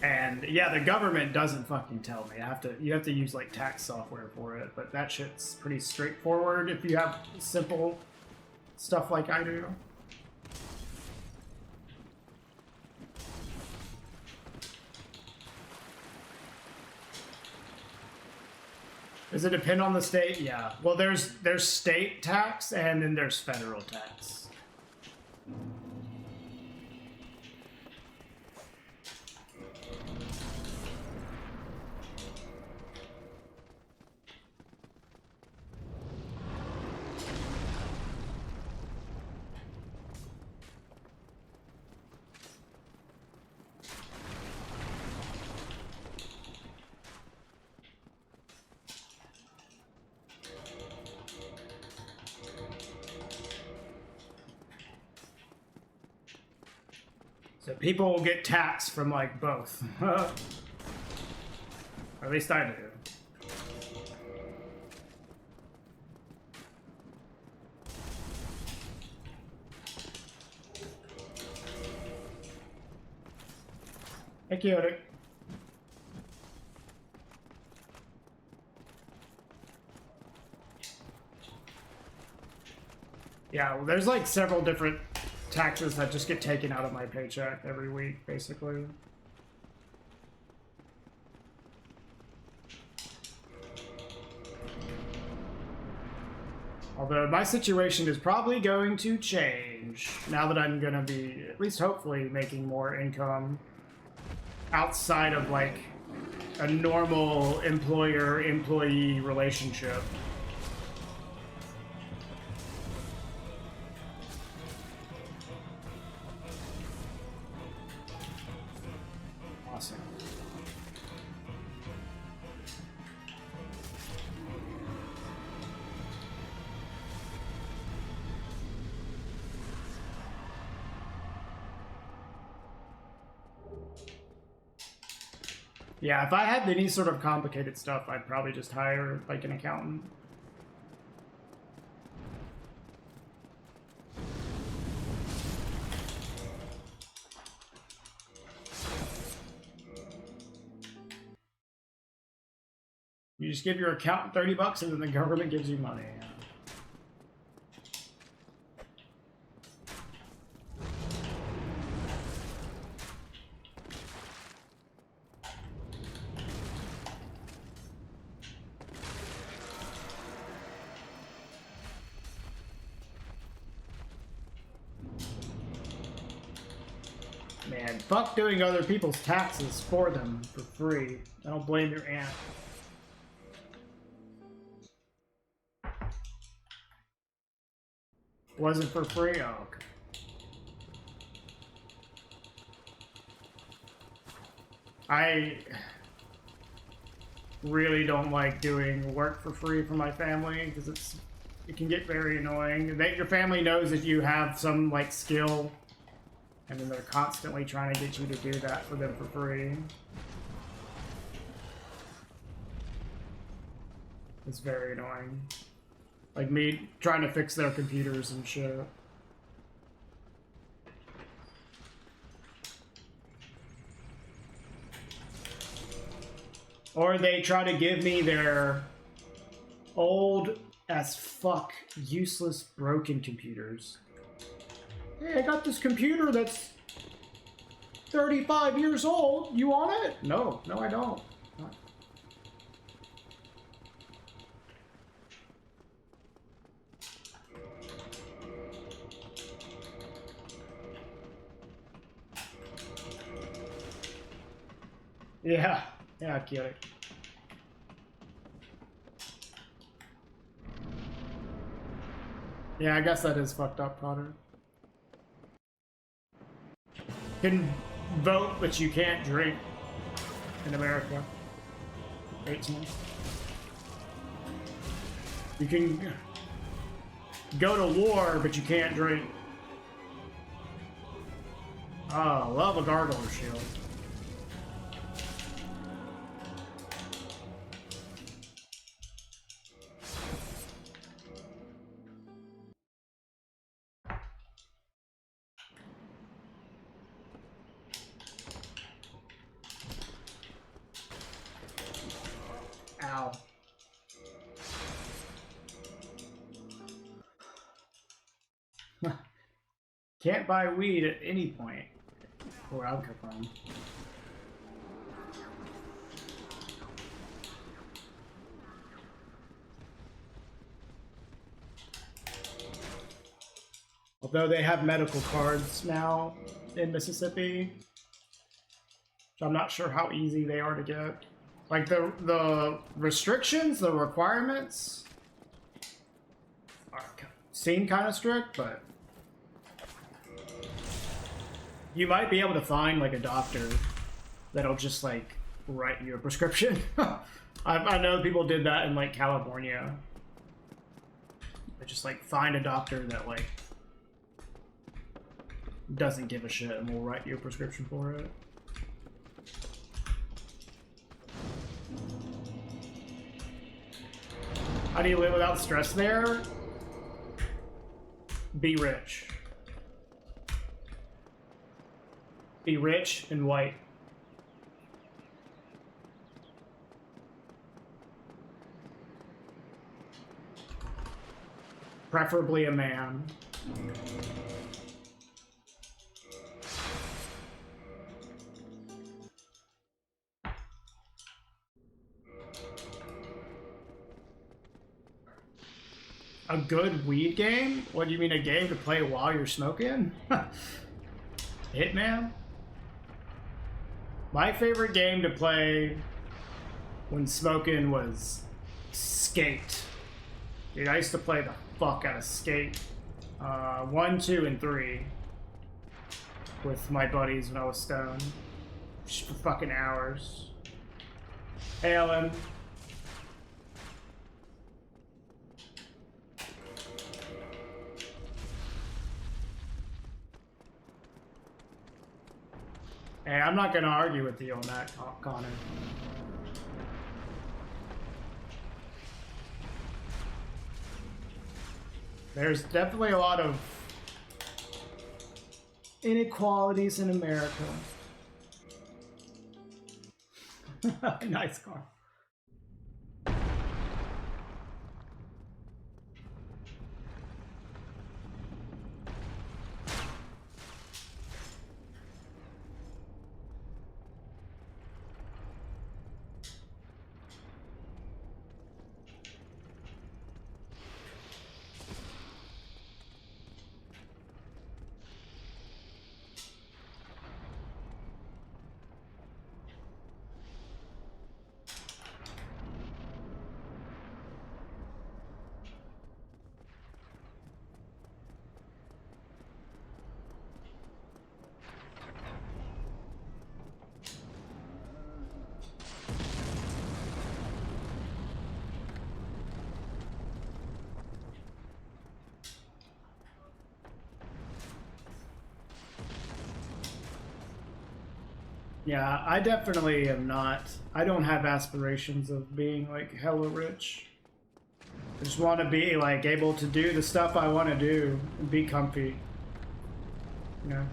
And yeah, the government doesn't fucking tell me. You have to use like tax software for it, but that shit's pretty straightforward if you have simple stuff like I do. Does it depend on the state? Yeah. Well, there's state tax and then there's federal tax. So people will get taxed from like both. Or at least I do. Hey, Chaotic. Yeah, well, there's like several different taxes that just get taken out of my paycheck every week, basically. Although my situation is probably going to change now that I'm going to be, at least hopefully, making more income outside of like a normal employer-employee relationship. Awesome. Yeah, if I had any sort of complicated stuff, I'd probably just hire like an accountant. You just give your accountant $30 and then the government gives you money. Man, fuck doing other people's taxes for them for free. I don't blame your aunt. Wasn't for free? Oh, okay. I really don't like doing work for free for my family because it can get very annoying. Your family knows that you have some like skill, and then they're constantly trying to get you to do that for them for free. It's very annoying. Like me trying to fix their computers and shit. Or they try to give me their old as fuck, useless, broken computers. Hey, I got this computer that's 35 years old. You want it? No, I don't. Yeah. Yeah, kill it. Yeah, I guess that is fucked up, Potter. You can vote, but you can't drink in America. 18. You can go to war, but you can't drink. Oh, love a gargoyle shield. Ow. Can't buy weed at any point where I'll come from. Although they have medical cards now in Mississippi, so I'm not sure how easy they are to get. Like the restrictions, the requirements seem kind of strict, but you might be able to find like a doctor that'll just like write you a prescription. I know people did that in like California. They just like find a doctor that like doesn't give a shit and will write you a prescription for it. How do you live without stress there? Be rich. Be rich and white. Preferably a man. A good weed game? What do you mean, a game to play while you're smoking? Hitman? My favorite game to play when smoking was Skate. Dude, I used to play the fuck out of Skate. 1, 2, and 3 with my buddies when I was stoned. Just for fucking hours. Hey, Ellen. Hey, I'm not gonna argue with you on that, Connor. There's definitely a lot of inequalities in America. Nice car. Yeah, I definitely am not. I don't have aspirations of being like hella rich. I just want to be like able to do the stuff I want to do and be comfy. You know?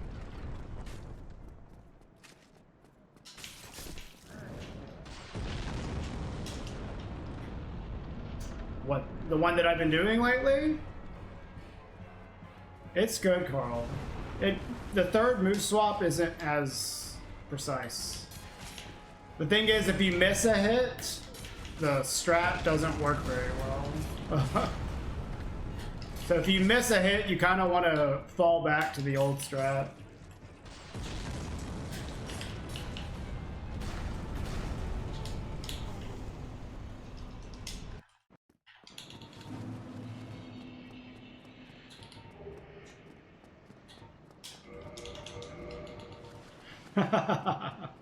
What, the one that I've been doing lately? It's good, Carl. The third move swap isn't as precise. The thing is, if you miss a hit, the strat doesn't work very well. So if you miss a hit, you kind of want to fall back to the old strat.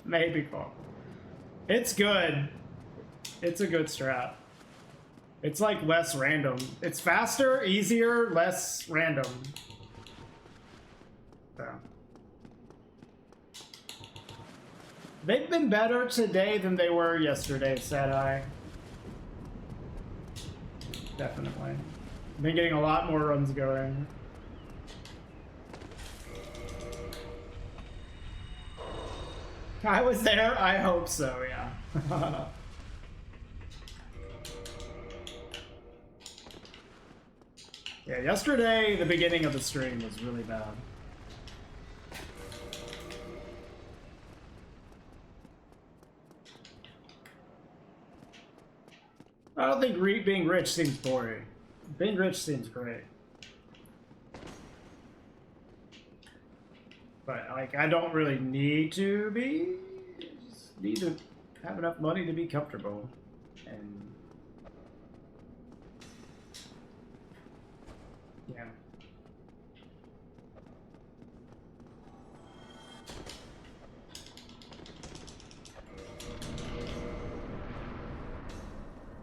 Maybe Carl. It's good. It's a good strat. It's like less random. It's faster, easier, less random. So. They've been better today than they were yesterday, said I. Definitely. Been getting a lot more runs going. I was there? I hope so, yeah. Yeah, yesterday, the beginning of the stream was really bad. I don't think being rich seems boring. Being rich seems great. But, like, I don't really need to be. Just need to have enough money to be comfortable. And. Yeah.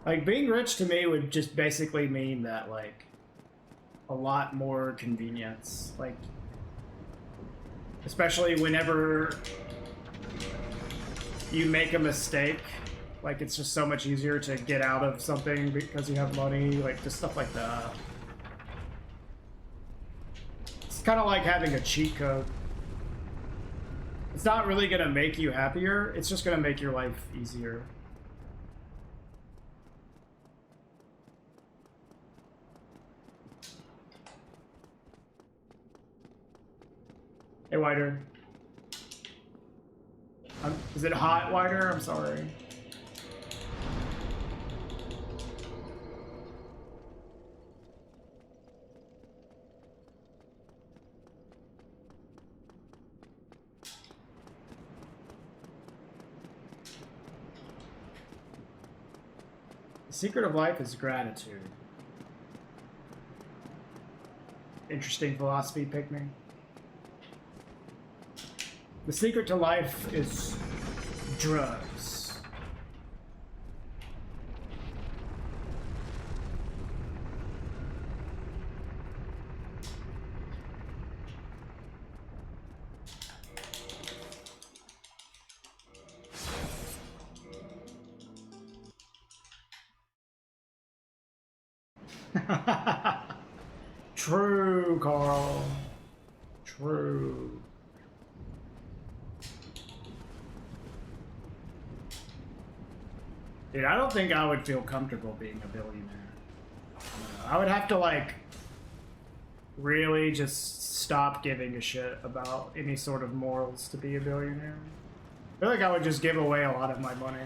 Like, being rich to me would just basically mean that, like, a lot more convenience. Like, especially whenever you make a mistake, like, it's just so much easier to get out of something because you have money, like, just stuff like that. It's kind of like having a cheat code. It's not really going to make you happier, it's just going to make your life easier. Hey, Wider. Is it hot, Wider? I'm sorry. The secret of life is gratitude. Interesting philosophy, Pikmin. The secret to life is drugs. True, Carl. True. Dude, I don't think I would feel comfortable being a billionaire. I would have to, like, really just stop giving a shit about any sort of morals to be a billionaire. I feel like I would just give away a lot of my money.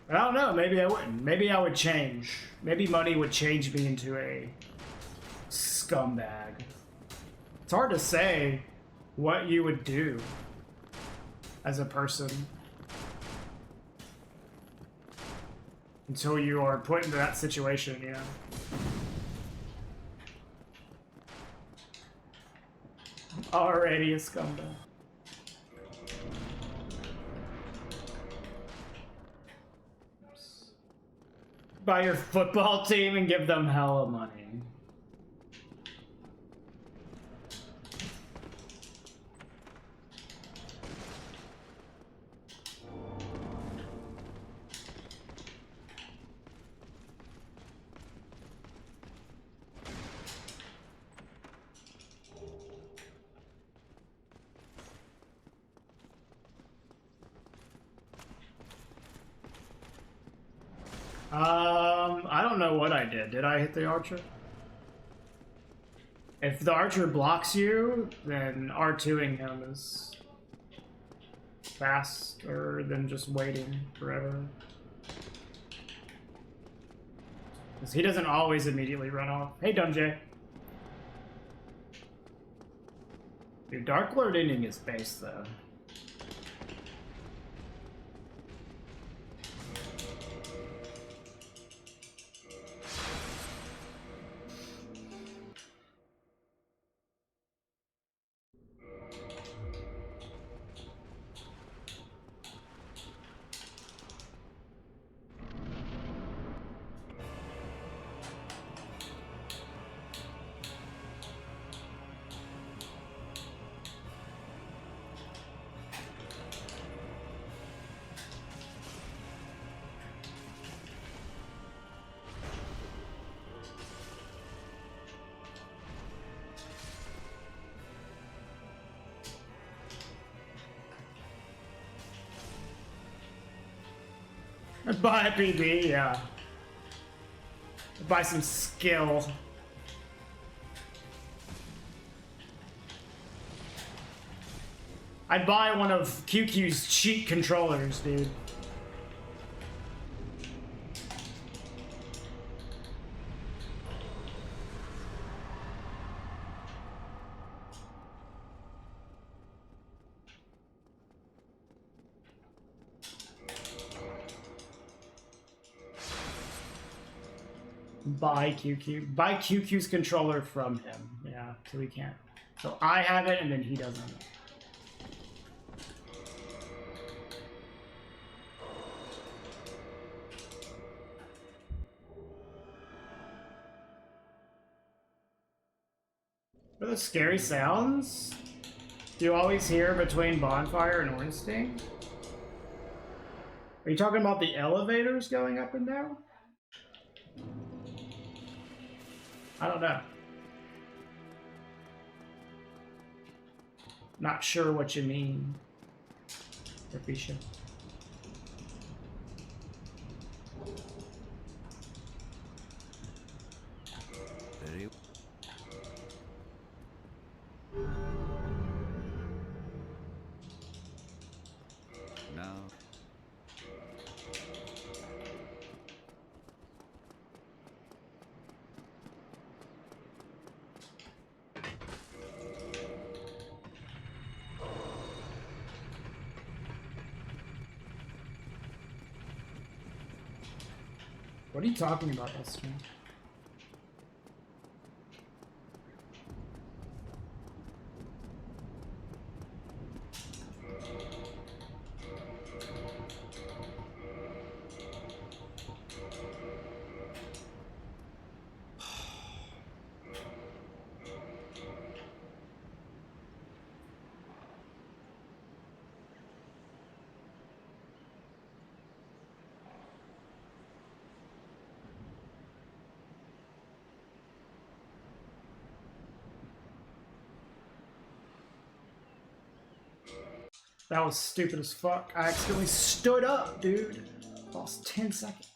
I don't know, maybe I wouldn't. Maybe I would change. Maybe money would change me into a scumbag. It's hard to say what you would do as a person until you are put into that situation, you know? Already a scumbag. Buy your football team and give them hella money. I don't know what I did. Did I hit the archer? If the archer blocks you, then R2ing him is faster than just waiting forever. Because he doesn't always immediately run off. Hey, Dunjay. Dude, Dark Lord ending is base, though. Buy a PB, yeah. Buy some skill. I'd buy one of QQ's cheat controllers, dude. Buy QQ. Buy QQ's controller from him. Yeah, so we can't. So I have it and then he doesn't. What are those scary sounds? Do you always hear between Bonfire and Ornstein? Are you talking about the elevators going up and down? I don't know. Not sure what you mean. Repeat. Very now. What are you talking about, Esther? That was stupid as fuck. I accidentally stood up, dude. Lost 10 seconds.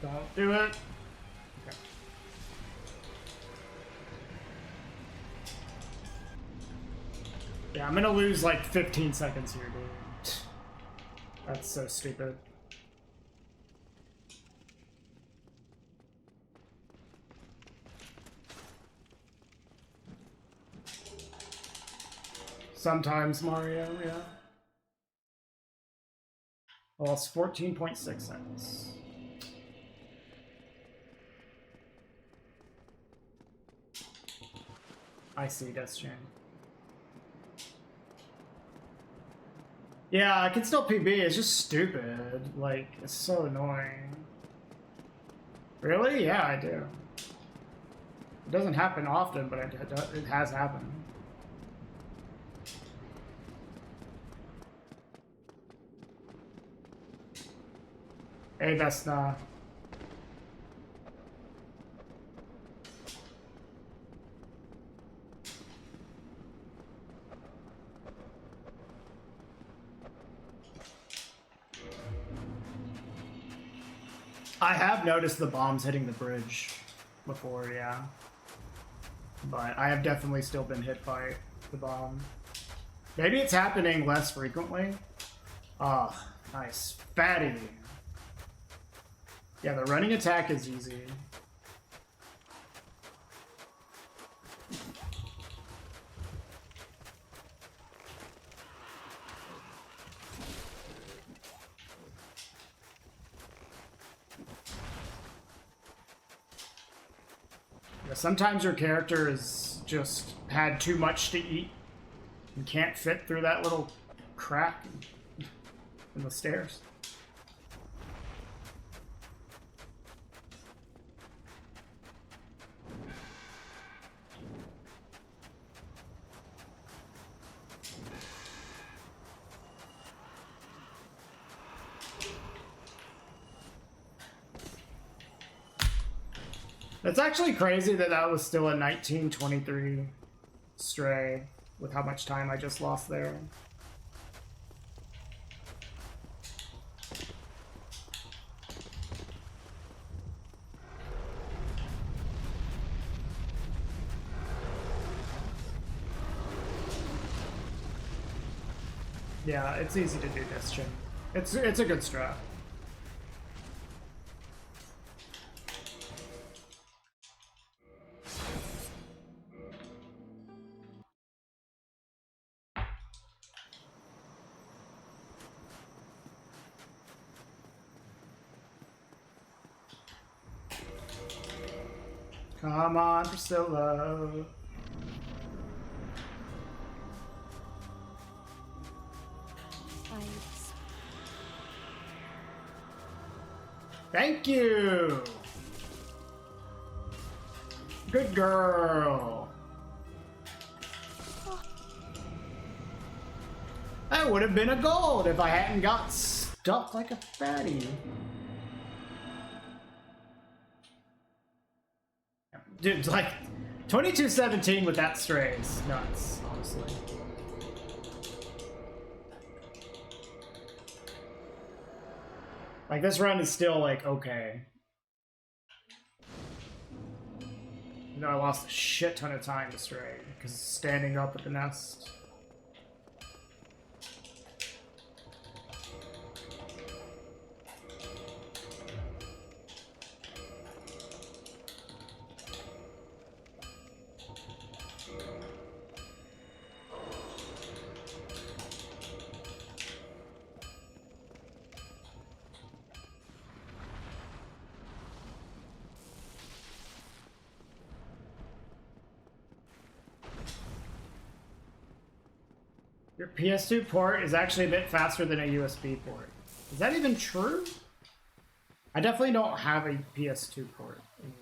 Don't do it. Okay. Yeah, I'm gonna lose like 15 seconds here, dude. That's so stupid. Sometimes, Mario, yeah. I lost 14.6 seconds. I see, Death Chain. Yeah, I can still PB, it's just stupid. Like, it's so annoying. Really? Yeah, I do. It doesn't happen often, but it has happened. Hey, that's not... I have noticed the bombs hitting the bridge before, yeah. But I have definitely still been hit by the bomb. Maybe it's happening less frequently. Ah, oh, nice. Fatty. Yeah, the running attack is easy. Sometimes your character is just had too much to eat and can't fit through that little crack in the stairs. It's actually crazy that that was still a 1923 Stray with how much time I just lost there. Yeah, it's easy to do this, Jim. It's a good strat. Come on, Priscilla. Thank you. Good girl. That would have been a gold if I hadn't got stuck like a fatty. Dude, like 2217 with that stray is nuts, honestly. Like this run is still like okay. You know, I lost a shit ton of time to stray because standing up at the nest. Your PS2 port is actually a bit faster than a USB port. Is that even true? I definitely don't have a PS2 port. Anyways.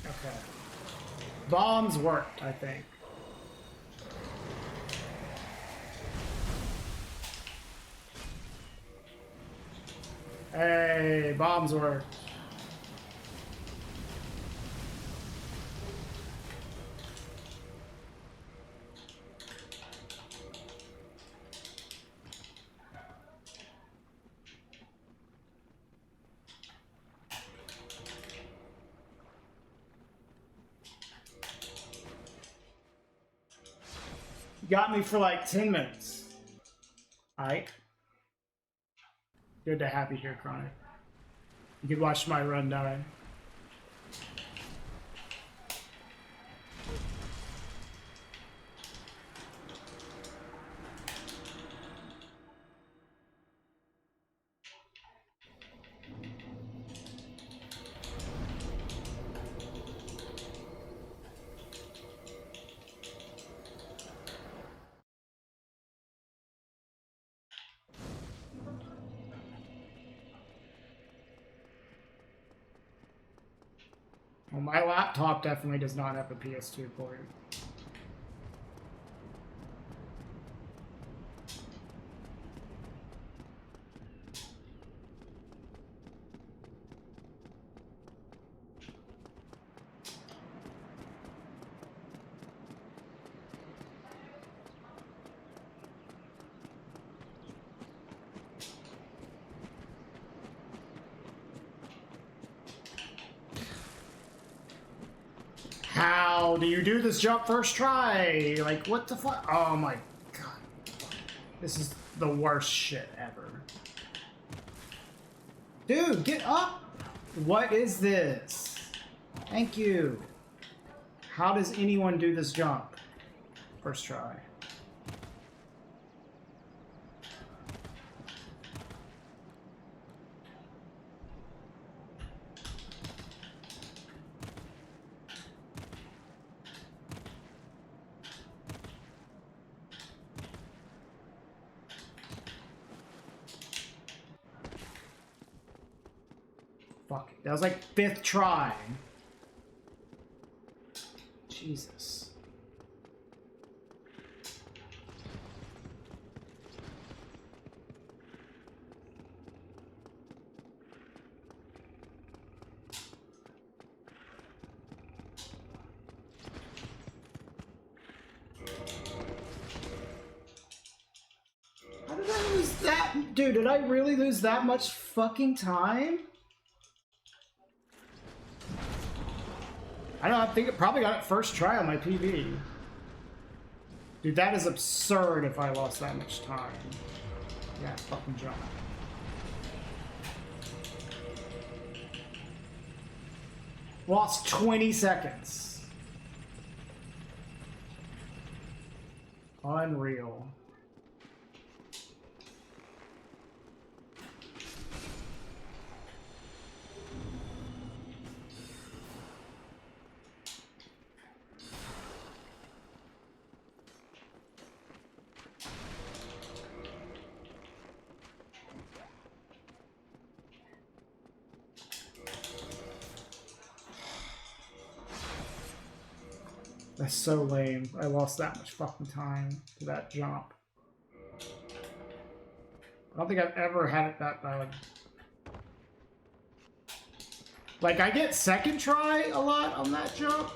Okay. Bombs worked, I think. Hey, bombs worked. got me for like 10 minutes. Alright. Good to have you here, Chronic. You can watch my run die. Well, my laptop definitely does not have a PS2 port. How do you do this jump first try? Like, what the fuck? Oh my god. This is the worst shit ever. Dude, get up! What is this? Thank you. How does anyone do this jump? First try. Fuck it. That was like 5th try. Jesus. How did I lose that? Dude, did I really lose that much fucking time? I don't know, I think it probably got it first try on my PB. Dude, that is absurd if I lost that much time. Yeah, fucking jump. Lost 20 seconds. Unreal. That's so lame. I lost that much fucking time to that jump. I don't think I've ever had it that bad. Like, I get second try a lot on that jump.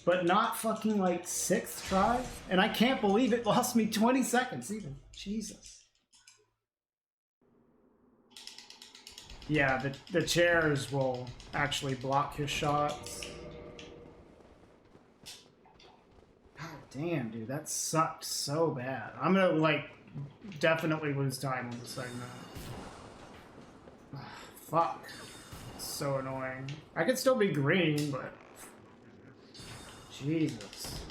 But not fucking, like, 6th try. And I can't believe it lost me 20 seconds even. Jesus. Yeah, the chairs will actually block his shots. God damn, dude, that sucked so bad. I'm gonna, like, definitely lose time on the segment. Fuck. So annoying. I could still be green, but... Jesus.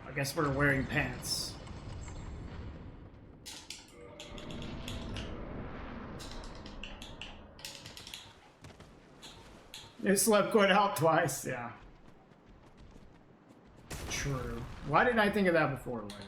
I guess we're wearing pants. It slept quite out twice, yeah. True. Why didn't I think of that before, Larry?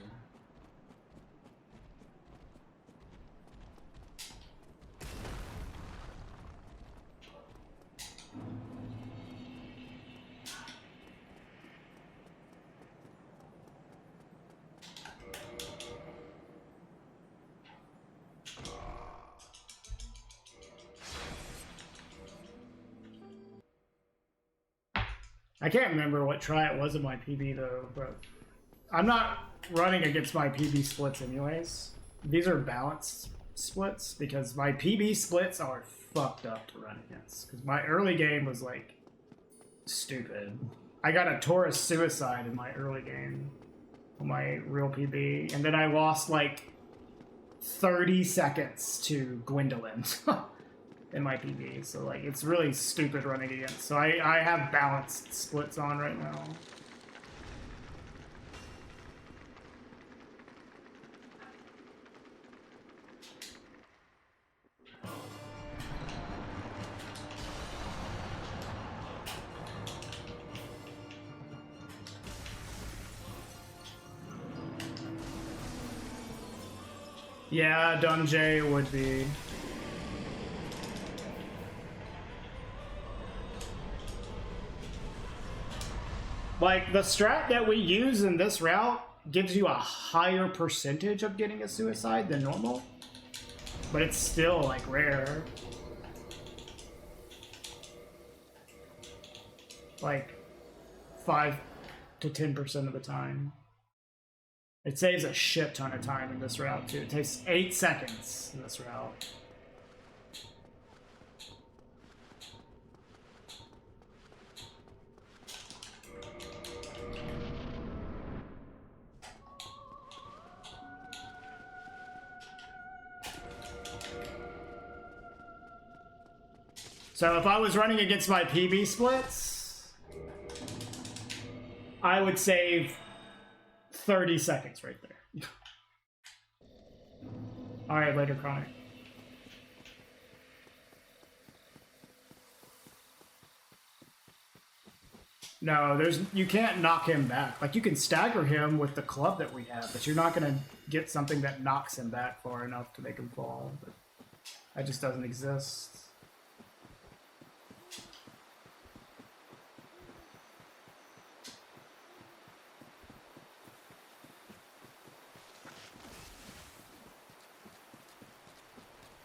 I can't remember what try it was in my PB though, but I'm not running against my PB splits anyways. these are balanced splits because my PB splits are fucked up to run against. Because my early game was like stupid. I got a Taurus suicide in my early game on my real PB, and then I lost like 30 seconds to Gwendolyn in my PB. So like it's really stupid running against. So I have balanced splits on right now. Yeah, Dunjay would be. Like, the strat that we use in this route gives you a higher percentage of getting a suicide than normal, but it's still, like, rare. Like, 5 to 10% of the time. It saves a shit ton of time in this route, too. It takes 8 seconds in this route. So if I was running against my PB splits, I would save 30 seconds right there. All right, later, Chronic. No, you can't knock him back. Like, you can stagger him with the club that we have, but you're not gonna get something that knocks him back far enough to make him fall. But that just doesn't exist.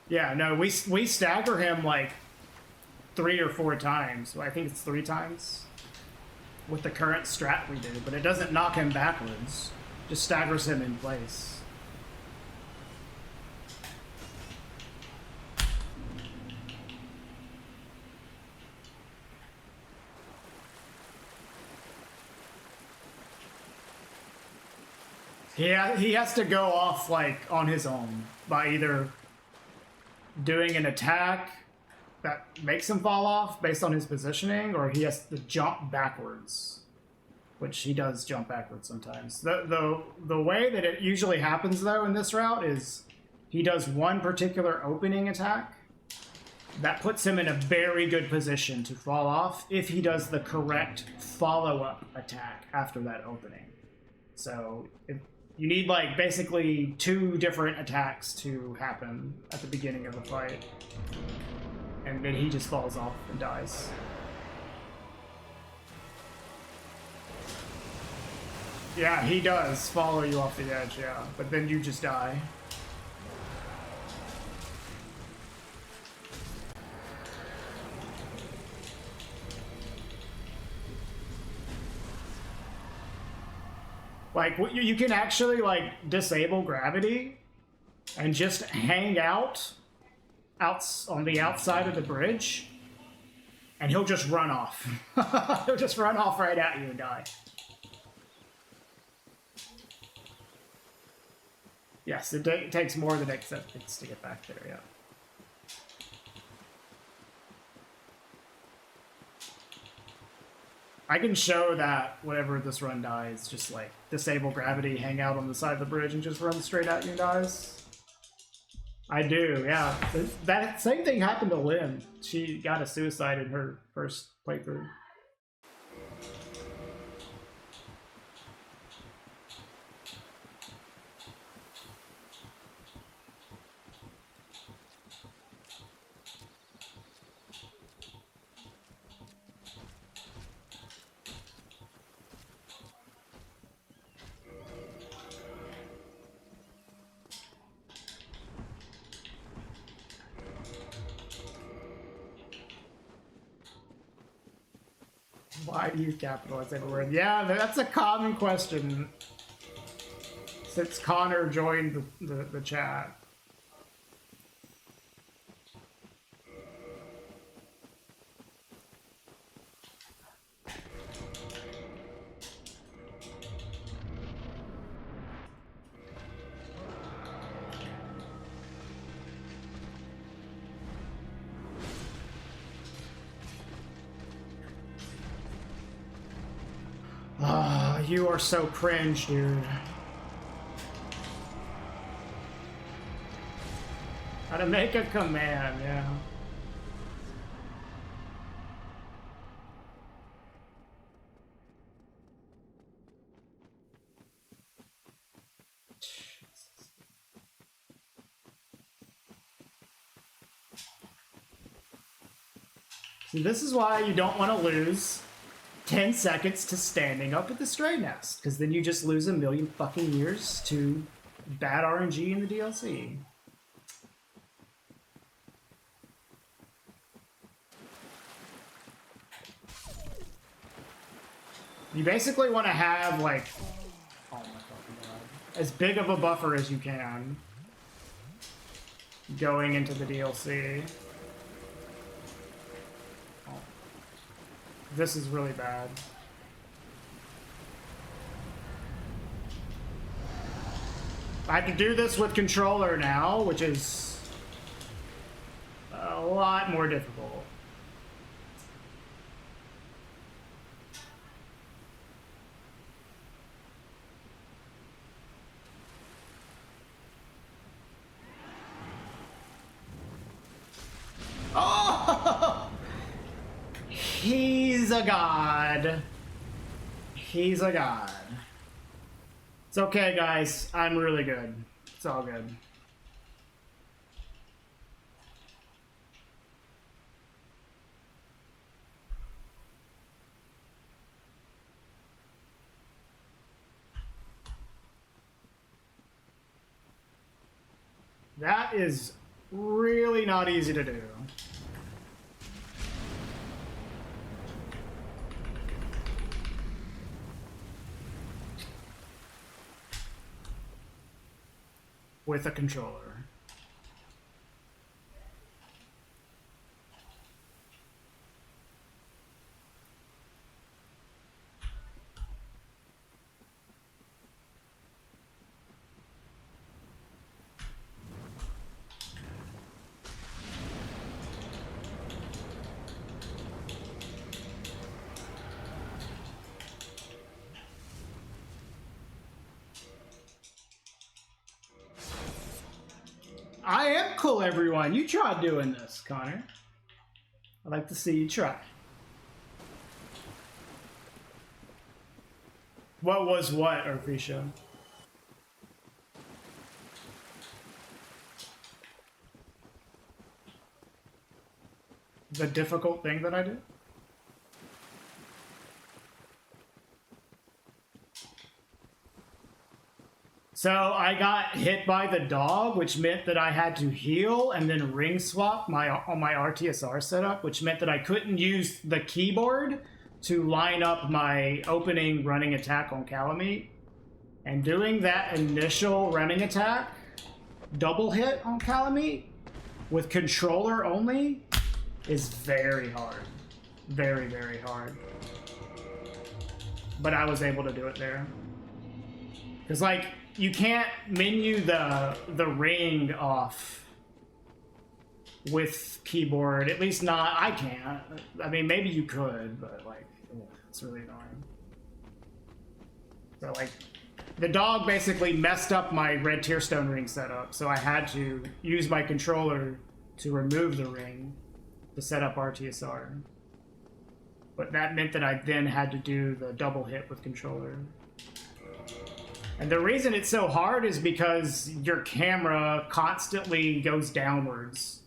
Yeah, no, we stagger him like 3 or 4 times. Well, I think it's 3 times with the current strat we do, but it doesn't knock him backwards. Just staggers him in place. He has to go off like on his own by either doing an attack that makes him fall off based on his positioning, or he has to jump backwards, which he does jump backwards sometimes. The way that it usually happens though in this route is he does one particular opening attack that puts him in a very good position to fall off if he does the correct follow-up attack after that opening. So you need like basically 2 different attacks to happen at the beginning of the fight, and then he just falls off and dies. Yeah, he does follow you off the edge, yeah, but then you just die. Like, you can actually, like, disable gravity and just hang out on the outside of the bridge, and he'll just run off. He'll just run off right at you and die. Yes, it takes more than 8 seconds to get back there, yeah. I can show that whenever this run dies, just like disable gravity, hang out on the side of the bridge, and just run straight at you and dies. I do, yeah. That same thing happened to Lynn. She got a suicide in her first playthrough. Why do you capitalize every word? Yeah, that's a common question. Since Connor joined the chat. Ah, you are so cringe, dude. How to make a command, yeah. See, this is why you don't want to lose 10 seconds to standing up at the stray nest, because then you just lose a million fucking years to bad RNG in the DLC. You basically want to have, like, oh my fucking god, as big of a buffer as you can going into the DLC. Oh. This is really bad. I have to do this with controller now, which is a lot more difficult. Oh! He's a god. He's a god. It's okay, guys. I'm really good. It's all good. That is really not easy to do. With a controller. I am cool, everyone. You try doing this, Connor. I'd like to see you try. What was what, Orfisha? The difficult thing that I did? So I got hit by the dog, which meant that I had to heal and then ring swap on my RTSR setup, which meant that I couldn't use the keyboard to line up my opening running attack on Calamite. And doing that initial running attack, double hit on Calamite, with controller only, is very hard. Very, very hard. But I was able to do it there. Because, like, you can't menu the ring off with keyboard. At least not, I can't. I mean, maybe you could, but like, it's really annoying. So like, the dog basically messed up my red tearstone ring setup, so I had to use my controller to remove the ring to set up RTSR. But that meant that I then had to do the double hit with controller. And the reason it's so hard is because your camera constantly goes downwards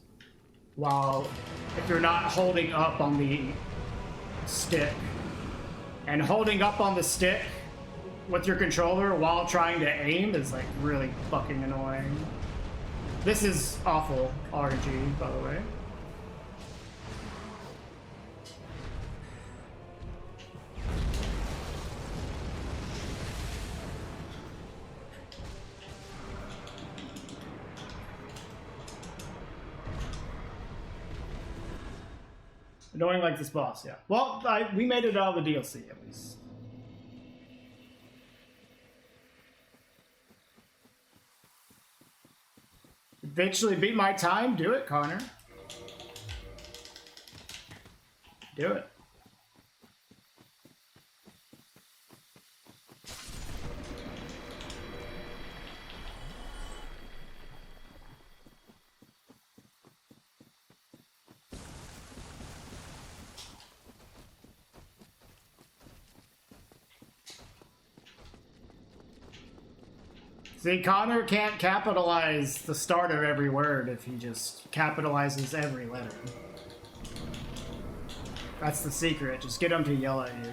while if you're not holding up on the stick. And holding up on the stick with your controller while trying to aim is like really fucking annoying. This is awful RNG, by the way. Annoying like this boss, yeah. Well, we made it out of the DLC, at least. Eventually beat my time? Do it, Connor. Do it. See, Connor can't capitalize the start of every word if he just capitalizes every letter. That's the secret. Just get him to yell at you.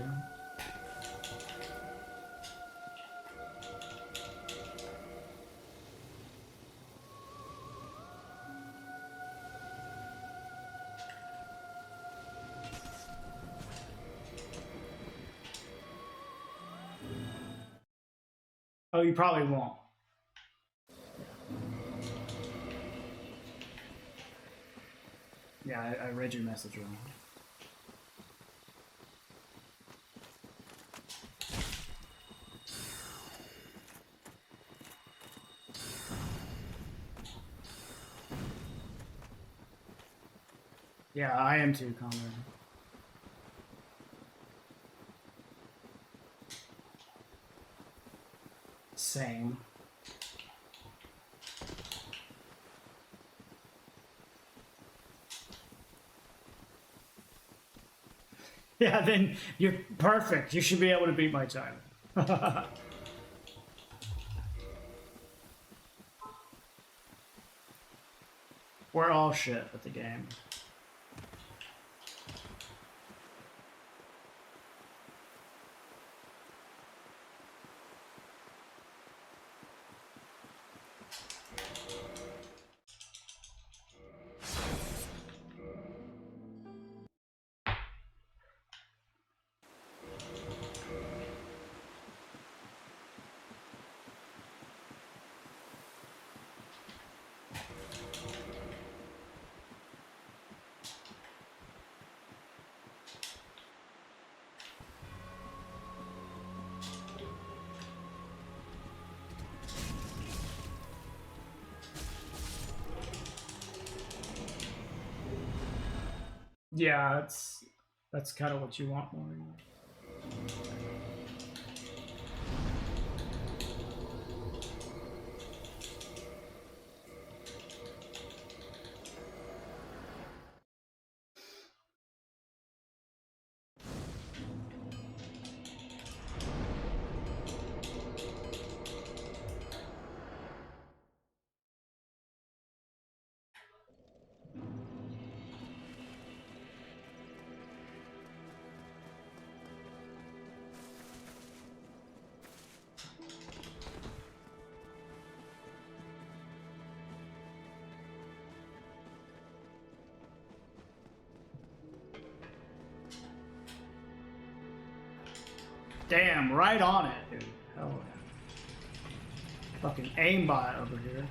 Oh, you probably won't. Yeah, I read your message wrong. Yeah, I am too, Conrad. Same. Yeah, then you're perfect. You should be able to beat my time. We're all shit at the game. Yeah, that's kind of what you want more. Damn, right on it, dude. Hell yeah. Fucking aimbot over here.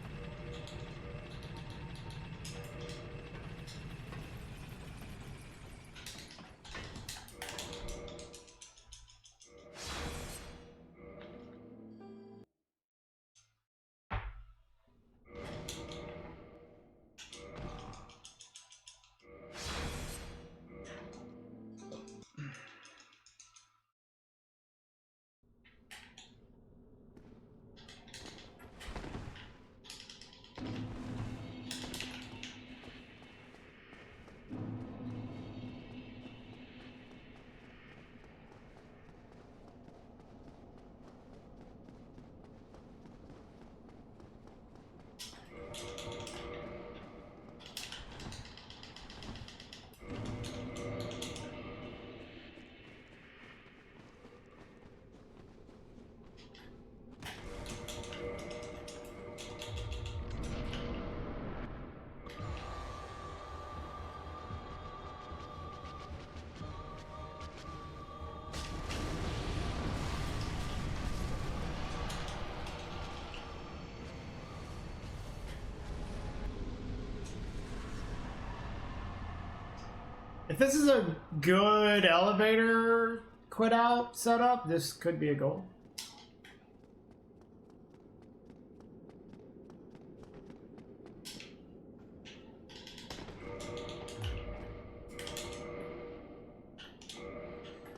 If this is a good elevator quit out setup, this could be a goal.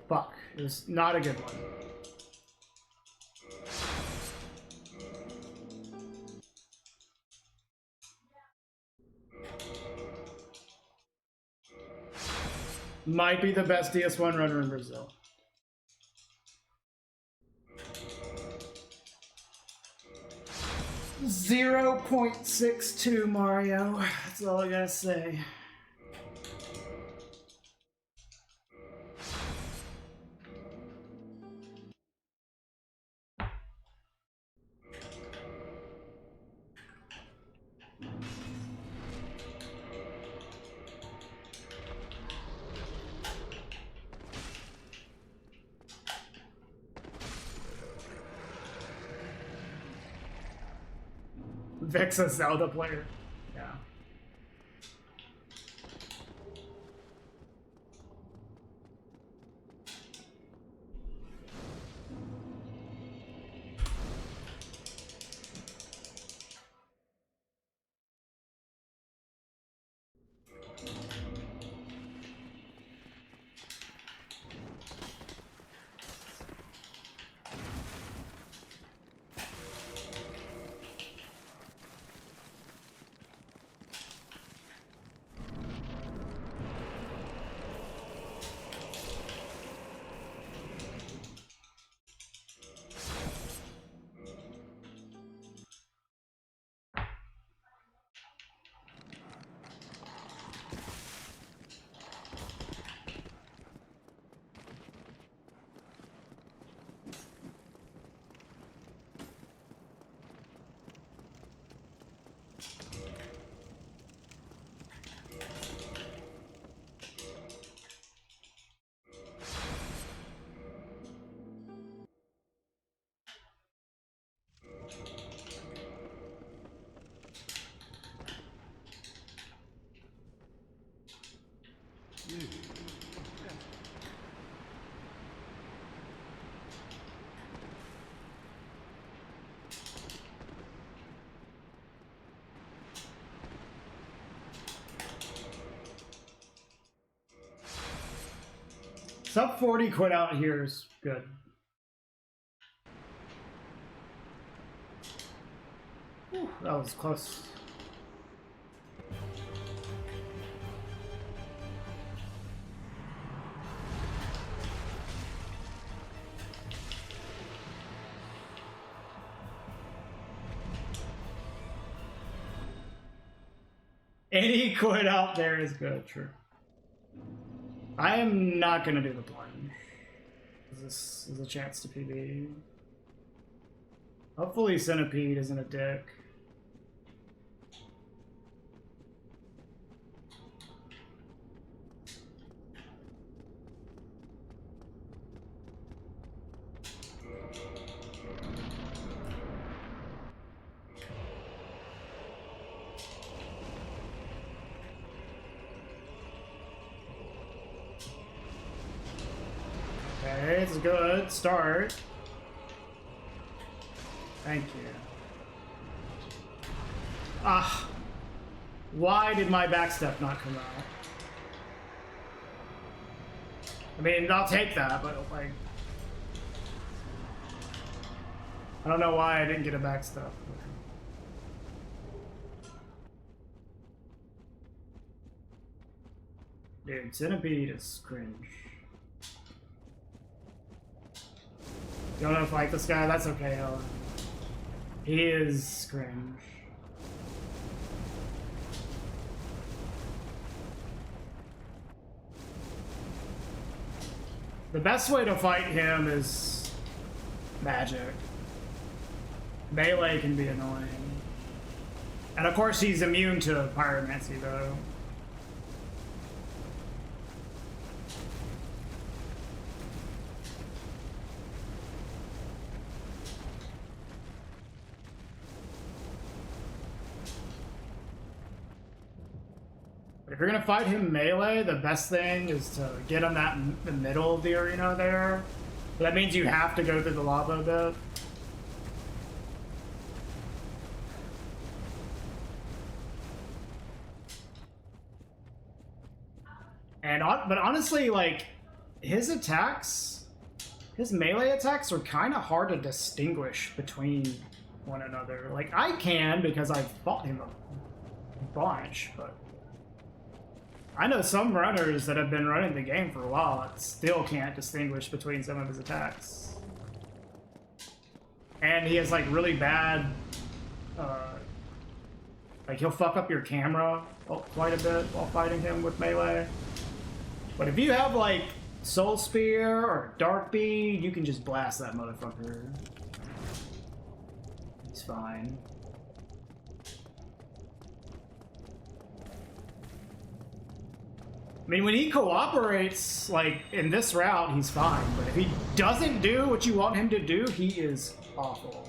Fuck, it was not a good one. Might be the best DS1 runner in Brazil. .62 Mario. That's all I gotta say. Vic's a Zelda player. Yeah. Sub 40 quit out here is good. Whew, that was close. Any quit out there is good, true. I am not gonna do the plunge. This is a chance to PB. Hopefully Centipede isn't a dick. Okay, it's a good start. Thank you. Ah, why did my backstep not come out? I mean, I'll take that, but like, I don't know why I didn't get a backstep. Dude, Centipede is cringe. You don't know if I like this guy? That's okay, Ellen. He is cringe. The best way to fight him is magic. Melee can be annoying. And of course he's immune to pyromancy though. If you're gonna fight him melee, the best thing is to get him that in the middle of the arena there. But that means you have to go through the lava a bit. But honestly, like, his attacks, his melee attacks are kind of hard to distinguish between one another. Like, I can because I've fought him a bunch, but I know some runners that have been running the game for a while that still can't distinguish between some of his attacks. And he has, like, really bad, like, he'll fuck up your camera quite a bit while fighting him with melee. But if you have, like, Soul Spear or Dark Bead, you can just blast that motherfucker. It's fine. I mean, when he cooperates, like, in this route, he's fine. But if he doesn't do what you want him to do, he is awful.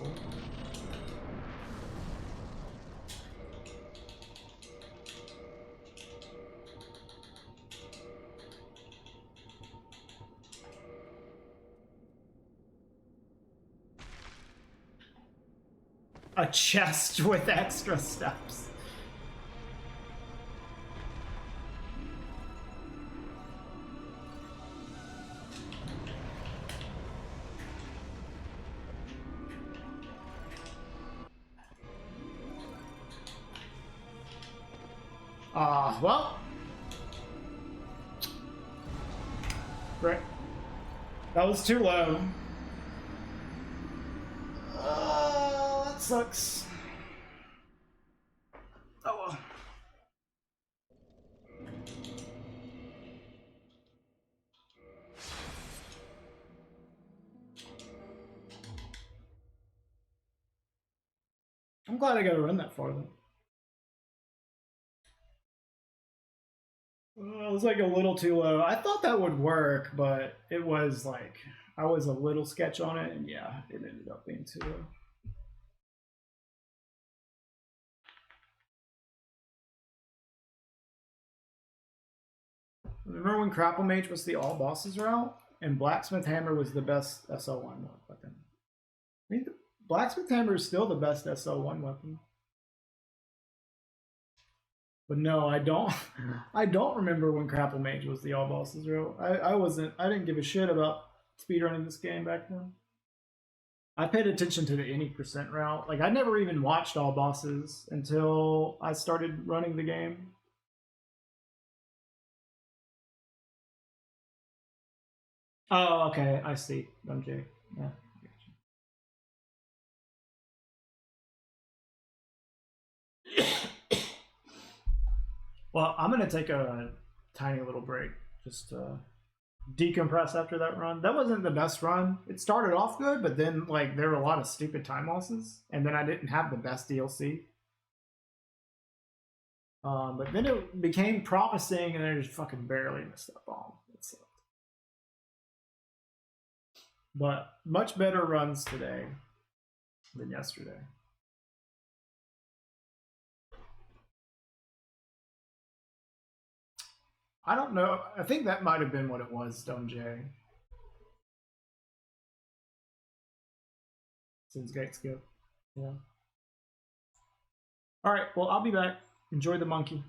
A chest with extra steps. Well. Right. That was too low. That sucks. Oh well. I'm glad I got to run that far though. It was like a little too low. I thought that would work, but it was like, I was a little sketch on it, and yeah, it ended up being too low. Remember when Grapple Mage was the all bosses route, and Blacksmith Hammer was the best SO1 weapon? I mean, Blacksmith Hammer is still the best SO1 weapon. But no, I don't. I don't remember when Grapple Mage was the all bosses route. I didn't give a shit about speedrunning this game back then. I paid attention to the any percent route. Like, I never even watched all bosses until I started running the game. Oh, okay, I see. MJ. Yeah. Well, I'm gonna take a tiny little break, just to decompress after that run. That wasn't the best run. It started off good, but then like there were a lot of stupid time losses, and then I didn't have the best DLC. But then it became promising, and I just fucking barely missed that bomb. It sucked. But much better runs today than yesterday. I don't know. I think that might have been what it was, Stone J. Since gate skip. Yeah. Alright, well, I'll be back. Enjoy the monkey.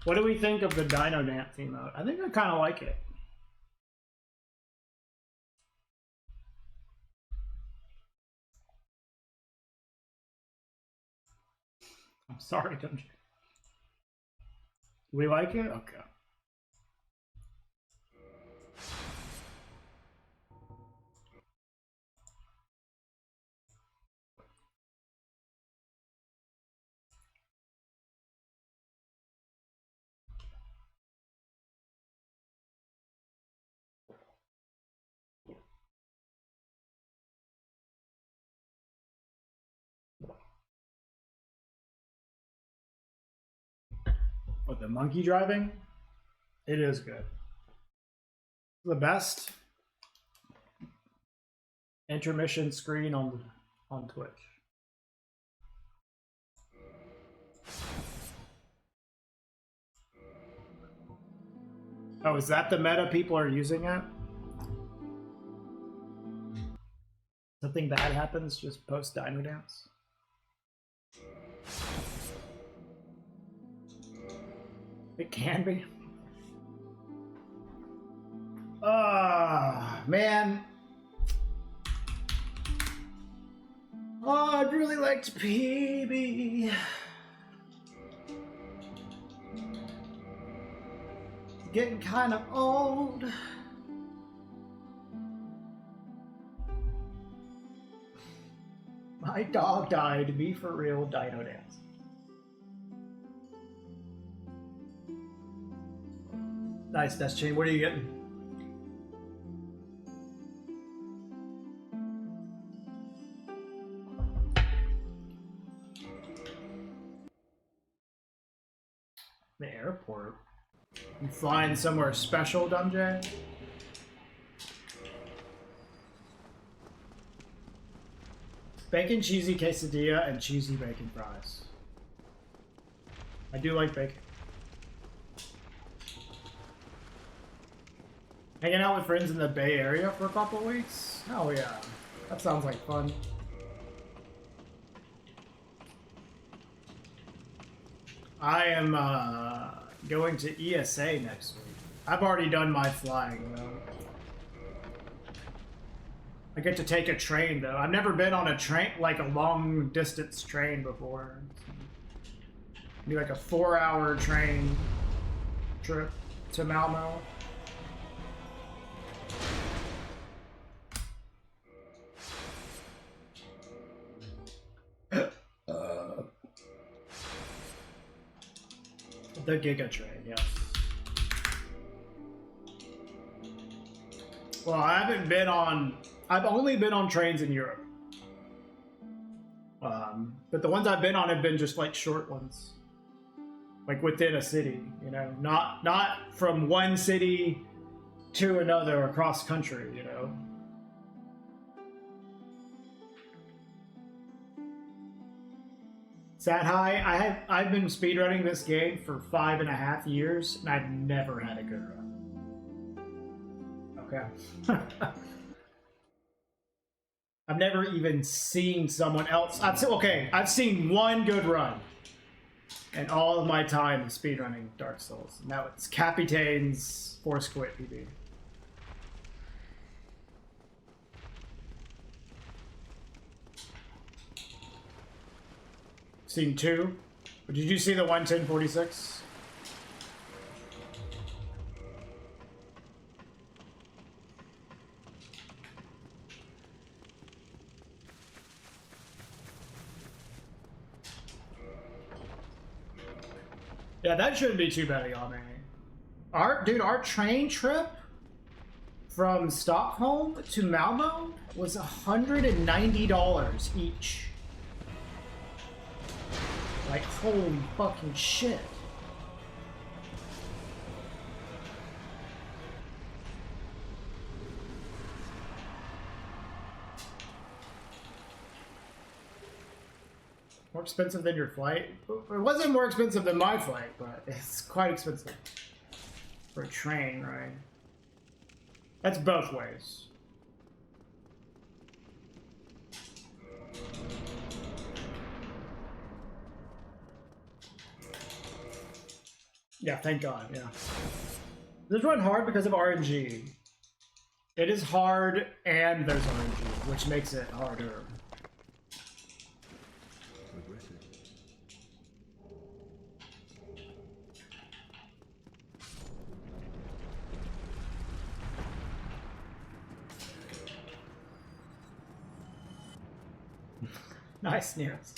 What do we think of the Dino Dance emote? I think I kind of like it. I'm sorry, don't you? We like it? Okay. What, the monkey driving? It is good. The best intermission screen on Twitch. Oh, is that the meta people are using it? Something bad happens, just post Dino Dance. It can be. Ah, man. Oh, I'd really like to PB. Getting kind of old. My dog died. Be for real, Dino Dance. Nice, Death Chain. What are you getting? The airport. You flying somewhere special, Dumb J? Bacon cheesy quesadilla and cheesy bacon fries. I do like bacon. Hanging out with friends in the Bay Area for a couple weeks? Oh yeah, that sounds like fun. I am going to ESA next week. I've already done my flying though. I get to take a train though. I've never been on a train, like a long distance train before. Do like a 4-hour train trip to Malmo. The Giga Train, yes. Well, I've only been on trains in Europe. But the ones I've been on have been just like short ones. Like within a city, you know, not from one city to another across country, you know. Sad High, I've been speedrunning this game for 5.5 years, and I've never had a good run. Okay. I've never even seen someone else. I've seen one good run in all of my time speedrunning Dark Souls. Now it's Capitane's Force Quit PB. Seen 2. Did you see the 1:10:46? Yeah, that shouldn't be too bad, y'all, man. Our train trip from Stockholm to Malmo was $190 each. Like, holy fucking shit. More expensive than your flight? It wasn't more expensive than my flight, but it's quite expensive. For a train, right? That's both ways. Yeah, thank God, yeah. This run hard because of RNG. It is hard and there's RNG, which makes it harder. Regretted. Nice news.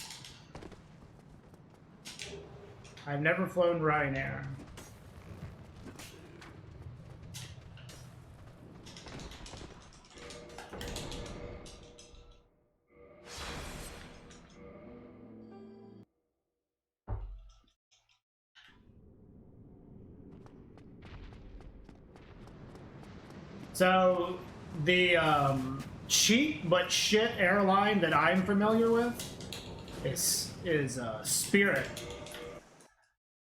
I've never flown Ryanair. So the cheap but shit airline that I'm familiar with is Spirit.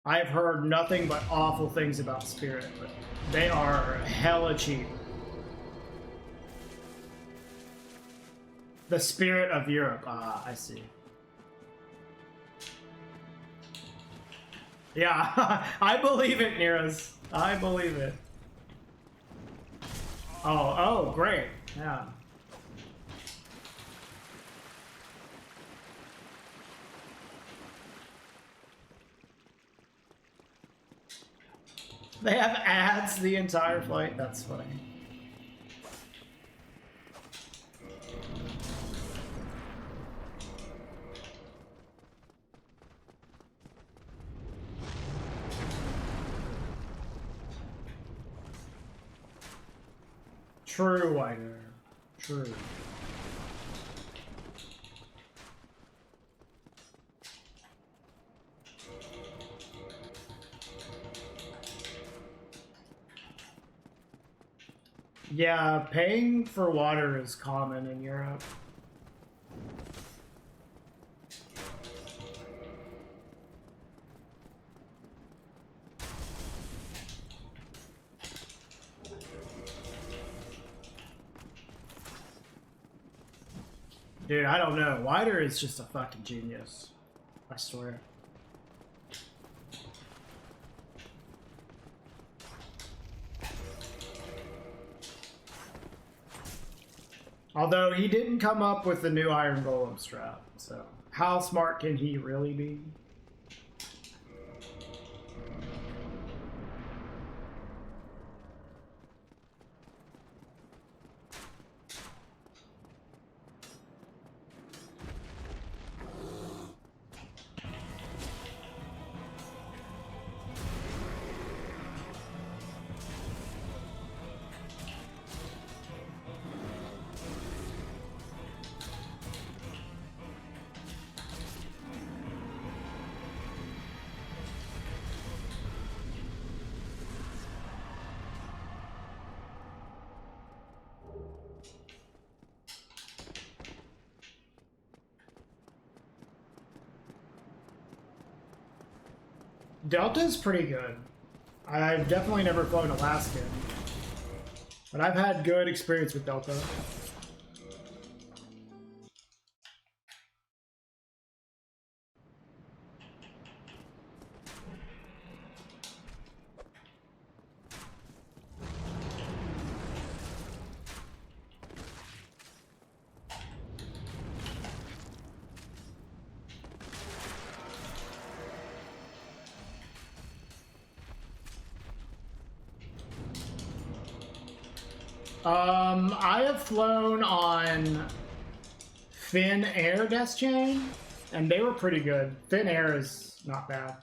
I've heard nothing but awful things about Spirit, but they are hella cheap. The Spirit of Europe. Ah, I see. Yeah, I believe it, Neras. I believe it. Oh, great. Yeah. They have ads the entire flight. That's funny. True, Wider. True. Yeah, paying for water is common in Europe. Dude, I don't know. Wider is just a fucking genius. I swear. Although he didn't come up with the new Iron Golem strap, so how smart can he really be? Delta's pretty good. I've definitely never flown Alaskan, but I've had good experience with Delta. I have flown on Finn Air Death Chain, and they were pretty good. Finn Air is not bad.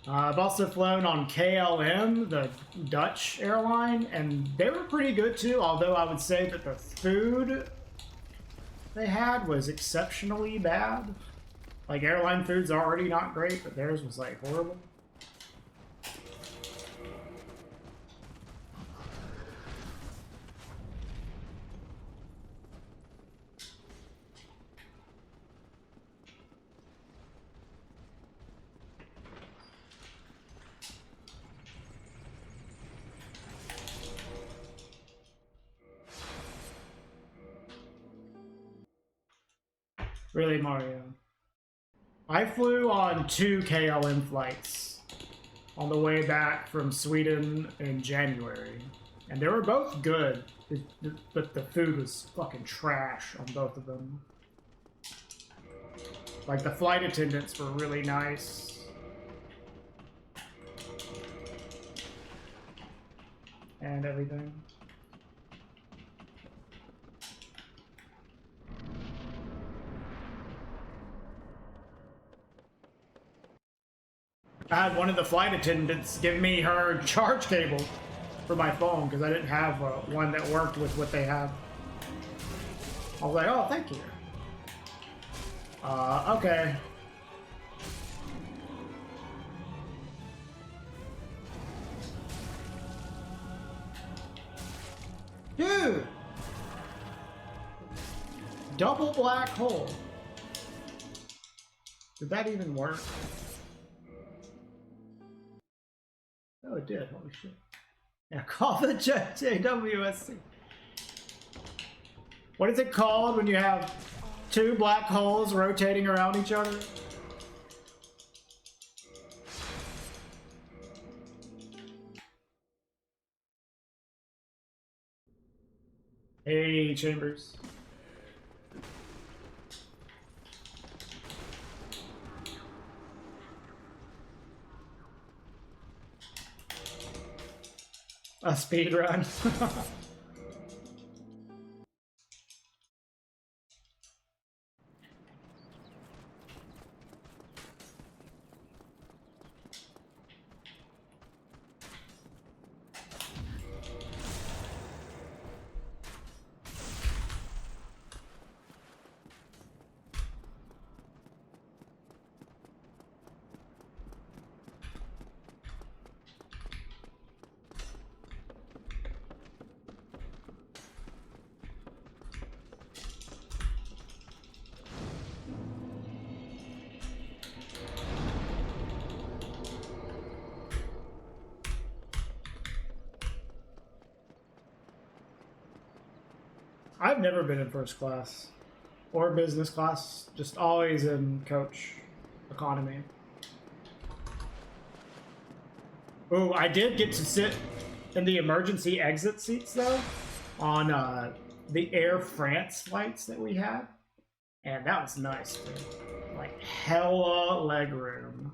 I've also flown on KLM, the Dutch airline, and they were pretty good too, although I would say that the food they had was exceptionally bad. Like, airline food's already not great, but theirs was like horrible. Really, Mario? I flew on 2 KLM flights on the way back from Sweden in January. And they were both good, but the food was fucking trash on both of them. Like, the flight attendants were really nice. And everything. I had one of the flight attendants give me her charge cable for my phone because I didn't have one that worked with what they have. I was like, oh, thank you. Okay. Dude! Double black hole. Did that even work? Oh, it did. Holy shit. Yeah, call the JWSC. What is it called when you have 2 black holes rotating around each other? Hey, Chambers. A speed run. I've never been in first class or business class, just always in coach economy. Oh, I did get to sit in the emergency exit seats though on the Air France flights that we had, and that was nice, dude. Like hella legroom.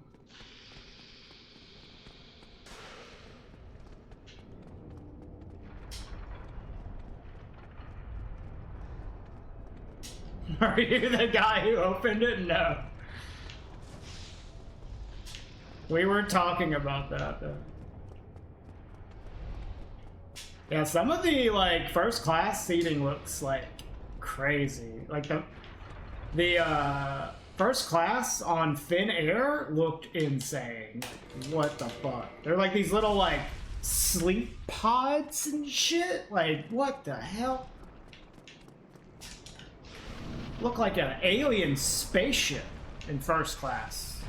Are you the guy who opened it? No. We weren't talking about that though. Yeah, some of the like first class seating looks like crazy. Like the first class on Finnair looked insane. What the fuck? They're like these little like sleep pods and shit. Like what the hell? Look like an alien spaceship in first class.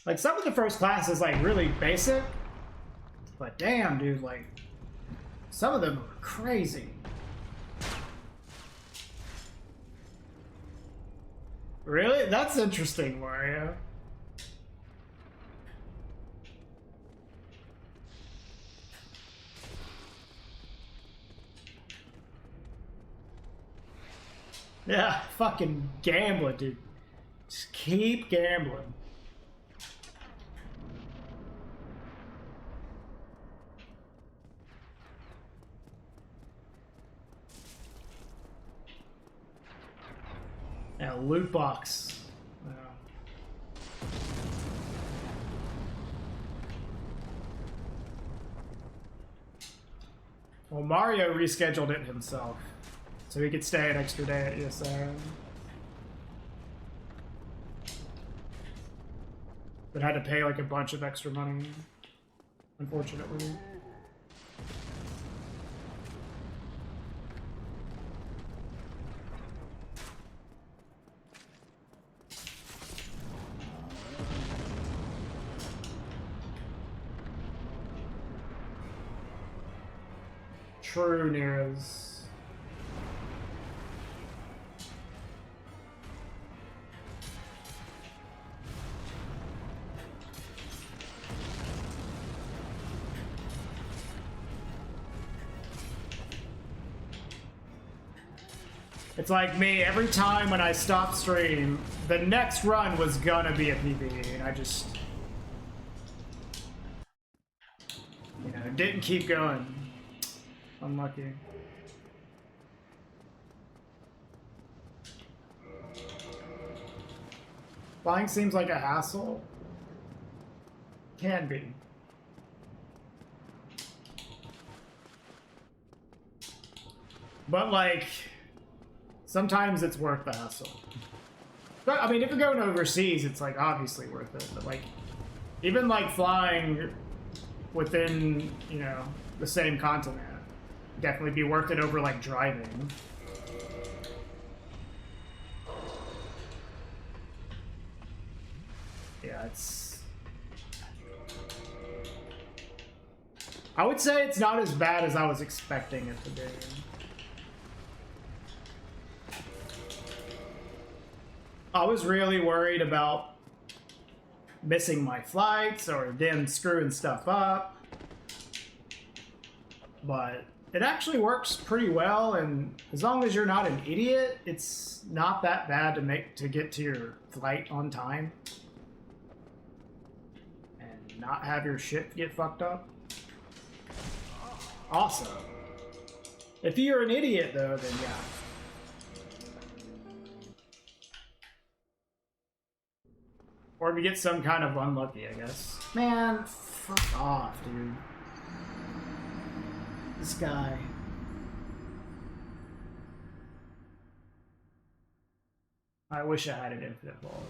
Like some of the first class is like really basic, but damn, dude, like some of them are crazy. Really? That's interesting, Mario. Yeah, fucking gambling, dude. Just keep gambling. Yeah, loot box. Yeah. Well, Mario rescheduled it himself, so he could stay an extra day at ESR. But had to pay like a bunch of extra money, unfortunately. true nears. It's like me, every time when I stop stream, the next run was gonna be a PvE, and I just, you know, didn't keep going. Unlucky. Flying seems like a hassle. Can be. But like, sometimes it's worth the hassle. But I mean, if you're going overseas, it's like obviously worth it. But like, even like flying within, you know, the same continent, definitely be worth it over like driving. Yeah, it's... I would say it's not as bad as I was expecting it to be. I was really worried about missing my flights or them screwing stuff up. But it actually works pretty well, and as long as you're not an idiot, it's not that bad to get to your flight on time. And not have your shit get fucked up. Awesome. If you're an idiot though, then yeah. Or if you get some kind of unlucky, I guess. Man, fuck off, dude. This guy. I wish I had an infinite ball.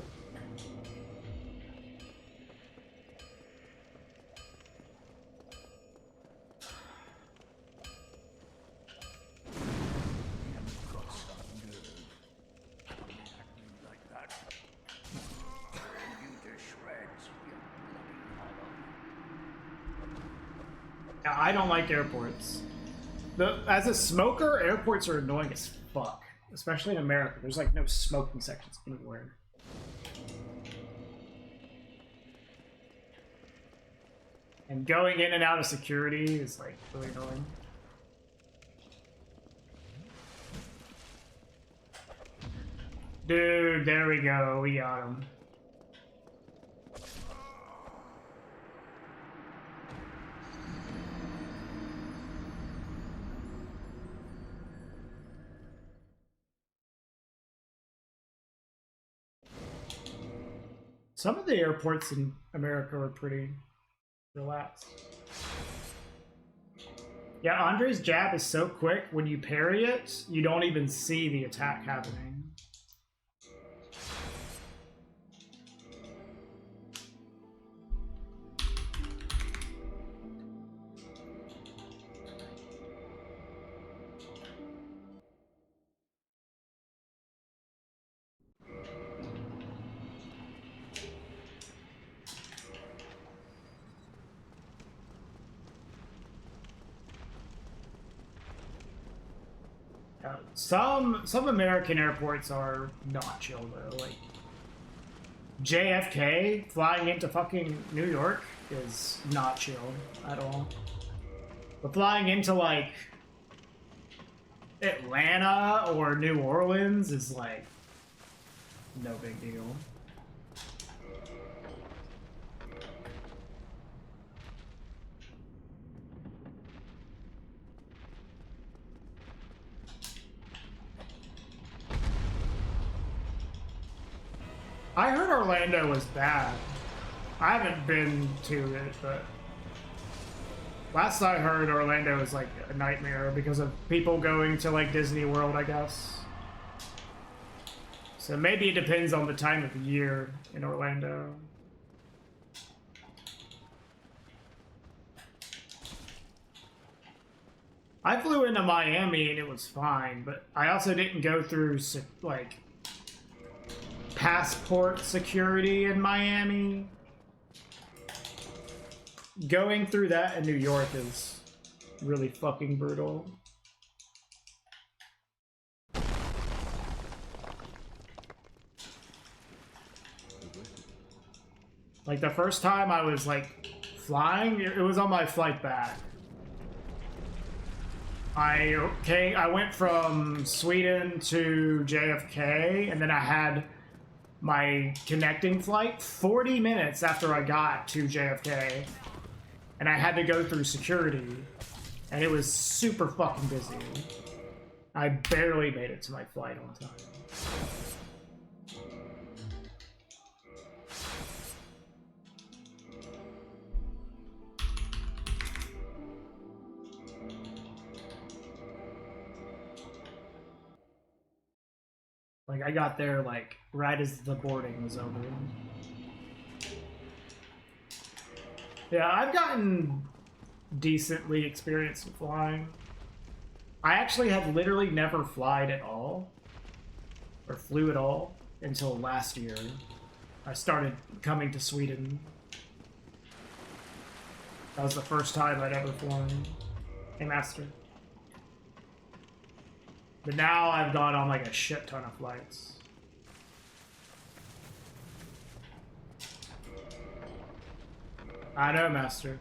I don't like airports. As a smoker, airports are annoying as fuck. Especially in America. There's like no smoking sections anywhere. And going in and out of security is like really annoying. Dude, there we go. We got him. Some of the airports in America are pretty relaxed. Yeah, Andre's jab is so quick, when you parry it, you don't even see the attack happening. Some American airports are not chill though. Like JFK flying into fucking New York is not chill at all. But flying into like Atlanta or New Orleans is like no big deal. I heard Orlando was bad. I haven't been to it, but last I heard Orlando was like a nightmare because of people going to like Disney World, I guess. So maybe it depends on the time of the year in Orlando. I flew into Miami and it was fine, but I also didn't go through like passport security in Miami. Going through that in New York is really fucking brutal. Like the first time I was like flying, it was on my flight back. I went from Sweden to JFK, and then I had my connecting flight 40 minutes after I got to JFK, and I had to go through security, and it was super fucking busy. I barely made it to my flight on time. Like, I got there, like, right as the boarding was over. Yeah, I've gotten decently experienced with flying. I actually had literally never flied at all, or flew at all, until last year. I started coming to Sweden. That was the first time I'd ever flown. Hey, Master. But now I've gone on like a shit ton of flights. I know, Master.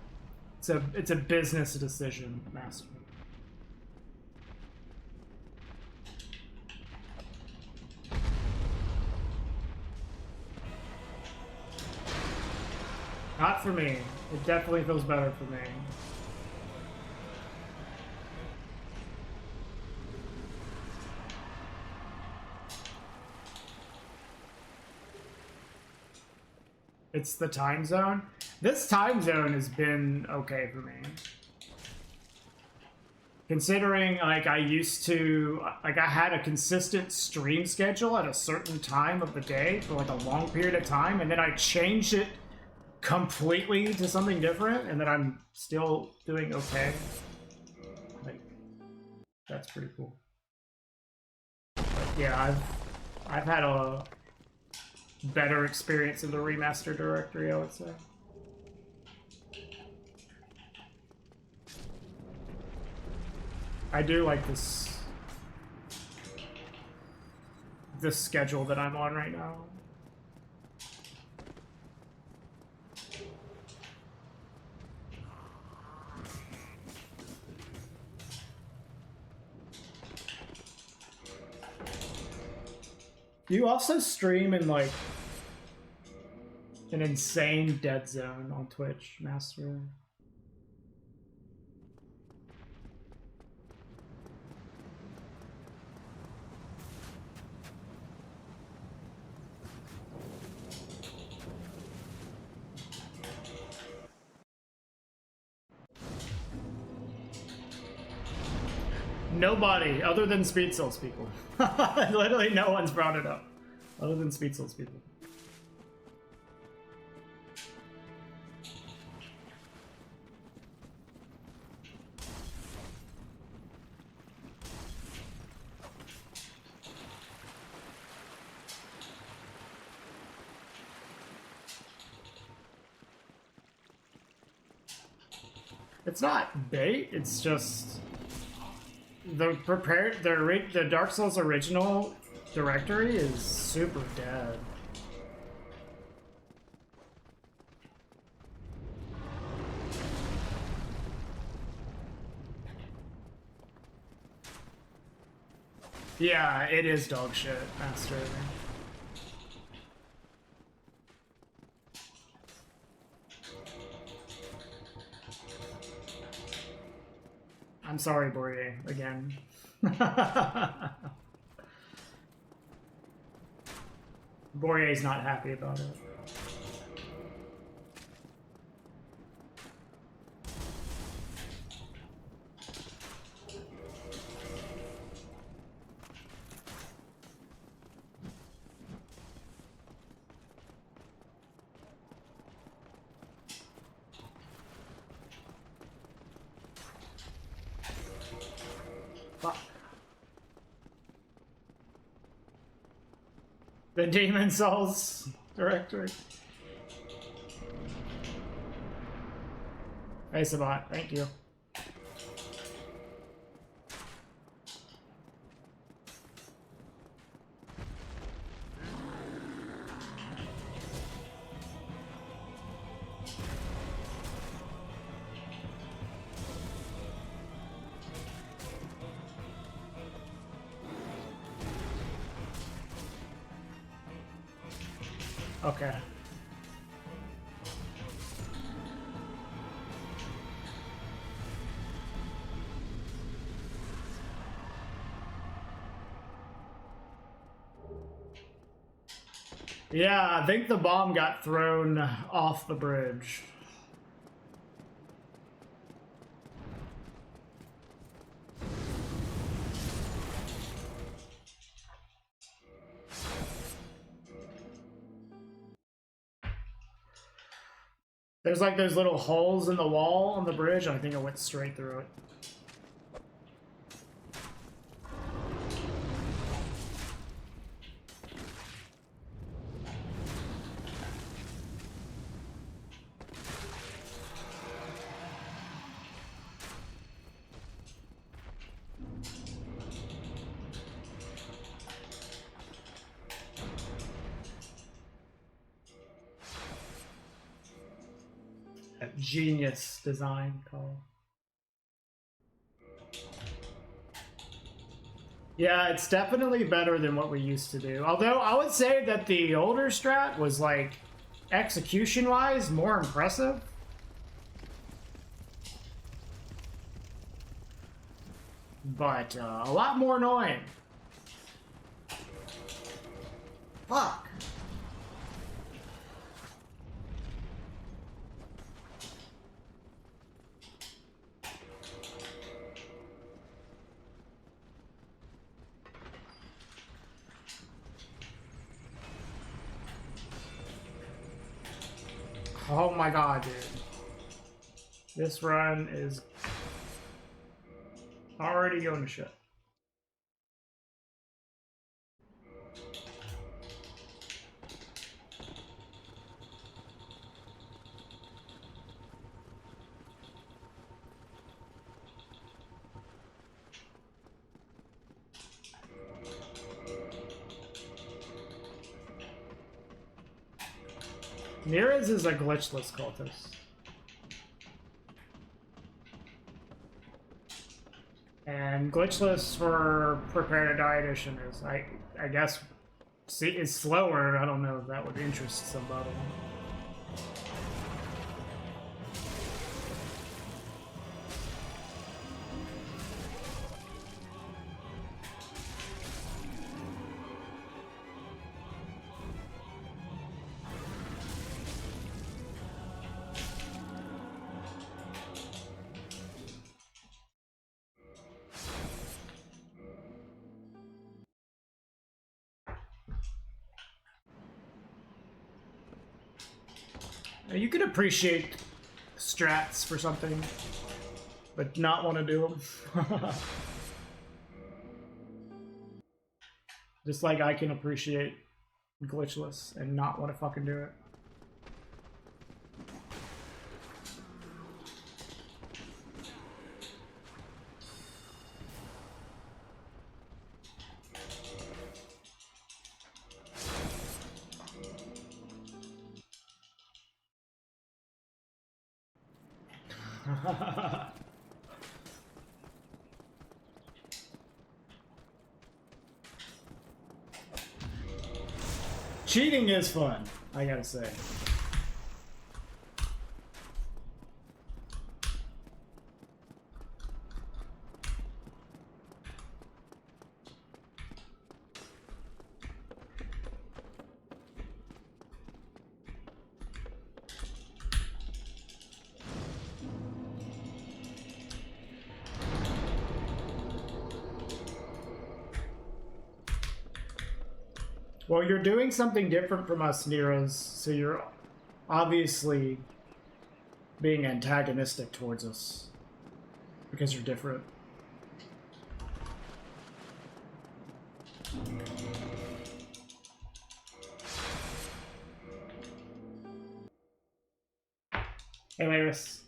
It's a business decision, Master. Not for me. It definitely feels better for me. It's the time zone. This time zone has been okay for me. Considering, like, I used to, like, I had a consistent stream schedule at a certain time of the day for, like, a long period of time, and then I changed it completely to something different, and then I'm still doing okay. Like, that's pretty cool. But yeah, I've had a better experience in the remaster directory, I would say. I do like this schedule that I'm on right now. You also stream in like an insane dead zone on Twitch, Master. Nobody, other than Speed Souls people. Literally no one's brought it up, other than Speed Souls people. It's not bait, it's just the Dark Souls original directory is super dead. Yeah, it is dog shit, Master. I'm sorry, Boyer, again. Boyer's not happy about it. Fuck. The Demon Souls directory. Hey, Sabat, thank you. Okay. Yeah, I think the bomb got thrown off the bridge. There's like those little holes in the wall on the bridge, and I think I went straight through it. A genius design call. Yeah, it's definitely better than what we used to do. Although I would say that the older strat was like execution-wise more impressive. But a lot more annoying. Fuck. Oh my god, dude. This run is already going to shit. Neerez is a glitchless cultist. And glitchless for Prepare to Die edition is, I guess, is slower. I don't know if that would interest somebody. You can appreciate strats for something, but not want to do them. Just like I can appreciate glitchless and not want to fucking do it. Cheating is fun, I gotta say. Well, you're doing something different from us, Neerez, so you're obviously being antagonistic towards us because you're different. Hey, Laris.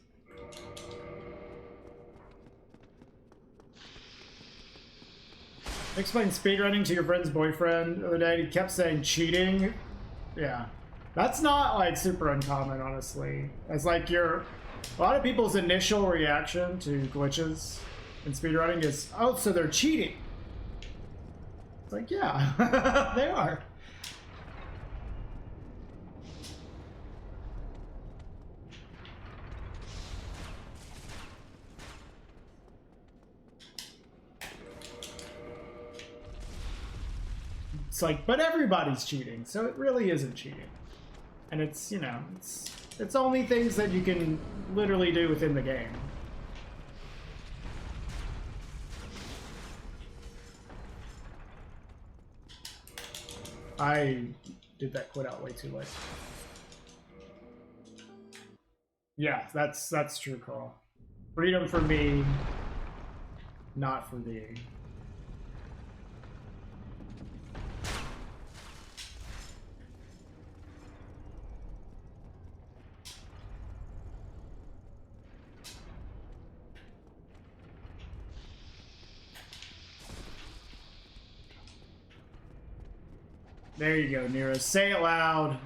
I explained speedrunning to your friend's boyfriend the other day. He kept saying cheating. Yeah. That's not, like, super uncommon, honestly. It's like a lot of people's initial reaction to glitches in speedrunning is, oh, so they're cheating. It's like, yeah, they are. it's like, but everybody's cheating, so it really isn't cheating. And it's, you know, it's only things that you can literally do within the game. I did that quit out way too late. Yeah, that's true, Carl. Freedom for me, not for thee. There you go, Nero. Say it loud.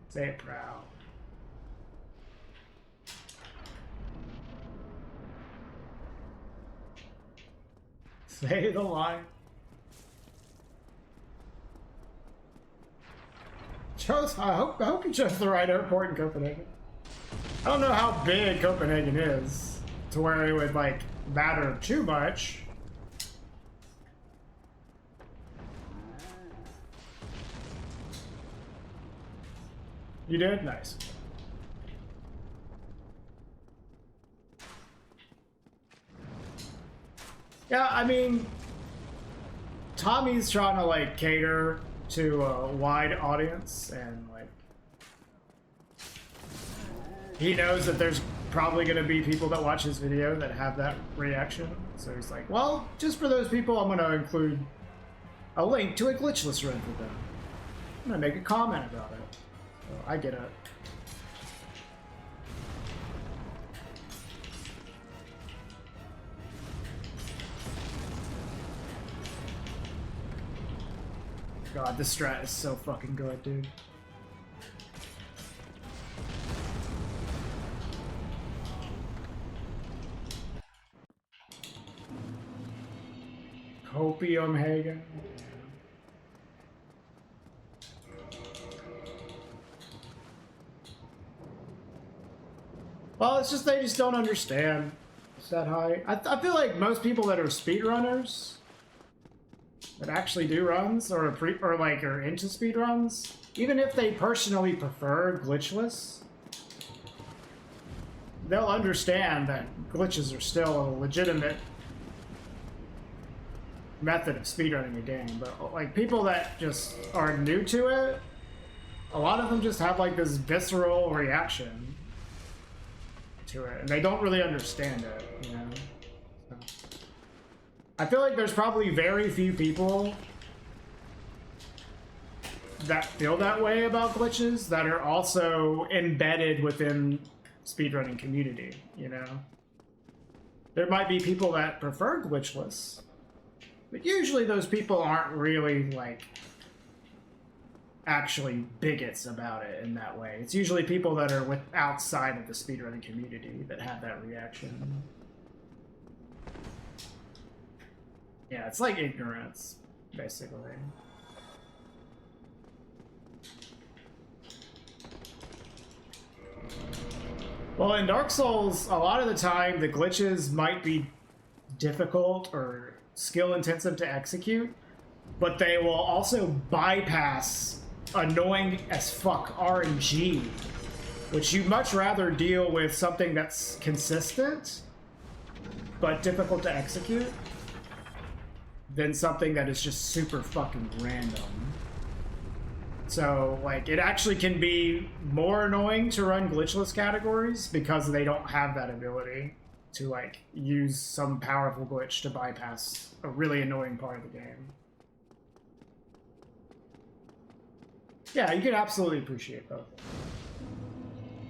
Say it proud. Say the line. I hope you chose the right airport in Copenhagen. I don't know how big Copenhagen is to where it would like matter too much. You did? Nice. Yeah, I mean, Tommy's trying to like cater to a wide audience, and like he knows that there's probably going to be people that watch his video that have that reaction. So he's like, well, just for those people, I'm going to include a link to a glitchless run for them. I'm going to make a comment about it. So I get it. God, this strat is so fucking good, dude. Copenhagen. Well, it's just they just don't understand. It's that high. I feel like most people that are speedrunners that actually do runs or are into speedruns, even if they personally prefer glitchless, they'll understand that glitches are still a legitimate method of speedrunning a game. But like people that just are new to it, a lot of them just have like this visceral reaction to it, and they don't really understand it, you know? So, I feel like there's probably very few people that feel that way about glitches that are also embedded within speedrunning community, you know? There might be people that prefer glitchless, but usually those people aren't really like actually bigots about it in that way. It's usually people that are outside of the speedrunning community that have that reaction. Yeah, it's like ignorance, basically. Well, in Dark Souls, a lot of the time the glitches might be difficult or skill intensive to execute, but they will also bypass annoying as fuck RNG, which you'd much rather deal with something that's consistent but difficult to execute than something that is just super fucking random. So, like, it actually can be more annoying to run glitchless categories because they don't have that ability to, like, use some powerful glitch to bypass a really annoying part of the game. Yeah, you can absolutely appreciate both.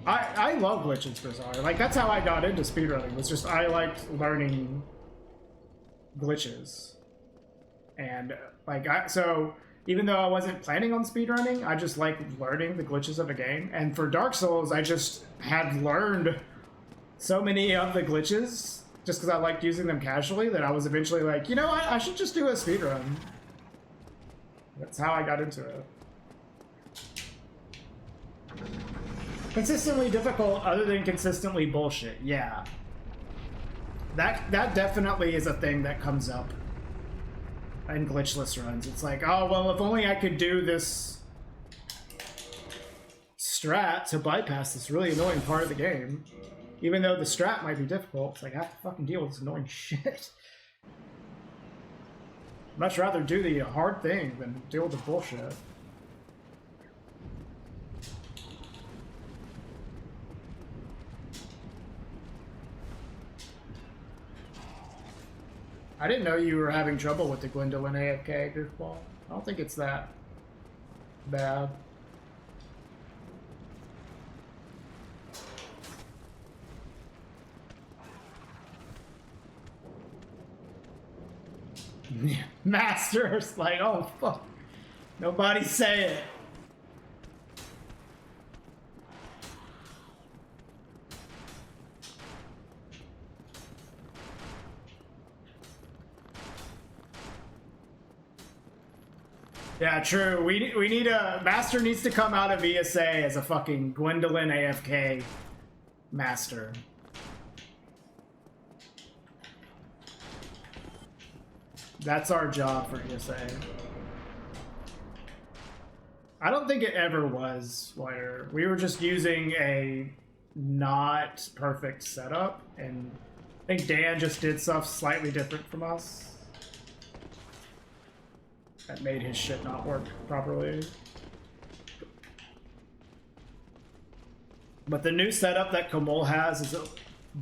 I love glitches, Bizarre. Like, that's how I got into speedrunning, was just I liked learning glitches. And, like, so even though I wasn't planning on speedrunning, I just liked learning the glitches of a game. And for Dark Souls, I just had learned so many of the glitches just because I liked using them casually that I was eventually like, you know, I should just do a speedrun. That's how I got into it. Consistently difficult other than consistently bullshit. Yeah. That definitely is a thing that comes up and glitchless runs. It's like, oh, well, if only I could do this strat to bypass this really annoying part of the game. Even though the strat might be difficult, it's like, I have to fucking deal with this annoying shit. Much rather do the hard thing than deal with the bullshit. I didn't know you were having trouble with the Gwendolyn AFK goofball. I don't think it's that bad. Masters, like, oh fuck. Nobody say it. Yeah, true. We need a Master needs to come out of ESA as a fucking Gwendolyn AFK Master. That's our job for ESA. I don't think it ever was, where we were just using a not perfect setup, and I think Dan just did stuff slightly different from us that made his shit not work properly. But the new setup that Kamul has is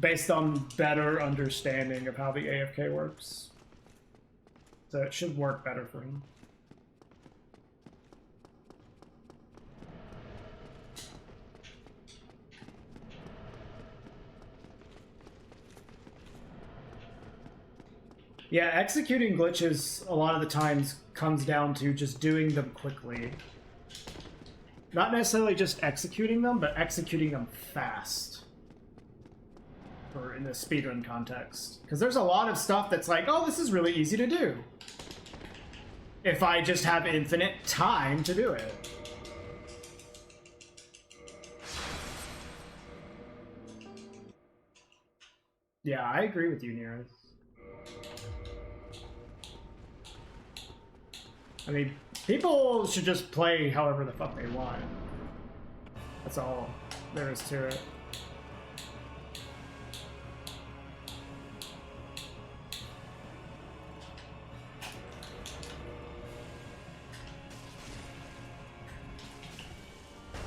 based on better understanding of how the AFK works. So it should work better for him. Yeah, executing glitches a lot of the times comes down to just doing them quickly. Not necessarily just executing them, but executing them fast. For in the speedrun context. Because there's a lot of stuff that's like, oh, this is really easy to do. If I just have infinite time to do it. Yeah, I agree with you, Nearest. I mean, people should just play however the fuck they want. That's all there is to it.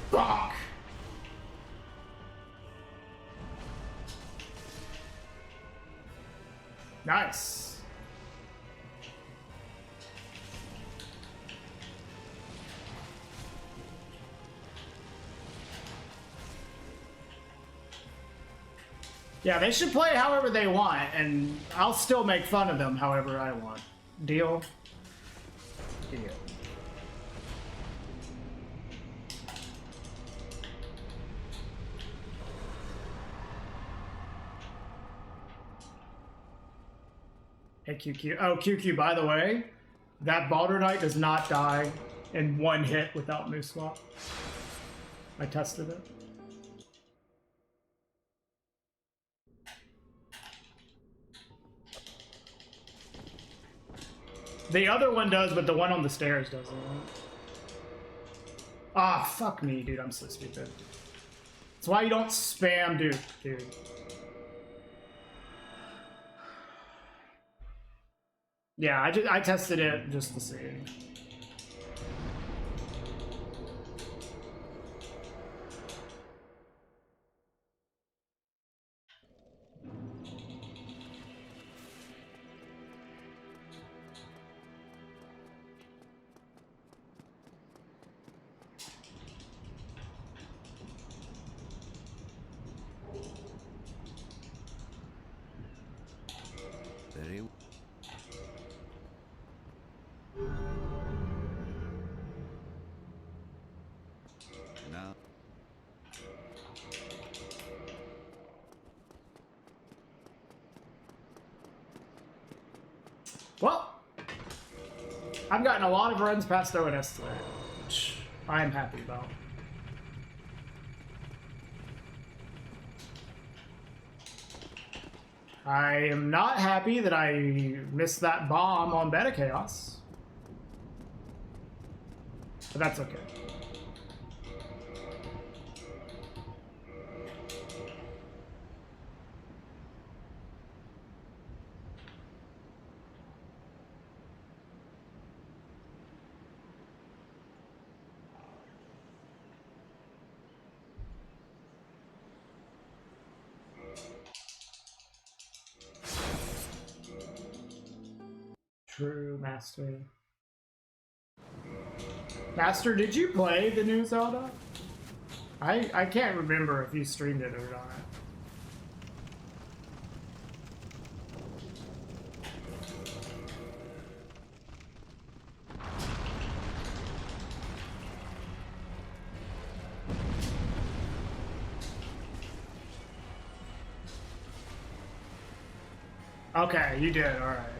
Fuck! Nice. Yeah, they should play however they want, and I'll still make fun of them however I want. Deal? Deal. Hey, QQ. Oh, QQ, by the way, that Baldur Knight does not die in one hit without moose swap. I tested it. The other one does, but the one on the stairs doesn't. Ah, fuck me, dude. I'm so stupid. That's why you don't spam Duke, dude. Yeah, I tested it just to see. Very now. Well, I've gotten a lot of runs past ONS today, which I am happy about. I am not happy that I missed that bomb on Beta Chaos. But that's okay. True, Master. Master, did you play the new Zelda? I can't remember if you streamed it or not. Okay, you did, alright.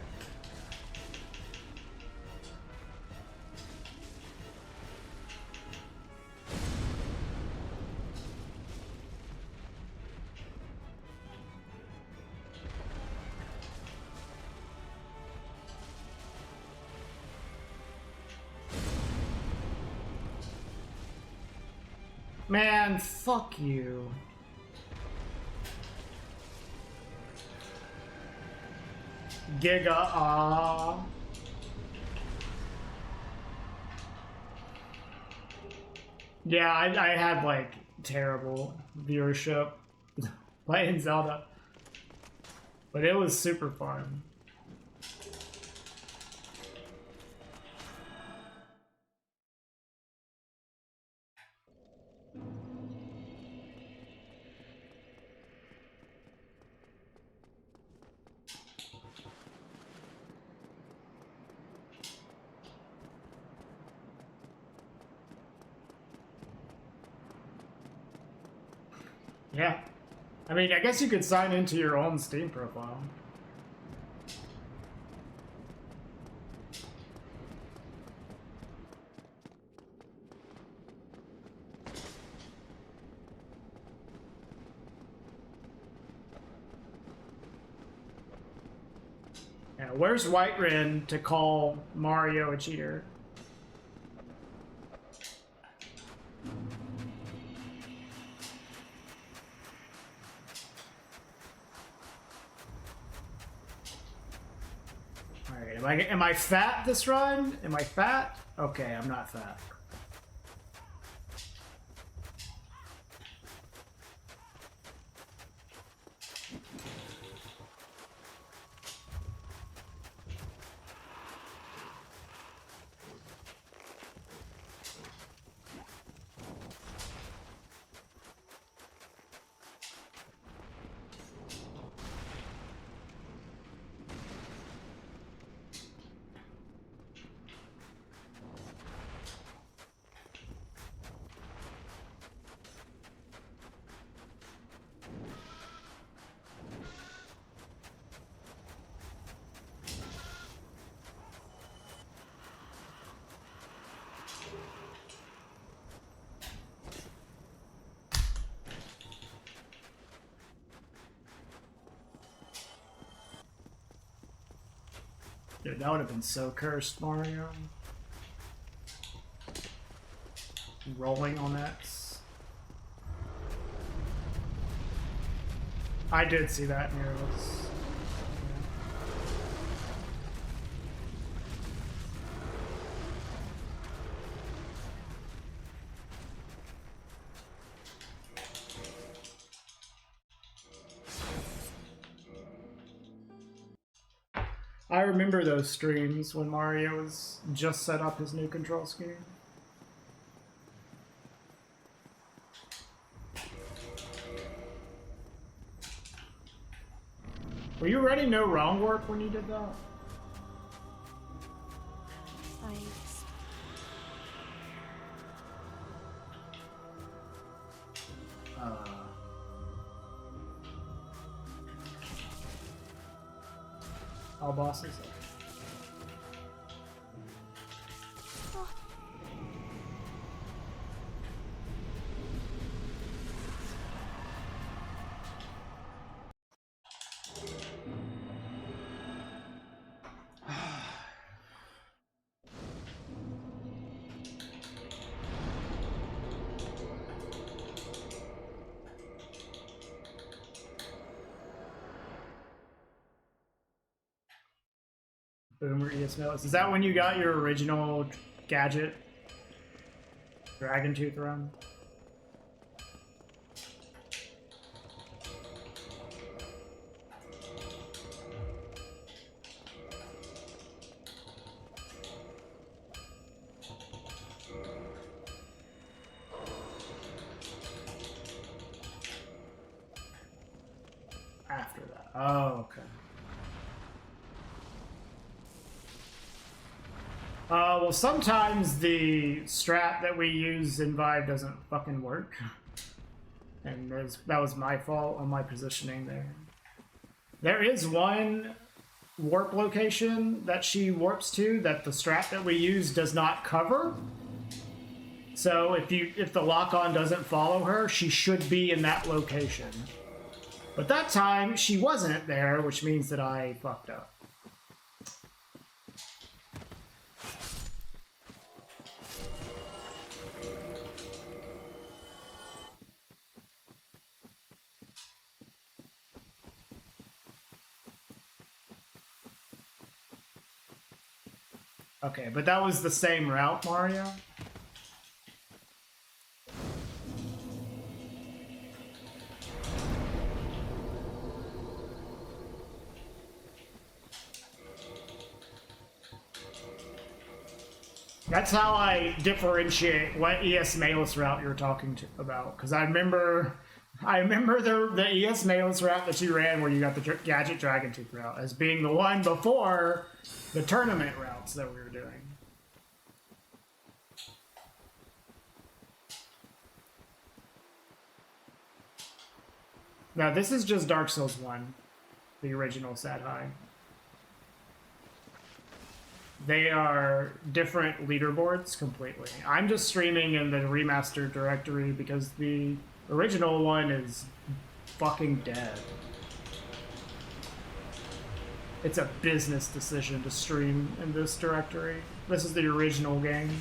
Man, fuck you. Giga Yeah, I had like terrible viewership playing Zelda. But it was super fun. Yeah. I mean, I guess you could sign into your own Steam profile. Yeah, where's Whiterun to call Mario a cheater? Alright, am I fat this run? Am I fat? Okay, I'm not fat. Dude, that would have been so cursed, Mario. Rolling on that. I did see that near us. I remember those streams when Mario was just set up his new control scheme. Were you ready no wrong work when you did that? All bosses. Boomer ESMLs. Is that when you got your original gadget? Dragon Tooth run? After that. Oh, okay. Well, sometimes the strat that we use in Vive doesn't fucking work. And that was my fault on my positioning there. There is one warp location that she warps to that the strat that we use does not cover. So if the lock-on doesn't follow her, she should be in that location. But that time, she wasn't there, which means that I fucked up. Okay, but that was the same route, Mario? That's how I differentiate what ES Malus route you're talking about, because I remember the ES Malus route that you ran where you got the Gadget Dragon Tooth route as being the one before the tournament routes that we were doing. Now this is just Dark Souls 1, the original Sad High. They are different leaderboards completely. I'm just streaming in the remastered directory because the original one is fucking dead. It's a business decision to stream in this directory. This is the original game.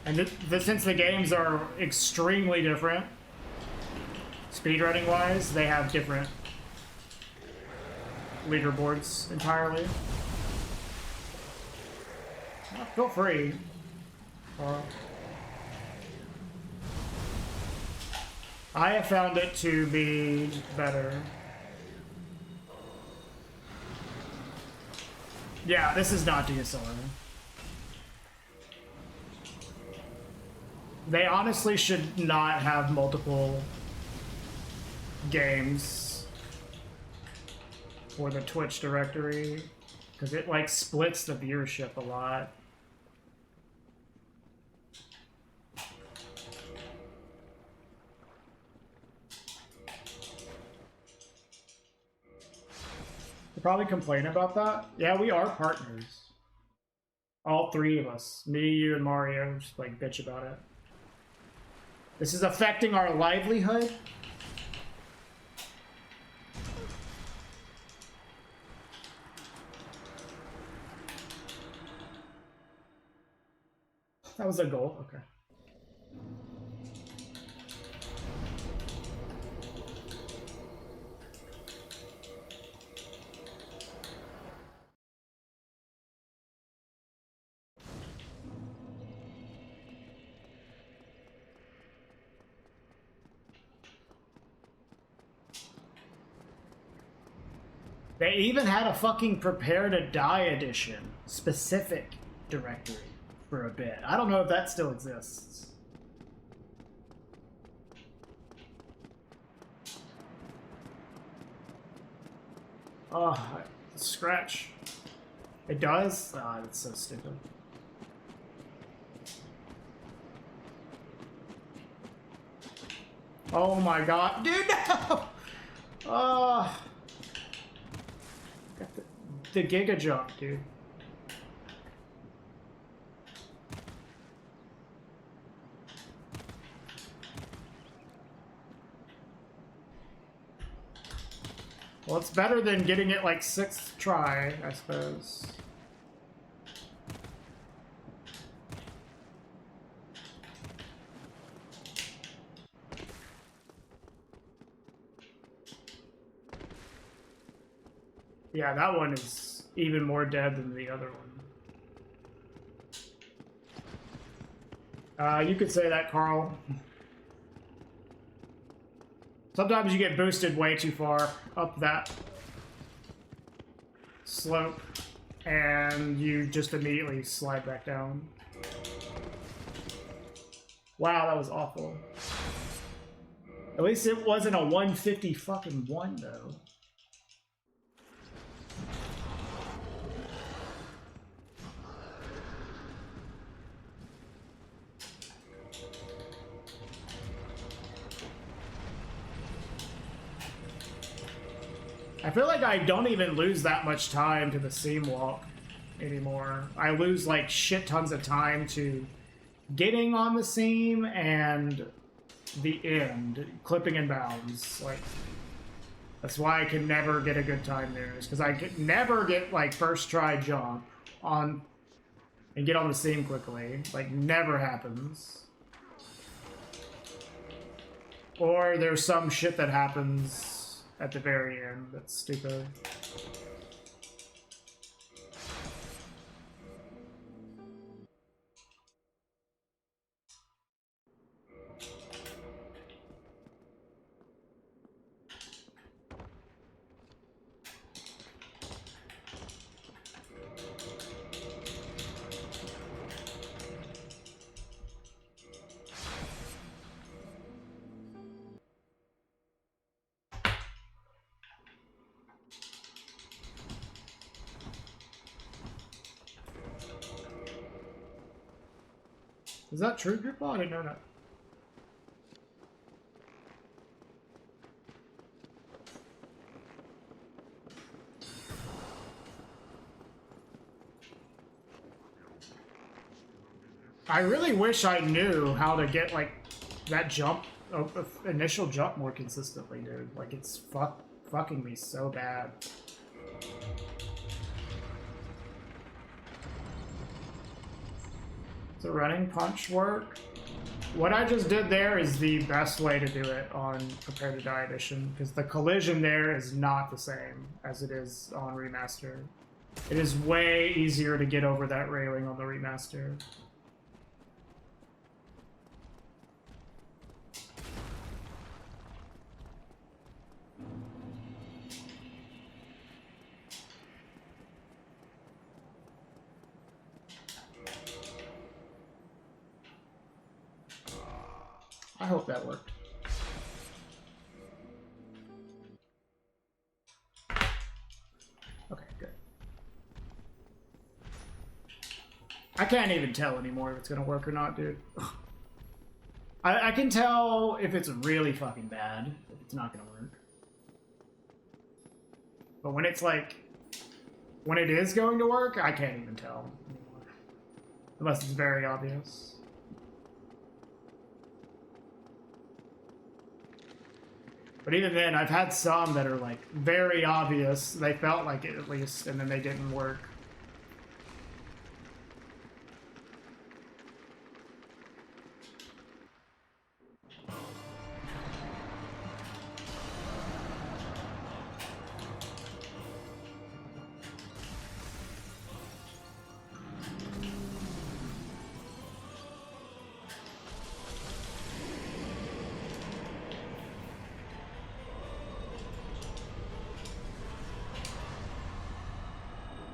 And since the games are extremely different, speedrunning wise, they have different leaderboards entirely. Feel free. I have found it to be better. Yeah, this is not DSLR. They honestly should not have multiple games for the Twitch directory, because it like splits the viewership a lot. Probably complain about that. Yeah, we are partners. All three of us. Me, you, and Mario just like bitch about it. This is affecting our livelihood. That was a goal. Okay. They even had a fucking prepare to die edition specific directory for a bit. I don't know if that still exists. Oh, scratch. It does? Ah, that's so stupid. Oh my god. Dude, no! The Giga Jump, dude. Well, it's better than getting it like 6th try, I suppose. Yeah, that one is even more dead than the other one. You could say that, Carl. Sometimes you get boosted way too far up that slope, and you just immediately slide back down. Wow, that was awful. At least it wasn't a 150 fucking one, though. I feel like I don't even lose that much time to the seam walk anymore. I lose like shit tons of time to getting on the seam and the end, clipping and bounds. Like, that's why I can never get a good time there, is because I could never get like first try jump on and get on the seam quickly. Like, never happens. Or there's some shit that happens at the very end that's stupid. Is that true, Grippo? I didn't know that. I really wish I knew how to get, like, that jump, initial jump more consistently, dude. Like, it's fucking me so bad. Does a running punch work? What I just did there is the best way to do it on Prepare to Die Edition, because the collision there is not the same as it is on Remaster. It is way easier to get over that railing on the Remaster. I hope that worked. Okay, good. I can't even tell anymore if it's gonna work or not, dude. I can tell if it's really fucking bad, if it's not gonna work. But when it's like, when it is going to work, I can't even tell anymore. Unless it's very obvious. But even then, I've had some that are like very obvious. They felt like it at least, and then they didn't work.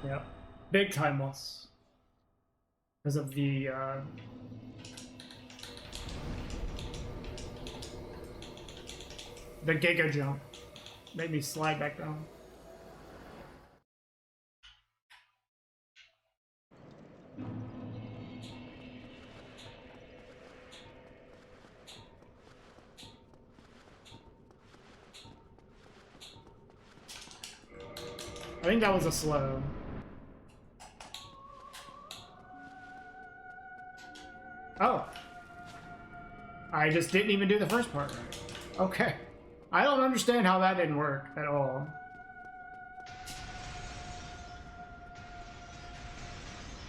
Yep. Big time loss. Because of the Giga jump. Made me slide back down. I think that was a slow. Oh. I just didn't even do the first part right. Okay. I don't understand how that didn't work at all.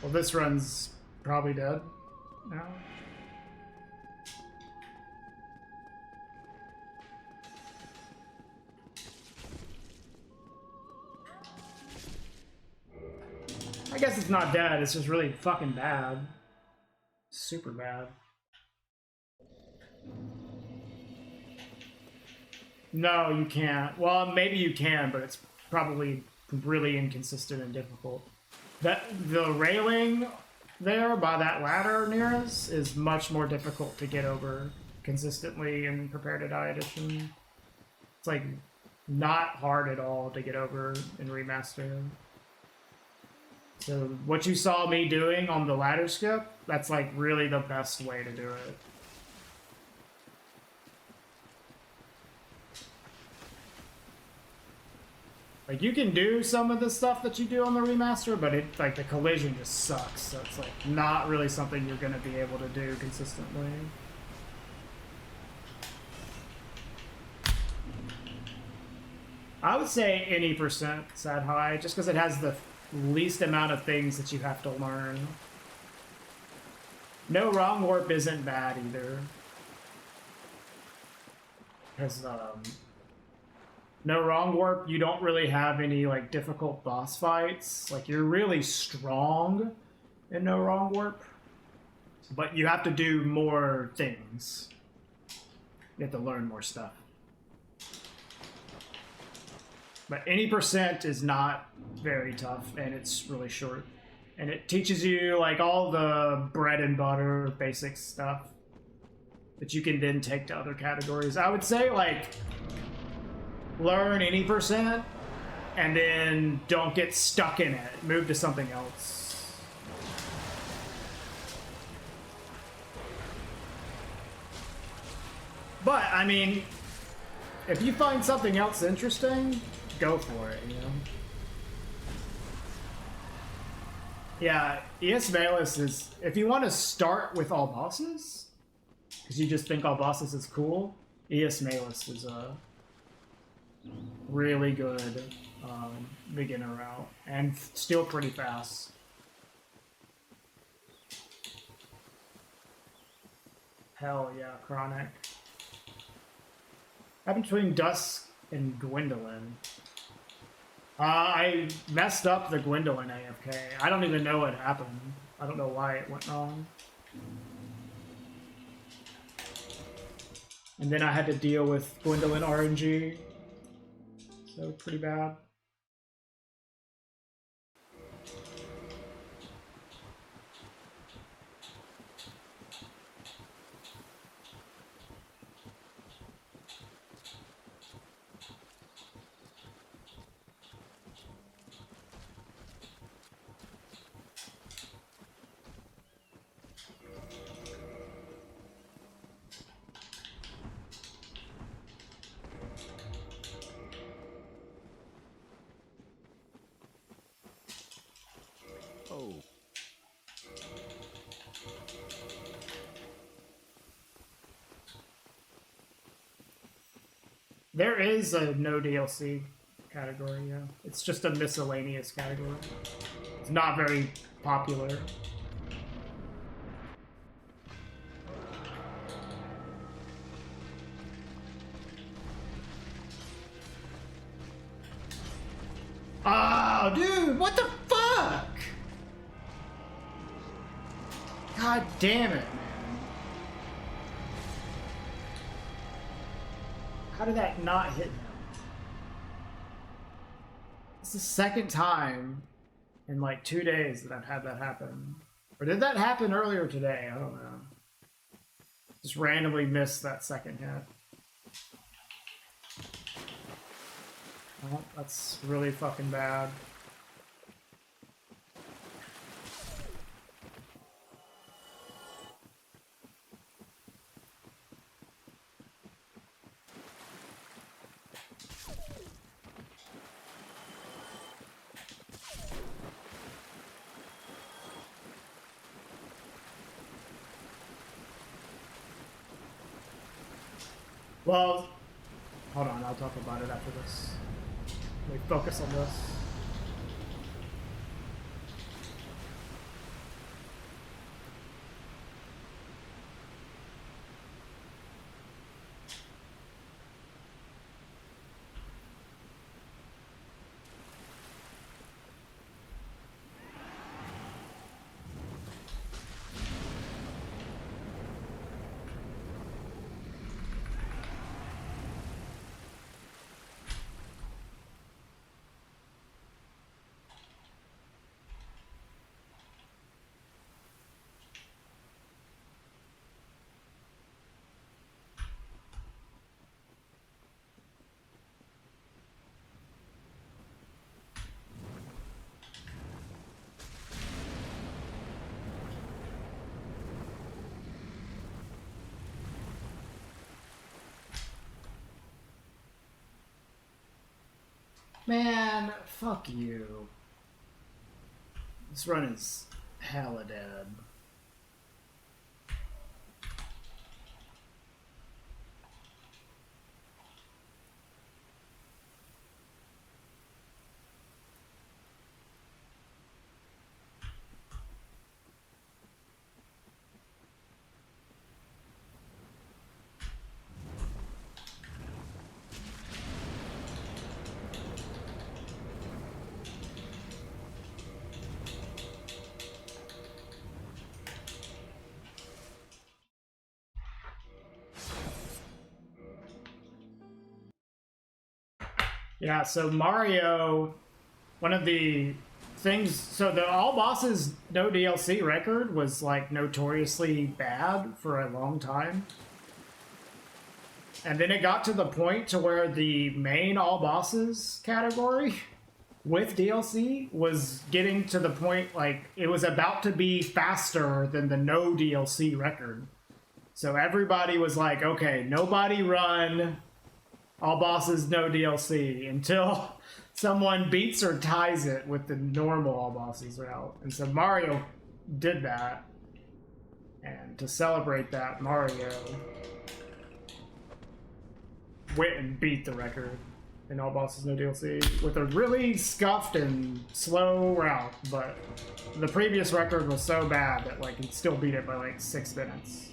Well, this run's probably dead now. I guess it's not dead, it's just really fucking bad. Super bad. No, you can't. Well, maybe you can, but it's probably really inconsistent and difficult. The railing there by that ladder near us is much more difficult to get over consistently in Prepare to Die edition. It's like not hard at all to get over in Remaster. So what you saw me doing on the ladder skip, that's like really the best way to do it. Like, you can do some of the stuff that you do on the remaster, but it, like, the collision just sucks. So it's, like, not really something you're going to be able to do consistently. I would say any percent sad high, just because it has the least amount of things that you have to learn. No wrong warp isn't bad either. Because, no wrong warp, you don't really have any like difficult boss fights. Like, you're really strong in no wrong warp, but you have to do more things. You have to learn more stuff. But any percent is not very tough, and it's really short. And it teaches you like all the bread and butter basic stuff that you can then take to other categories. I would say like learn any percent and then don't get stuck in it. Move to something else. But I mean, if you find something else interesting, go for it, you know? Yeah, ES Malus is, if you want to start with all bosses, because you just think all bosses is cool, ES Malus is a really good beginner route, and still pretty fast. Hell yeah, Chronic. Happened between Dusk and Gwendolyn. I messed up the Gwendolyn AFK. I don't even know what happened. I don't know why it went wrong. And then I had to deal with Gwendolyn RNG. So pretty bad. Oh. There is a no DLC category, yeah. It's just a miscellaneous category. It's not very popular. Oh, dude, what the fuck? God damn it, man. How did that not hit him? It's the second time in like 2 days that I've had that happen. Or did that happen earlier today? I don't know. Just randomly missed that second hit. Oh, that's really fucking bad. Well, hold on, I'll talk about it after this. Let me focus on this. Man, fuck you. This run is hella dead. Yeah, so Mario, one of the things, so the all bosses no DLC record was like notoriously bad for a long time. And then it got to the point to where the main all bosses category with DLC was getting to the point like it was about to be faster than the no DLC record. So everybody was like, okay, nobody run all bosses, no DLC until someone beats or ties it with the normal all bosses route. And so Mario did that. And to celebrate that, Mario went and beat the record in all bosses, no DLC with a really scuffed and slow route. But the previous record was so bad that like he still beat it by like 6 minutes.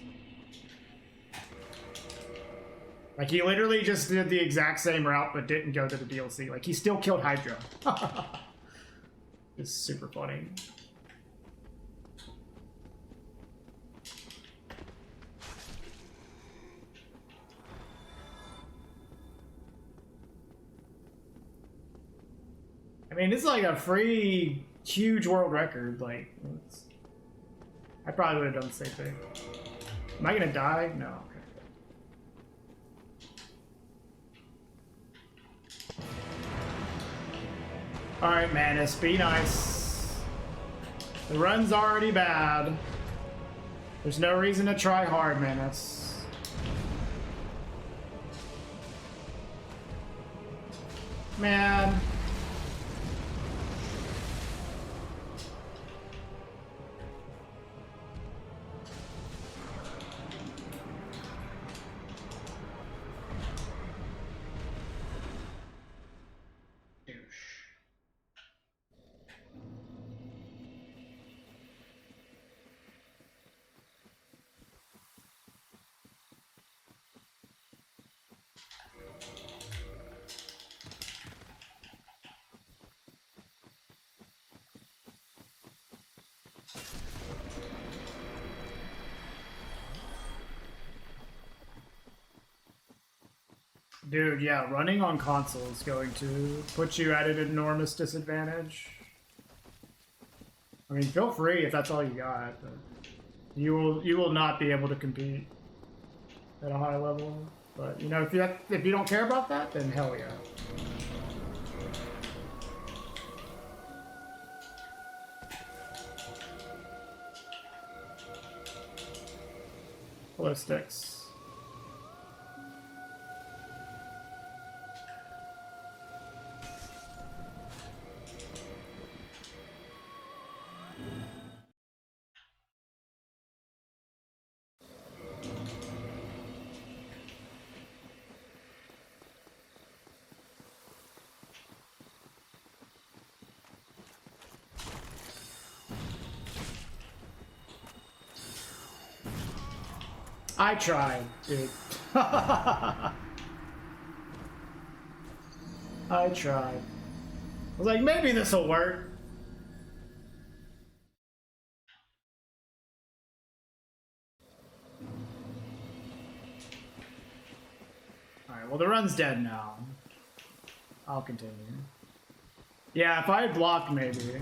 Like, he literally just did the exact same route, but didn't go to the DLC. Like, he still killed Hydra. It's super funny. I mean, it's like a free, huge world record. Like, I probably would have done the same thing. Am I gonna die? No. Alright, Manus, be nice. The run's already bad. There's no reason to try hard, Manus. Man. Dude, yeah, running on console is going to put you at an enormous disadvantage. I mean, feel free if that's all you got, but you will not be able to compete at a high level. But you know, if you don't care about that, then hell yeah. Hello, Sticks. I tried, dude. I tried. I was like, maybe this will work. Alright, well, the run's dead now. I'll continue. Yeah, if I had blocked, maybe.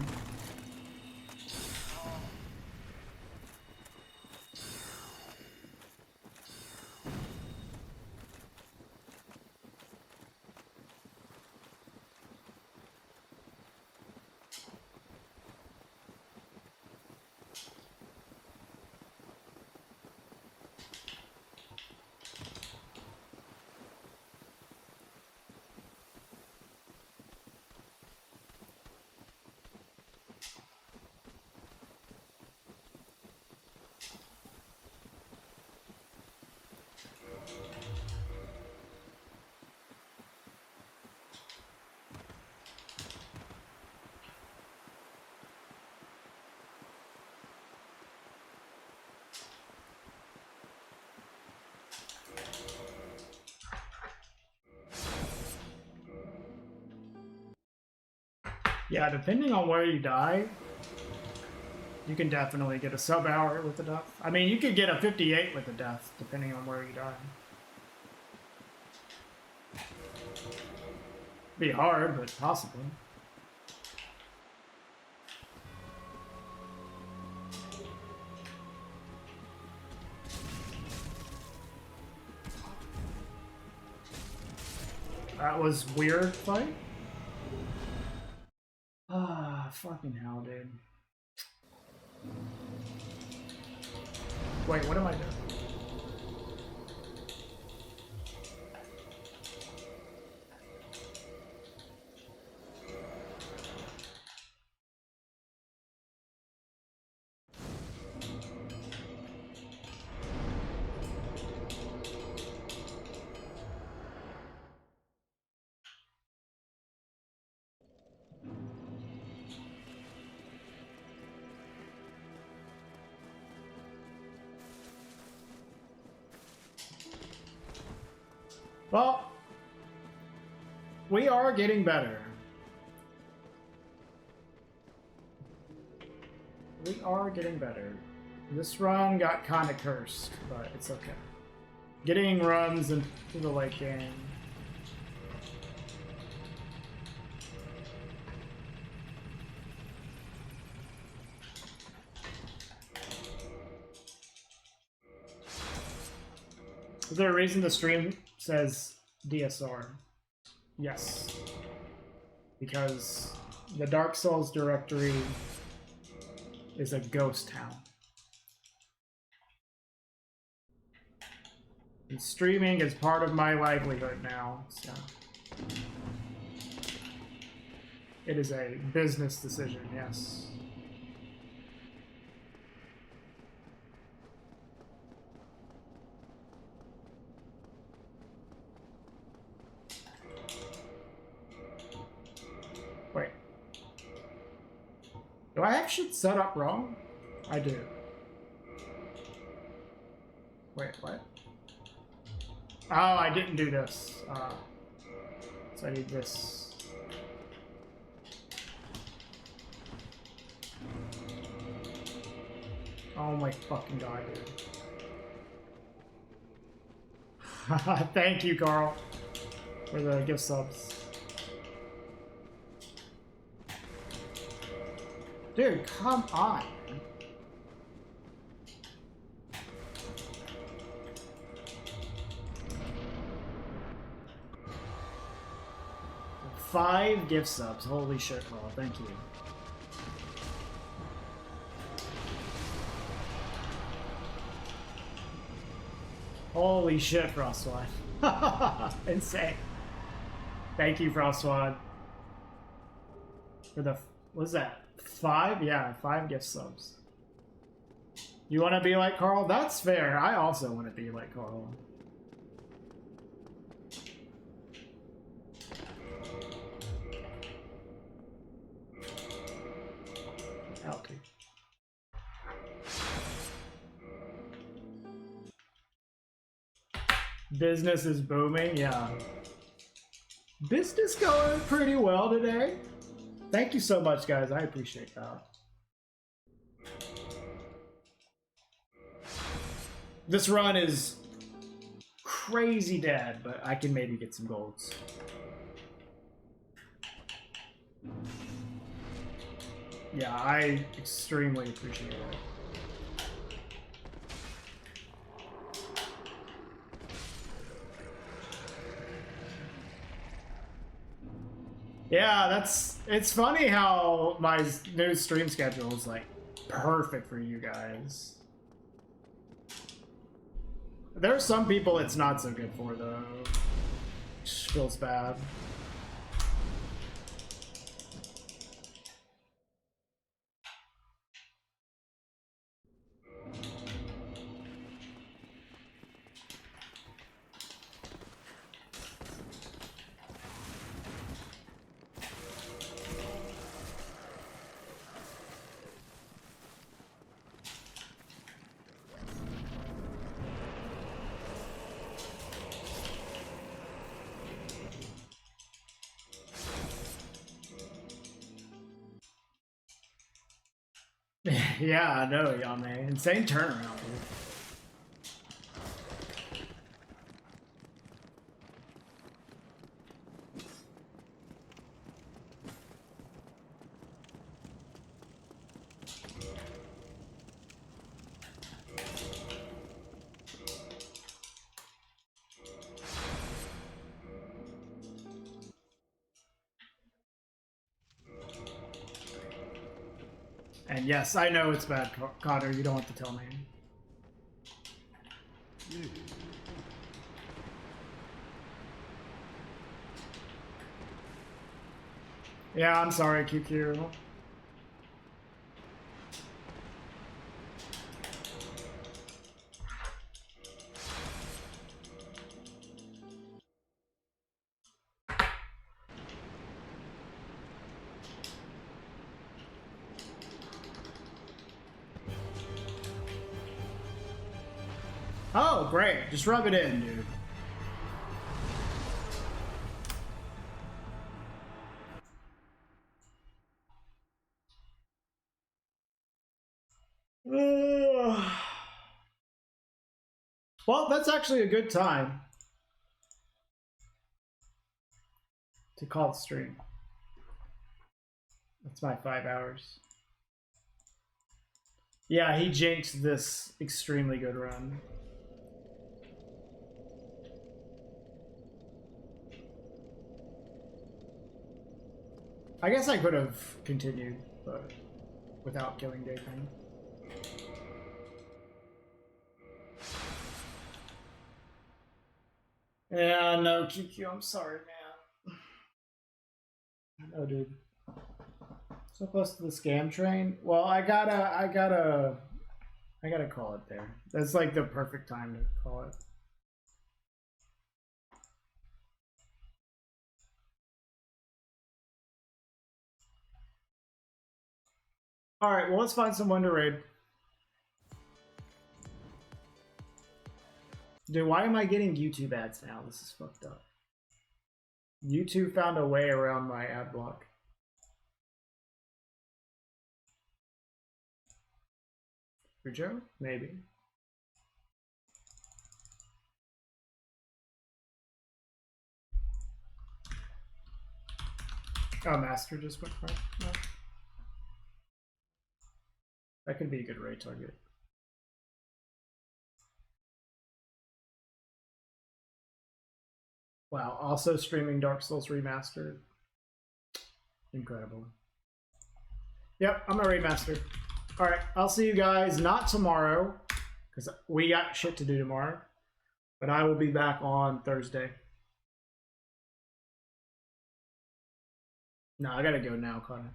Yeah, depending on where you die, you can definitely get a sub-hour with the death. I mean, you could get a 58 with the death, depending on where you die. Be hard, but possible. That was weird fight. Ah, fucking hell, dude. Wait, what am I doing? Well, we are getting better. We are getting better. This run got kind of cursed, but it's okay. Getting runs into the late game. Is there a reason the stream says DSR? Yes. Because the Dark Souls directory is a ghost town. And streaming is part of my livelihood now, so it is a business decision, yes. Wait. Do I have shit set up wrong? I do. Wait, what? Oh, I didn't do this. So I need this. Oh my fucking god, dude. Thank you, Carl, for the gift subs. Dude, come on. Five gift subs. Holy shit, Carl. Thank you. Holy shit, Frostwad. Insane. Thank you, Frostwad. For the... What's that? 5? Yeah, 5 gift subs. You want to be like Carl? That's fair. I also want to be like Carl. Okay. Business is booming, yeah. Business going pretty well today. Thank you so much, guys. I appreciate that. This run is crazy dead, but I can maybe get some golds. Yeah, I extremely appreciate it. Yeah, it's funny how my new stream schedule is like perfect for you guys. There are some people it's not so good for though. Feels bad. Yeah, I know, Yame. Insane turnaround, dude. And yes, I know it's bad, Cotter. You don't have to tell me. Yeah, I'm sorry, QQ. Oh, great. Just rub it in, dude. Well, that's actually a good time to call the stream. That's my 5 hours. Yeah, he jinxed this extremely good run. I guess I could have continued, but without killing Dathan. Yeah, no, QQ, I'm sorry, man. Oh, dude. So close to the scam train. Well, I gotta call it there. That's like the perfect time to call it. All right, well, let's find someone to raid. Dude, why am I getting YouTube ads now? This is fucked up. YouTube found a way around my ad block. For Joe? Maybe. Oh, Master just went for it. No. That could be a good raid target. Wow, also streaming Dark Souls Remastered. Incredible. Yep, I'm a raid master. Alright, I'll see you guys not tomorrow, because we got shit to do tomorrow, but I will be back on Thursday. No, I gotta go now, Connor.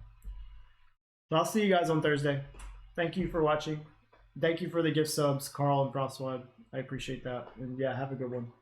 So I'll see you guys on Thursday. Thank you for watching. Thank you for the gift subs, Carl and Frostwad. I appreciate that. And yeah, have a good one.